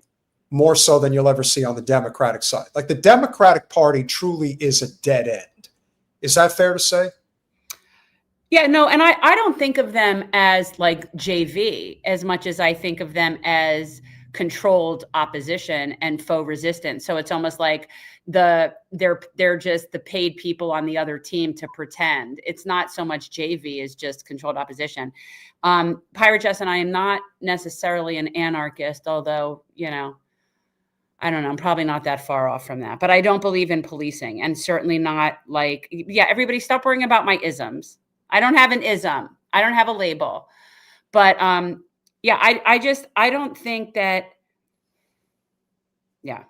more so than you'll ever see on the Democratic side. Like, the Democratic Party truly is a dead end. Is that fair to say? Yeah, no, and I don't think of them as like JV as much as I think of them as controlled opposition and faux resistance. So it's almost like they're just the paid people on the other team to pretend. It's not so much JV as just controlled opposition. Pirate Jess and I am not necessarily an anarchist, although, you know, I don't know, I'm probably not that far off from that. But I don't believe in policing, and certainly not like, yeah, everybody stop worrying about my isms. I don't have an ism. I don't have a label. But yeah, I don't think that, yeah.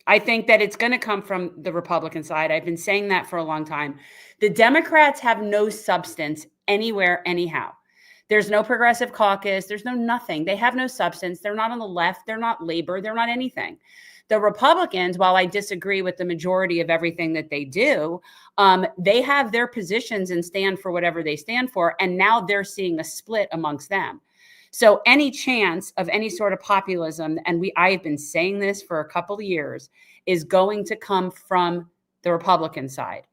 I think that it's going to come from the Republican side. I've been saying that for a long time. The Democrats have no substance anywhere, anyhow. There's no progressive caucus. There's no nothing. They have no substance. They're not on the left. They're not labor. They're not anything. The Republicans, while I disagree with the majority of everything that they do, they have their positions and stand for whatever they stand for. And now they're seeing a split amongst them. So any chance of any sort of populism, and I've been saying this for a couple of years, is going to come from the Republican side.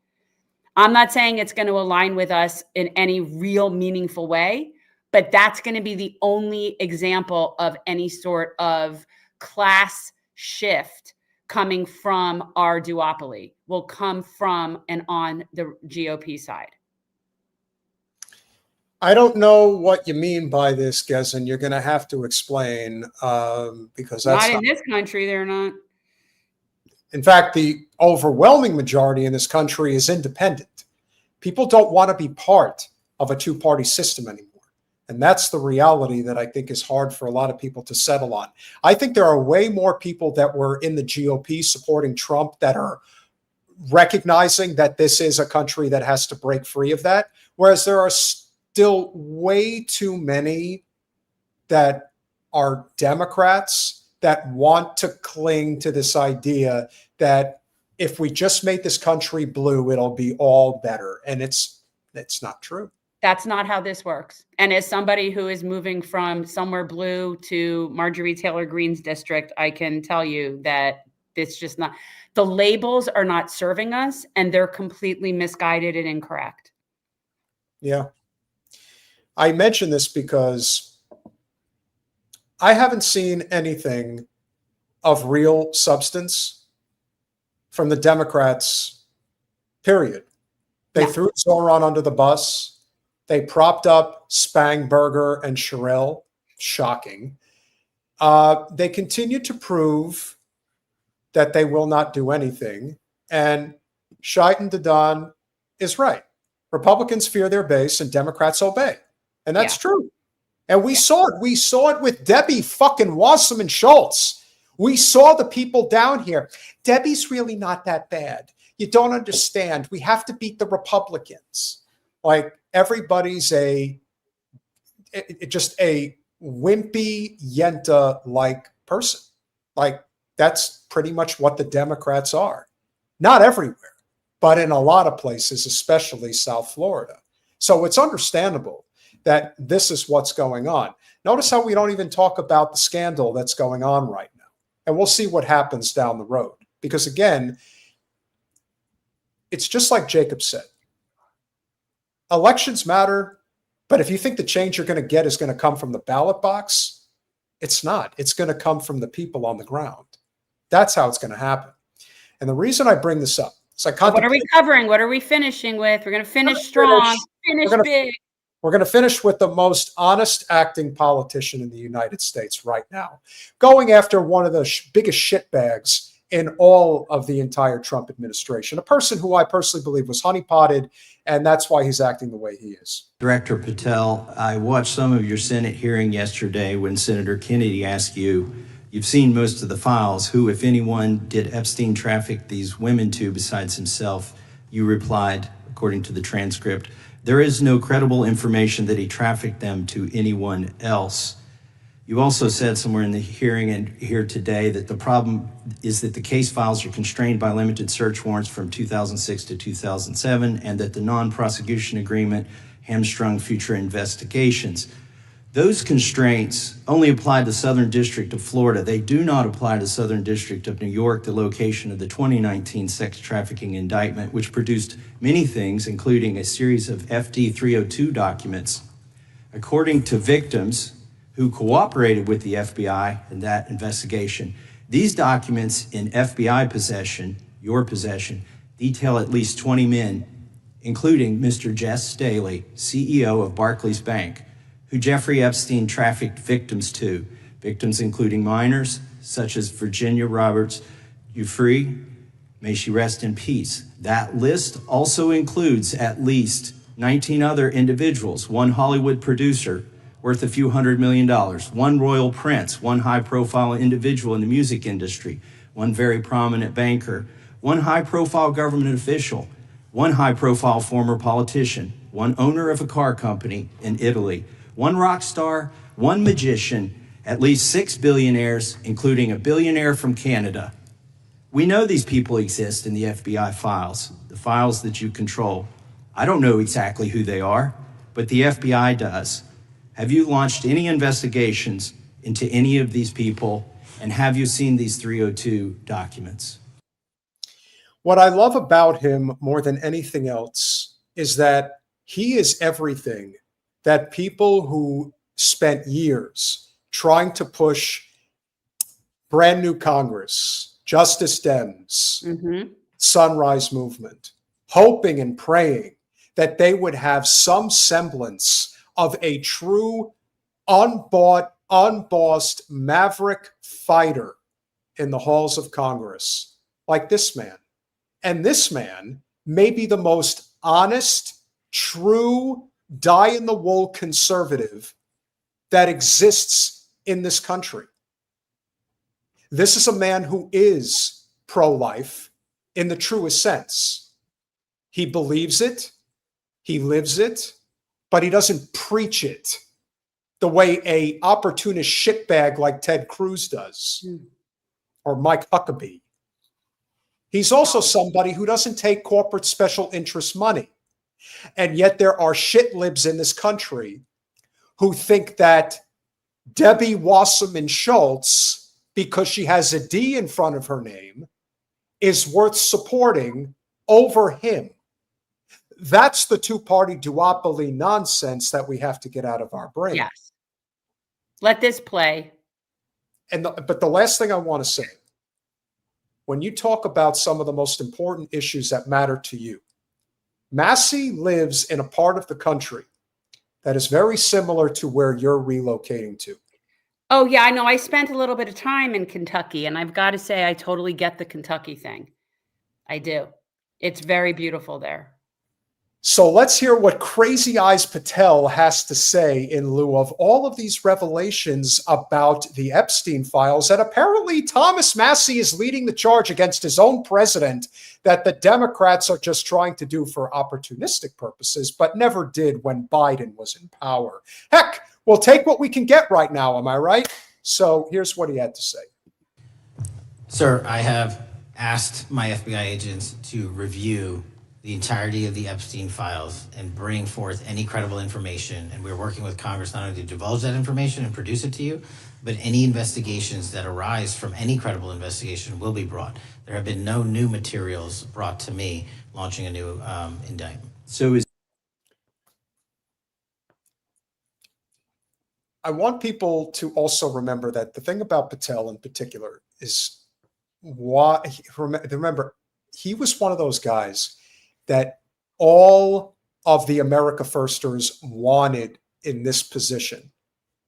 I'm not saying it's going to align with us in any real meaningful way, but that's going to be the only example of any sort of class shift coming from our duopoly, will come from and on the GOP side. I don't know what you mean by this, Gezin. You're going to have to explain, because that's not in this country. They're not. In fact, the overwhelming majority in this country is independent. People don't want to be part of a two-party system anymore. And that's the reality that I think is hard for a lot of people to settle on. I think there are way more people that were in the GOP supporting Trump that are recognizing that this is a country that has to break free of that, whereas there are still way too many that are Democrats that want to cling to this idea that if we just made this country blue, it'll be all better. And it's not true. That's not how this works. And as somebody who is moving from somewhere blue to Marjorie Taylor Greene's district, I can tell you that it's just not, the labels are not serving us, and they're completely misguided and incorrect. Yeah. I mention this because I haven't seen anything of real substance from the Democrats, period. They threw Zohran under the bus. They propped up Berger and Sherrill. Shocking. They continue to prove that they will not do anything. And Shaitan Dadan is right. Republicans fear their base and Democrats obey. And that's true. And we saw it. We saw it with Debbie fucking Wasserman Schultz. We saw the people down here. Debbie's really not that bad. You don't understand. We have to beat the Republicans. Like, everybody's just a wimpy Yenta-like person. Like, that's pretty much what the Democrats are. Not everywhere, but in a lot of places, especially South Florida. So it's understandable that this is what's going on. Notice how we don't even talk about the scandal that's going on right now. And we'll see what happens down the road. Because again, it's just like Jacob said. Elections matter, but if you think the change you're going to get is going to come from the ballot box, it's not. It's going to come from the people on the ground. That's how it's going to happen. And the reason I bring this up is what are we covering? What are we finishing with? We're going to finish strong, finish big. We're going to finish with the most honest acting politician in the United States right now, going after one of the biggest shitbags in all of the entire Trump administration, a person who I personally believe was honeypotted, and that's why he's acting the way he is. Director Patel, I watched some of your Senate hearing yesterday when Senator Kennedy asked you You've seen most of the files. Who, if anyone, did Epstein traffic these women to besides himself? You replied, according to the transcript, there is no credible information that he trafficked them to anyone else. You also said somewhere in the hearing and here today that the problem is that the case files are constrained by limited search warrants from 2006 to 2007, and that the non-prosecution agreement hamstrung future investigations. Those constraints only apply to Southern District of Florida. They do not apply to Southern District of New York, the location of the 2019 sex trafficking indictment, which produced many things, including a series of FD 302 documents. According to victims who cooperated with the FBI in that investigation, these documents in FBI possession, your possession, detail at least 20 men, including Mr. Jess Staley, CEO of Barclays Bank, who Jeffrey Epstein trafficked victims to, victims including minors such as Virginia Roberts Giuffre, may she rest in peace. That list also includes at least 19 other individuals, one Hollywood producer worth a few $100 million, one royal prince, one high-profile individual in the music industry, one very prominent banker, one high-profile government official, one high-profile former politician, one owner of a car company in Italy, one rock star, one magician, at least 6 billionaires, including a billionaire from Canada. We know these people exist in the FBI files, the files that you control. I don't know exactly who they are, but the FBI does. Have you launched any investigations into any of these people, and have you seen these 302 documents? What I love about him more than anything else is that he is everything that people who spent years trying to push brand new Congress, Justice Dems, Sunrise Movement, hoping and praying that they would have some semblance of a true, unbought, unbossed maverick fighter in the halls of Congress, like this man. And this man may be the most honest, true, die-in-the-wool conservative that exists in this country. This is a man who is pro-life in the truest sense. He believes it, he lives it, but he doesn't preach it the way a opportunist shitbag like Ted Cruz does, or Mike Huckabee. He's also somebody who doesn't take corporate special interest money. And yet there are shit libs in this country who think that Debbie Wasserman Schultz, because she has a D in front of her name, is worth supporting over him. That's the two-party duopoly nonsense that we have to get out of our brain. Yes. Let this play. But the last thing I want to say, when you talk about some of the most important issues that matter to you, Massie lives in a part of the country that is very similar to where you're relocating to. Oh, yeah, I know. I spent a little bit of time in Kentucky, and I've got to say, I totally get the Kentucky thing. I do. It's very beautiful there. So let's hear what Crazy Eyes Patel has to say in lieu of all of these revelations about the Epstein files. And apparently Thomas Massie is leading the charge against his own president that the Democrats are just trying to do for opportunistic purposes, but never did when Biden was in power. Heck, we'll take what we can get right now, am I right? So here's what he had to say. Sir, I have asked my FBI agents to review the entirety of the Epstein files and bring forth any credible information. And we're working with Congress not only to divulge that information and produce it to you, but any investigations that arise from any credible investigation will be brought. There have been no new materials brought to me launching a new indictment. So I want people to also remember that the thing about Patel in particular is why, remember, he was one of those guys that all of the America Firsters wanted in this position.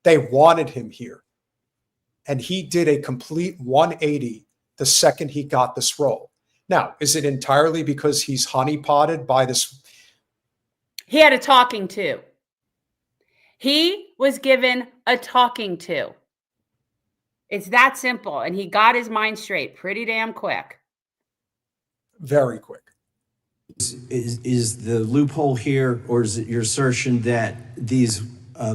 They wanted him here. And he did a complete 180 the second he got this role. Now, is it entirely because he's honeypotted by this? He had a talking to. He was given a talking to. It's that simple. And he got his mind straight pretty damn quick. Very quick. Is the loophole here, or is it your assertion that these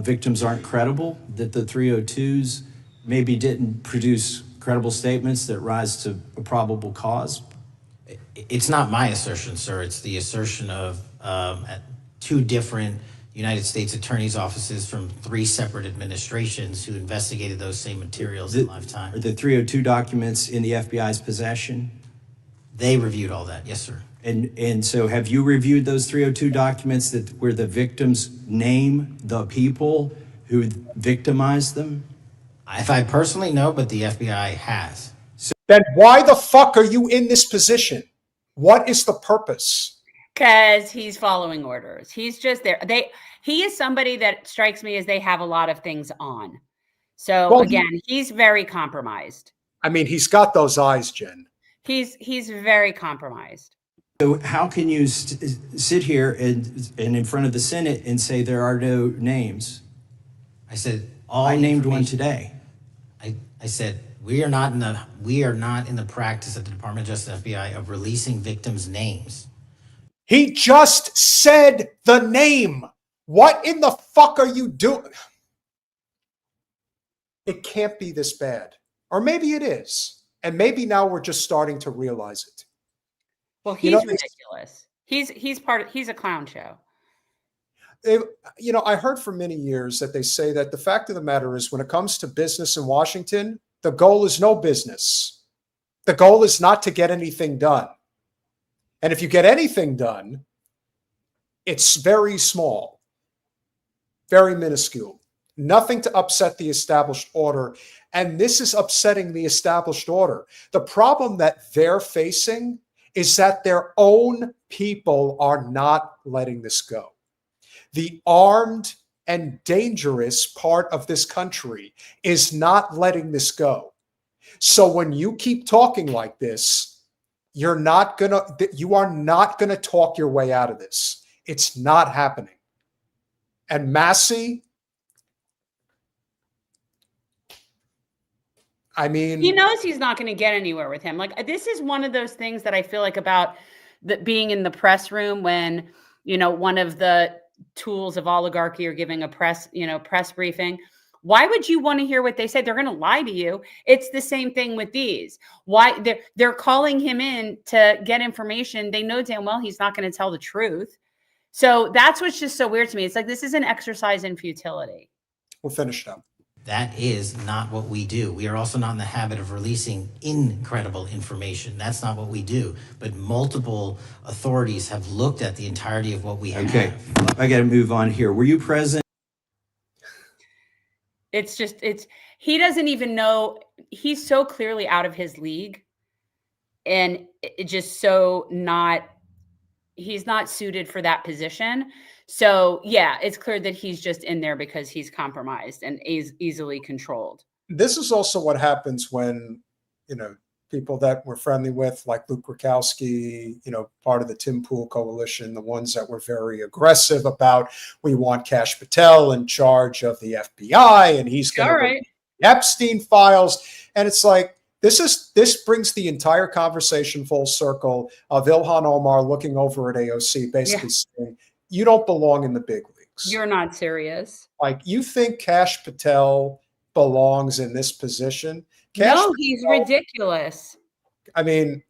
victims aren't credible, that the 302s maybe didn't produce credible statements that rise to a probable cause? It's not my assertion, sir. It's the assertion of two different United States attorneys' offices from 3 separate administrations who investigated those same materials in lifetime. Are the 302 documents in the FBI's possession? They reviewed all that, yes, sir. And so have you reviewed those 302 documents where the victims name the people who victimized them? If I personally know, but the FBI has. Then why the fuck are you in this position? What is the purpose? Because he's following orders. He's just there. He is somebody that strikes me as they have a lot of things on. So Well, again, he's very compromised. I mean, he's got those eyes, Jen. He's very compromised. So how can you sit here and in front of the Senate and say there are no names? I said I named one today. I said we are not in the practice at the Department of Justice FBI of releasing victims' names. He just said the name. What in the fuck are you doing? It can't be this bad. Or maybe it is. And maybe now we're just starting to realize it. Well, he's ridiculous. He's a clown show. I heard for many years that they say that the fact of the matter is when it comes to business in Washington, the goal is no business. The goal is not to get anything done. And if you get anything done, it's very small, very minuscule, nothing to upset the established order. And this is upsetting the established order. The problem that they're facing is that their own people are not letting this go. The armed and dangerous part of this country is not letting this go. So when you keep talking like this, you are not gonna talk your way out of this. It's not happening. And Massie, I mean, he knows he's not going to get anywhere with him. Like, this is one of those things that I feel like about being in the press room when, one of the tools of oligarchy are giving a press briefing. Why would you want to hear what they say? They're going to lie to you. It's the same thing with these. Why they're calling him in to get information. They know damn well he's not going to tell the truth. So that's what's just so weird to me. It's like, this is an exercise in futility. We'll finish it up. That is not what we do. We are also not in the habit of releasing incredible information. That's not what we do. But multiple authorities have looked at the entirety of what we have. Okay, I got to move on here. Were you present? He doesn't even know. He's so clearly out of his league and just he's not suited for that position. So yeah, it's clear that he's just in there because he's compromised and is easily controlled. This is also what happens when, people that we're friendly with, like Luke Rakowski, part of the Tim Pool coalition, the ones that were very aggressive about, we want Kash Patel in charge of the FBI and he's going to right. Epstein files. And it's like, this brings the entire conversation full circle of Ilhan Omar looking over at AOC, basically saying, you don't belong in the big leagues. You're not serious. Like, you think Kash Patel belongs in this position? No, he's ridiculous. I mean,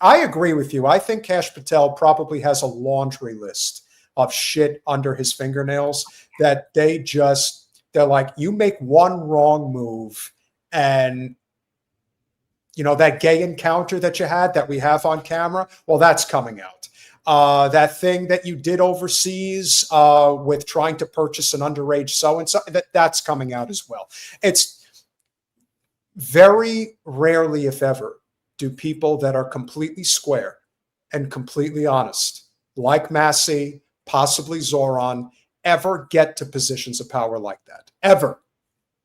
I agree with you. I think Kash Patel probably has a laundry list of shit under his fingernails that they're like, you make one wrong move and that gay encounter that you had that we have on camera, well, that's coming out. That thing that you did overseas with trying to purchase an underage so-and-so, that's coming out as well. It's very rarely, if ever, do people that are completely square and completely honest, like Massie, possibly Zohran, ever get to positions of power like that. Ever.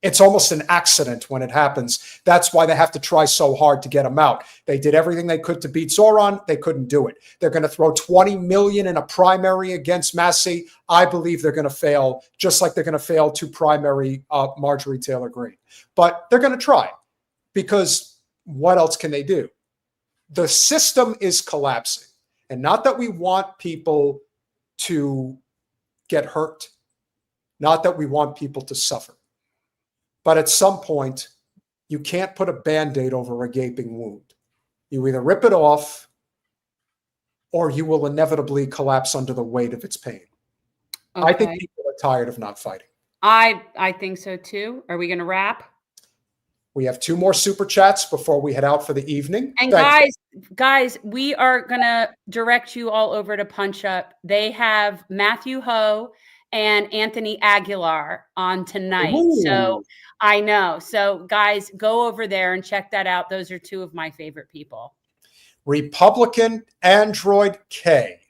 It's almost an accident when it happens. That's why they have to try so hard to get him out. They did everything they could to beat Zohran. They couldn't do it. They're going to throw $20 million in a primary against Massie. I believe they're going to fail, just like they're going to fail to primary Marjorie Taylor Greene. But they're going to try, because what else can they do? The system is collapsing. And not that we want people to get hurt, not that we want people to suffer. But at some point, you can't put a Band-Aid over a gaping wound. You either rip it off, or you will inevitably collapse under the weight of its pain. Okay. I think people are tired of not fighting. I think so too. Are we going to wrap? We have 2 more super chats before we head out for the evening. And guys, we are going to direct you all over to Punch Up. They have Matthew Ho and Anthony Aguilar on tonight. Ooh. So I know. So guys, go over there and check that out. Those are 2 of my favorite people. Republican Android K.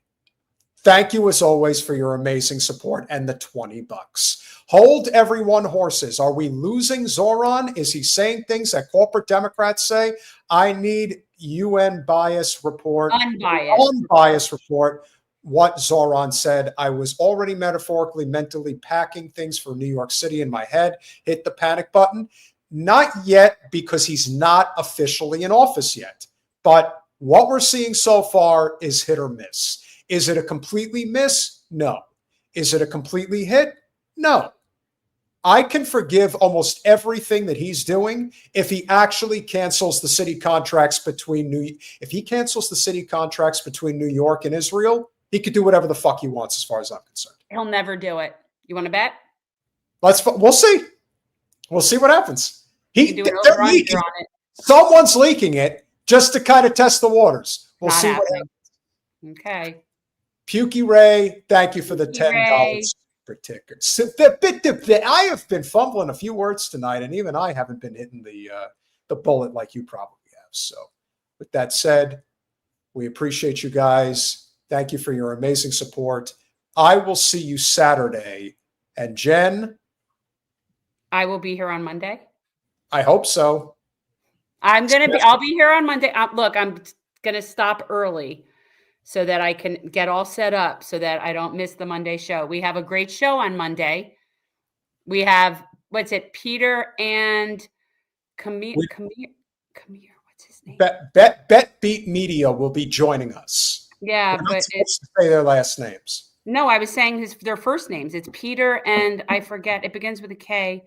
Thank you as always for your amazing support and the $20. Hold everyone horses. Are we losing Zohran? Is he saying things that corporate Democrats say? I need UN bias report. Unbiased report. What Zohran said. I was already metaphorically, mentally packing things for New York City in my head. Hit the panic button. Not yet, because he's not officially in office yet. But what we're seeing so far is hit or miss. Is it a completely miss? No. Is it a completely hit? No. I can forgive almost everything that he's doing if he actually cancels the city contracts between New York and Israel. He could do whatever the fuck he wants, as far as I'm concerned. He'll never do it. You want to bet? We'll see. We'll see what happens. They're leaking. Someone's leaking it just to kind of test the waters. We'll see what happens. Okay. Pukey Ray, thank you for the $10 per ticket. I have been fumbling a few words tonight, and even I haven't been hitting the bullet like you probably have. So with that said, we appreciate you guys. Thank you for your amazing support. I will see you Saturday. And Jen? I will be here on Monday. I hope so. I'll be here on Monday. Look, I'm going to stop early so that I can get all set up so that I don't miss the Monday show. We have a great show on Monday. We have, Peter and Kamir, what's his name? Bet Beat Media will be joining us. Yeah, but it's to say their last names. No, I was saying their first names. It's Peter and I forget. It begins with a K.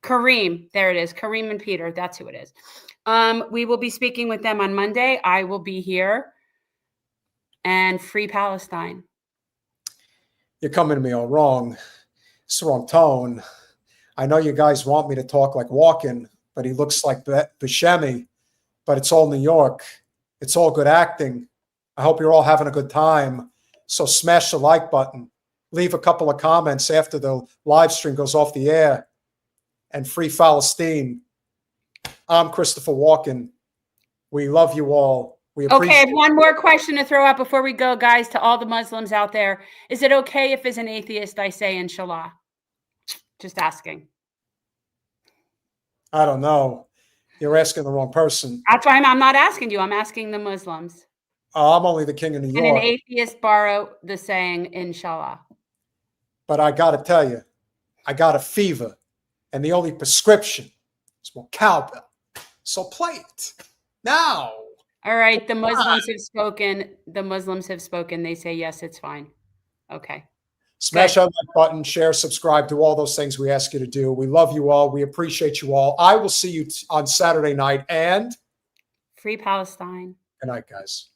Kareem. There it is. Kareem and Peter. That's who it is. We will be speaking with them on Monday. I will be here. And free Palestine. You're coming to me all wrong. It's the wrong tone. I know you guys want me to talk like Walken, but he looks like Buscemi. But it's all New York. It's all good acting. I hope you're all having a good time. So smash the like button. Leave a couple of comments after the live stream goes off the air. And free Palestine. I'm Christopher Walken. We love you all. Okay, I have one more question to throw out before we go, guys, to all the Muslims out there. Is it okay if, as an atheist, I say inshallah? Just asking. I don't know. You're asking the wrong person. That's why I'm not asking you. I'm asking the Muslims. I'm only the king of New York. And an atheist borrow the saying inshallah. But I got to tell you, I got a fever. And the only prescription is more cowbell. So play it now. All right. The Muslims have spoken. The Muslims have spoken. They say, yes, it's fine. Okay. Smash that like button, share, subscribe, do all those things we ask you to do. We love you all. We appreciate you all. I will see you on Saturday night and free Palestine. Good night, guys.